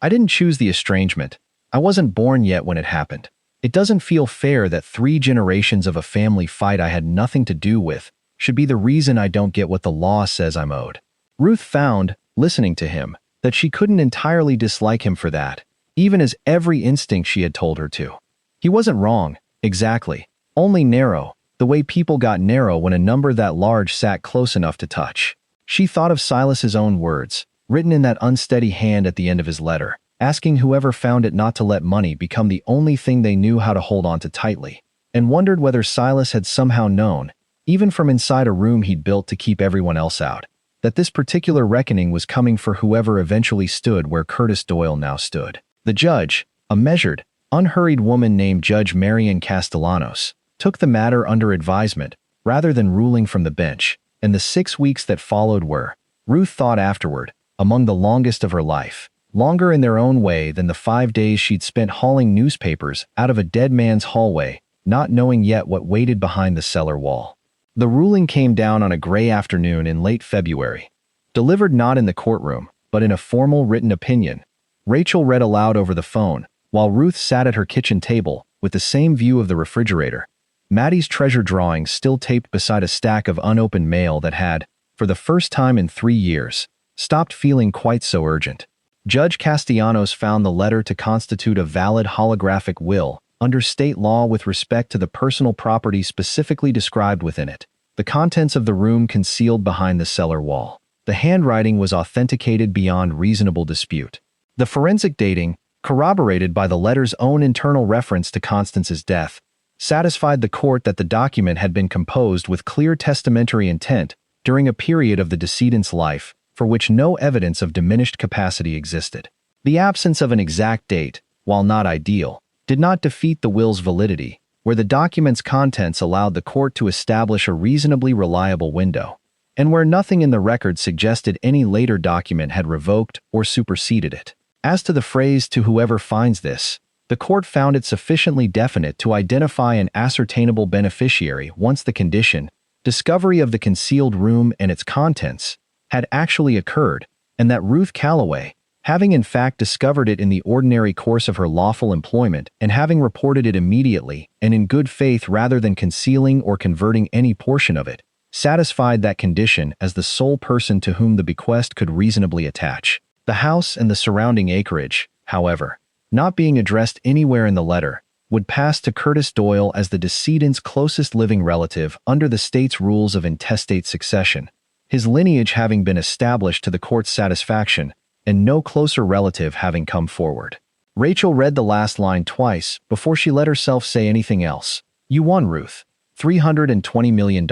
I didn't choose the estrangement. I wasn't born yet when it happened. It doesn't feel fair that 3 generations of a family fight I had nothing to do with should be the reason I don't get what the law says I'm owed. Ruth found, listening to him, that she couldn't entirely dislike him for that, even as every instinct she had told her to. He wasn't wrong, exactly, only narrow, the way people got narrow when a number that large sat close enough to touch. She thought of Silas's own words, written in that unsteady hand at the end of his letter, asking whoever found it not to let money become the only thing they knew how to hold on to tightly, and wondered whether Silas had somehow known, even from inside a room he'd built to keep everyone else out, that this particular reckoning was coming for whoever eventually stood where Curtis Doyle now stood. The judge, a measured, unhurried woman named Judge Marian Castellanos, took the matter under advisement rather than ruling from the bench, and the 6 weeks that followed were, Ruth thought afterward, among the longest of her life, longer in their own way than the 5 days she'd spent hauling newspapers out of a dead man's hallway, not knowing yet what waited behind the cellar wall. The ruling came down on a gray afternoon in late February. Delivered not in the courtroom, but in a formal written opinion, Rachel read aloud over the phone, while Ruth sat at her kitchen table with the same view of the refrigerator, Maddie's treasure drawings still taped beside a stack of unopened mail that had, for the first time in 3 years, stopped feeling quite so urgent. Judge Castellanos found the letter to constitute a valid holographic will under state law with respect to the personal property specifically described within it, the contents of the room concealed behind the cellar wall. The handwriting was authenticated beyond reasonable dispute. The forensic dating, corroborated by the letter's own internal reference to Constance's death, satisfied the court that the document had been composed with clear testamentary intent during a period of the decedent's life for which no evidence of diminished capacity existed. The absence of an exact date, while not ideal, did not defeat the will's validity, where the document's contents allowed the court to establish a reasonably reliable window, and where nothing in the record suggested any later document had revoked or superseded it. As to the phrase "to whoever finds this," the court found it sufficiently definite to identify an ascertainable beneficiary once the condition, discovery of the concealed room and its contents, had actually occurred, and that Ruth Calloway, having in fact discovered it in the ordinary course of her lawful employment and having reported it immediately and in good faith rather than concealing or converting any portion of it, satisfied that condition as the sole person to whom the bequest could reasonably attach. The house and the surrounding acreage, however, not being addressed anywhere in the letter, would pass to Curtis Doyle as the decedent's closest living relative under the state's rules of intestate succession, his lineage having been established to the court's satisfaction and no closer relative having come forward. Rachel read the last line twice before she let herself say anything else. "You won, Ruth. $320 million,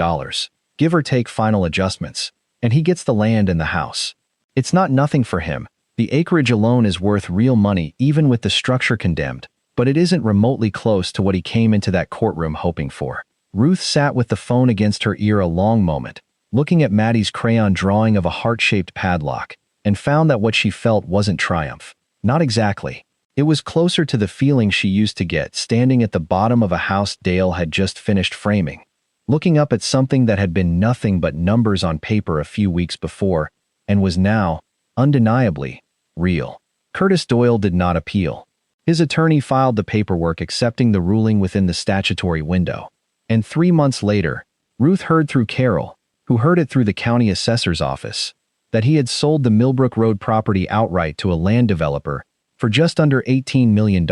give or take final adjustments, and he gets the land and the house. It's not nothing for him. The acreage alone is worth real money even with the structure condemned, but it isn't remotely close to what he came into that courtroom hoping for." Ruth sat with the phone against her ear a long moment, looking at Maddie's crayon drawing of a heart-shaped padlock, and found that what she felt wasn't triumph. Not exactly. It was closer to the feeling she used to get standing at the bottom of a house Dale had just finished framing, looking up at something that had been nothing but numbers on paper a few weeks before, and was now, undeniably, real. Curtis Doyle did not appeal. His attorney filed the paperwork accepting the ruling within the statutory window, and 3 months later, Ruth heard through Carol, who heard it through the county assessor's office, that he had sold the Millbrook Road property outright to a land developer for just under $18 million,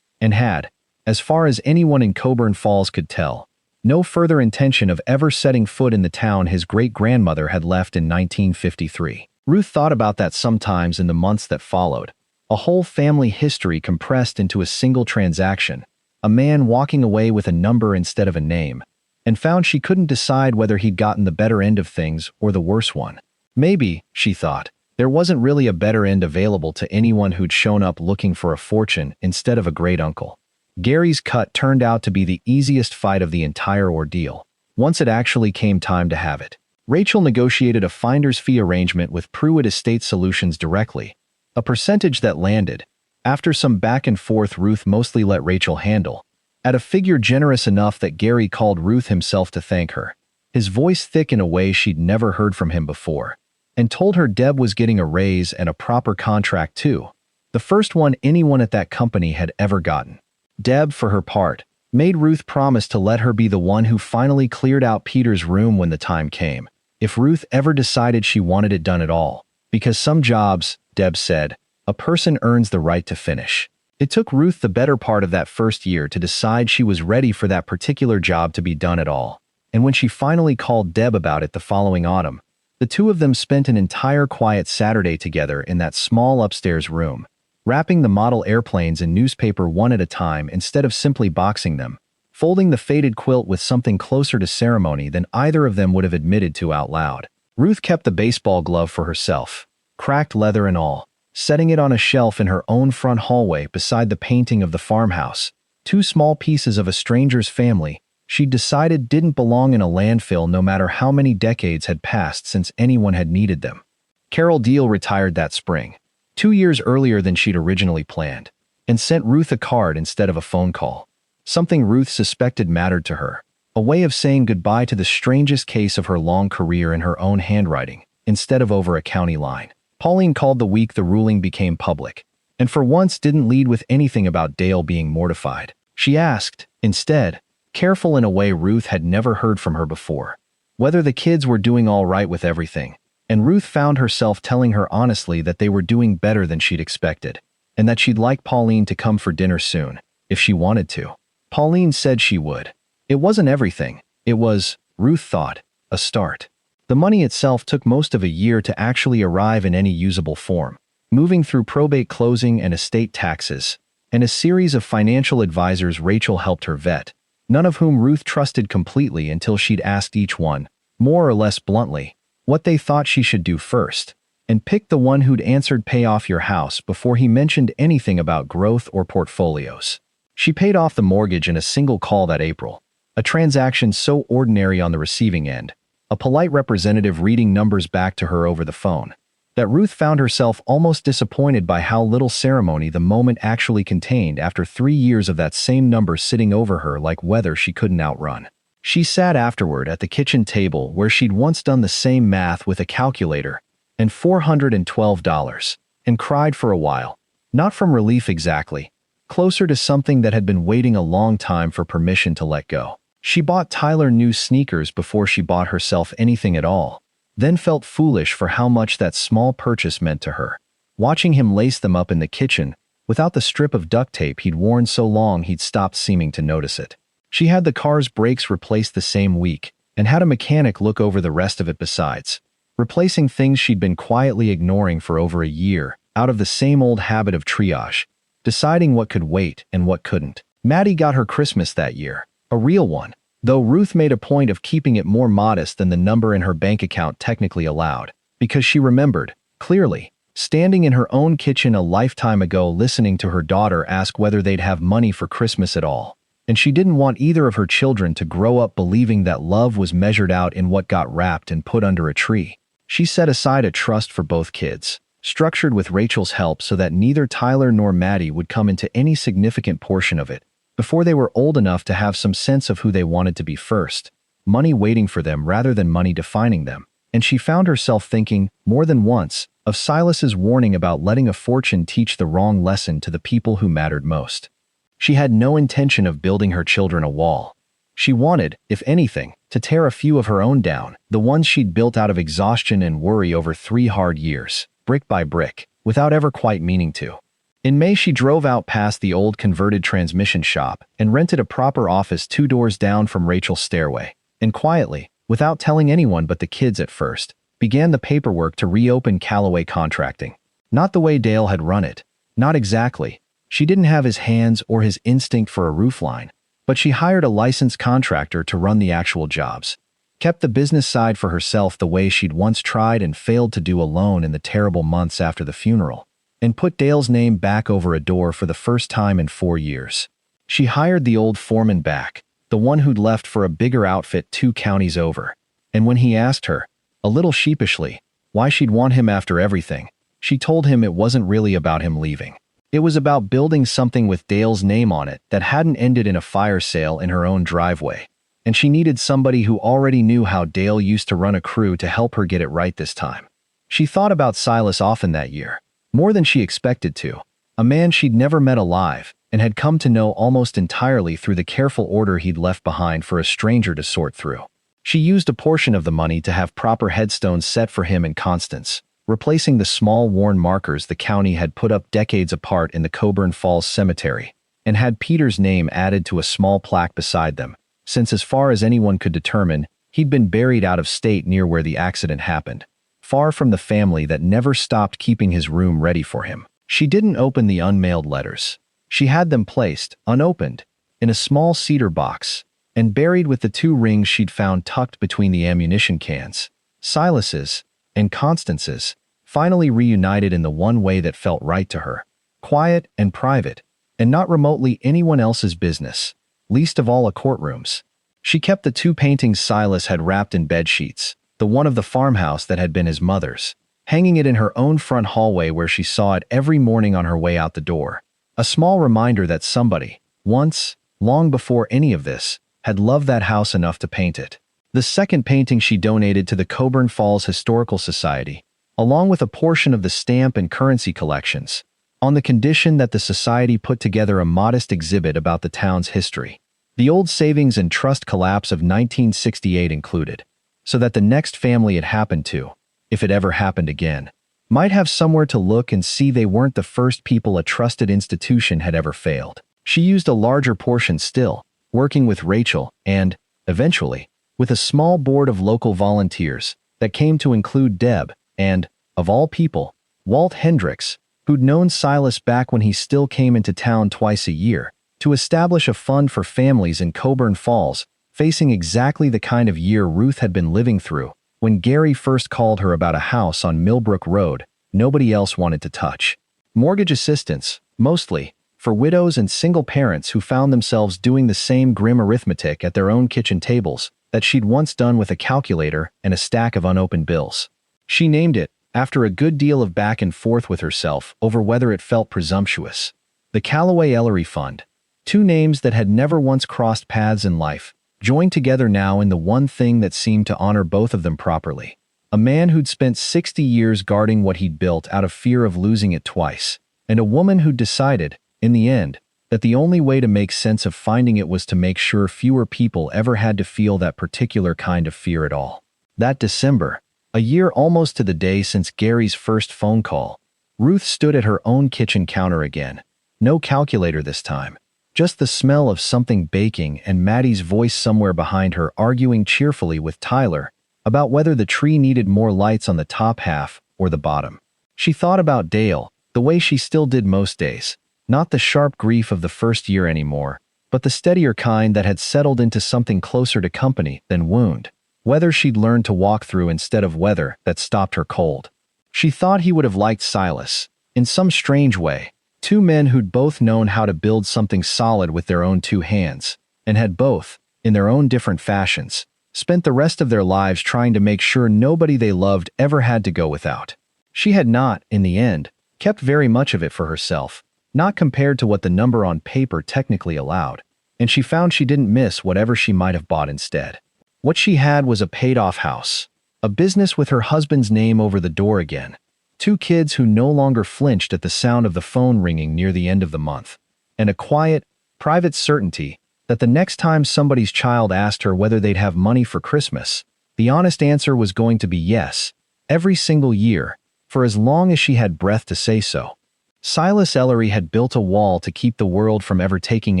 and had, as far as anyone in Coburn Falls could tell, no further intention of ever setting foot in the town his great-grandmother had left in 1953. Ruth thought about that sometimes in the months that followed, a whole family history compressed into a single transaction, a man walking away with a number instead of a name, and found she couldn't decide whether he'd gotten the better end of things or the worse one. Maybe, she thought, there wasn't really a better end available to anyone who'd shown up looking for a fortune instead of a great-uncle. Gary's cut turned out to be the easiest fight of the entire ordeal, once it actually came time to have it. Rachel negotiated a finder's fee arrangement with Pruitt Estate Solutions directly, a percentage that landed, after some back and forth Ruth mostly let Rachel handle, at a figure generous enough that Gary called Ruth himself to thank her, his voice thick in a way she'd never heard from him before, and told her Deb was getting a raise and a proper contract too, the first one anyone at that company had ever gotten. Deb, for her part, made Ruth promise to let her be the one who finally cleared out Peter's room when the time came, if Ruth ever decided she wanted it done at all, because some jobs, Deb said, a person earns the right to finish. It took Ruth the better part of that first year to decide she was ready for that particular job to be done at all, and when she finally called Deb about it the following autumn, the two of them spent an entire quiet Saturday together in that small upstairs room, wrapping the model airplanes in newspaper one at a time instead of simply boxing them, folding the faded quilt with something closer to ceremony than either of them would have admitted to out loud. Ruth kept the baseball glove for herself, cracked leather and all, setting it on a shelf in her own front hallway beside the painting of the farmhouse, two small pieces of a stranger's family she'd decided didn't belong in a landfill no matter how many decades had passed since anyone had needed them. Carol Deal retired that spring, 2 years earlier than she'd originally planned, and sent Ruth a card instead of a phone call. Something Ruth suspected mattered to her, a way of saying goodbye to the strangest case of her long career in her own handwriting, instead of over a county line. Pauline called the week the ruling became public, and for once didn't lead with anything about Dale being mortified. She asked, instead, careful in a way Ruth had never heard from her before, whether the kids were doing all right with everything, and Ruth found herself telling her honestly that they were doing better than she'd expected, and that she'd like Pauline to come for dinner soon, if she wanted to. Pauline said she would. It wasn't everything. It was, Ruth thought, a start. The money itself took most of a year to actually arrive in any usable form, moving through probate closing and estate taxes, and a series of financial advisors Rachel helped her vet, none of whom Ruth trusted completely until she'd asked each one, more or less bluntly, what they thought she should do first, and picked the one who'd answered pay off your house before he mentioned anything about growth or portfolios. She paid off the mortgage in a single call that April, a transaction so ordinary on the receiving end, a polite representative reading numbers back to her over the phone, that Ruth found herself almost disappointed by how little ceremony the moment actually contained after 3 years of that same number sitting over her like weather she couldn't outrun. She sat afterward at the kitchen table where she'd once done the same math with a calculator and $412, and cried for a while, not from relief exactly, closer to something that had been waiting a long time for permission to let go. She bought Tyler new sneakers before she bought herself anything at all, then felt foolish for how much that small purchase meant to her, watching him lace them up in the kitchen without the strip of duct tape he'd worn so long he'd stopped seeming to notice it. She had the car's brakes replaced the same week and had a mechanic look over the rest of it besides, replacing things she'd been quietly ignoring for over a year out of the same old habit of triage, deciding what could wait and what couldn't. Maddie got her Christmas that year, a real one, though Ruth made a point of keeping it more modest than the number in her bank account technically allowed, because she remembered, clearly, standing in her own kitchen a lifetime ago listening to her daughter ask whether they'd have money for Christmas at all, and she didn't want either of her children to grow up believing that love was measured out in what got wrapped and put under a tree. She set aside a trust for both kids, structured with Rachel's help so that neither Tyler nor Maddie would come into any significant portion of it, before they were old enough to have some sense of who they wanted to be first, money waiting for them rather than money defining them, and she found herself thinking, more than once, of Silas's warning about letting a fortune teach the wrong lesson to the people who mattered most. She had no intention of building her children a wall. She wanted, if anything, to tear a few of her own down, the ones she'd built out of exhaustion and worry over 3 hard years, brick by brick, without ever quite meaning to. In May, she drove out past the old converted transmission shop and rented a proper office 2 doors down from Rachel's stairway, and quietly, without telling anyone but the kids at first, began the paperwork to reopen Calloway Contracting. Not the way Dale had run it. Not exactly. She didn't have his hands or his instinct for a roofline, but she hired a licensed contractor to run the actual jobs, kept the business side for herself the way she'd once tried and failed to do alone in the terrible months after the funeral, and put Dale's name back over a door for the first time in 4 years. She hired the old foreman back, the one who'd left for a bigger outfit 2 counties over, and when he asked her, a little sheepishly, why she'd want him after everything, she told him it wasn't really about him leaving. It was about building something with Dale's name on it that hadn't ended in a fire sale in her own driveway, and she needed somebody who already knew how Dale used to run a crew to help her get it right this time. She thought about Silas often that year, more than she expected to, a man she'd never met alive and had come to know almost entirely through the careful order he'd left behind for a stranger to sort through. She used a portion of the money to have proper headstones set for him and Constance, replacing the small worn markers the county had put up decades apart in the Coburn Falls Cemetery, and had Peter's name added to a small plaque beside them, since as far as anyone could determine, he'd been buried out of state near where the accident happened, far from the family that never stopped keeping his room ready for him. She didn't open the unmailed letters. She had them placed, unopened, in a small cedar box, and buried with the 2 rings she'd found tucked between the ammunition cans, Silas's and Constance's, finally reunited in the one way that felt right to her, quiet and private, and not remotely anyone else's business, least of all a courtroom's. She kept the 2 paintings Silas had wrapped in bedsheets, the one of the farmhouse that had been his mother's, hanging it in her own front hallway where she saw it every morning on her way out the door. A small reminder that somebody, once, long before any of this, had loved that house enough to paint it. The second painting she donated to the Coburn Falls Historical Society, along with a portion of the stamp and currency collections, on the condition that the society put together a modest exhibit about the town's history. The old savings and trust collapse of 1968 included, so that the next family it happened to, if it ever happened again, might have somewhere to look and see they weren't the first people a trusted institution had ever failed. She used a larger portion still, working with Rachel and, eventually, with a small board of local volunteers that came to include Deb and, of all people, Walt Hendricks, who'd known Silas back when he still came into town twice a year, to establish a fund for families in Coburn Falls facing exactly the kind of year Ruth had been living through when Gary first called her about a house on Millbrook Road nobody else wanted to touch. Mortgage assistance, mostly, for widows and single parents who found themselves doing the same grim arithmetic at their own kitchen tables that she'd once done with a calculator and a stack of unopened bills. She named it, after a good deal of back and forth with herself over whether it felt presumptuous, the Calloway Ellery Fund. Two names that had never once crossed paths in life, joined together now in the one thing that seemed to honor both of them properly. A man who'd spent 60 years guarding what he'd built out of fear of losing it twice, and a woman who'd decided, in the end, that the only way to make sense of finding it was to make sure fewer people ever had to feel that particular kind of fear at all. That December, a year almost to the day since Gary's first phone call, Ruth stood at her own kitchen counter again. No calculator this time. Just the smell of something baking and Maddie's voice somewhere behind her arguing cheerfully with Tyler about whether the tree needed more lights on the top half or the bottom. She thought about Dale, the way she still did most days. Not the sharp grief of the first year anymore, but the steadier kind that had settled into something closer to company than wound. Weather she'd learned to walk through instead of weather that stopped her cold. She thought he would have liked Silas, in some strange way. Two men who'd both known how to build something solid with their own two hands, and had both, in their own different fashions, spent the rest of their lives trying to make sure nobody they loved ever had to go without. She had not, in the end, kept very much of it for herself, not compared to what the number on paper technically allowed, and she found she didn't miss whatever she might have bought instead. What she had was a paid-off house, a business with her husband's name over the door again, two kids who no longer flinched at the sound of the phone ringing near the end of the month, and a quiet, private certainty that the next time somebody's child asked her whether they'd have money for Christmas, the honest answer was going to be yes, every single year, for as long as she had breath to say so. Silas Ellery had built a wall to keep the world from ever taking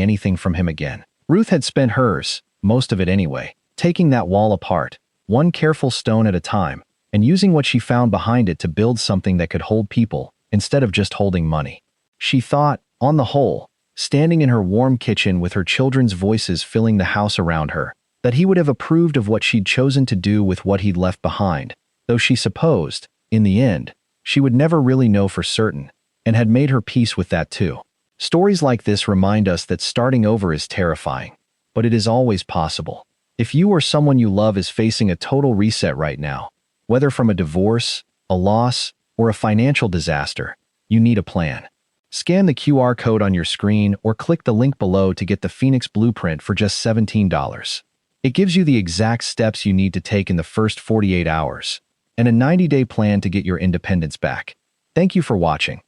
anything from him again. Ruth had spent hers, most of it anyway, taking that wall apart, one careful stone at a time, and using what she found behind it to build something that could hold people, instead of just holding money. She thought, on the whole, standing in her warm kitchen with her children's voices filling the house around her, that he would have approved of what she'd chosen to do with what he'd left behind, though she supposed, in the end, she would never really know for certain, and had made her peace with that too. Stories like this remind us that starting over is terrifying, but it is always possible. If you or someone you love is facing a total reset right now, whether from a divorce, a loss, or a financial disaster, you need a plan. Scan the QR code on your screen or click the link below to get the Phoenix Blueprint for just $17. It gives you the exact steps you need to take in the first 48 hours, and a 90-day plan to get your independence back. Thank you for watching.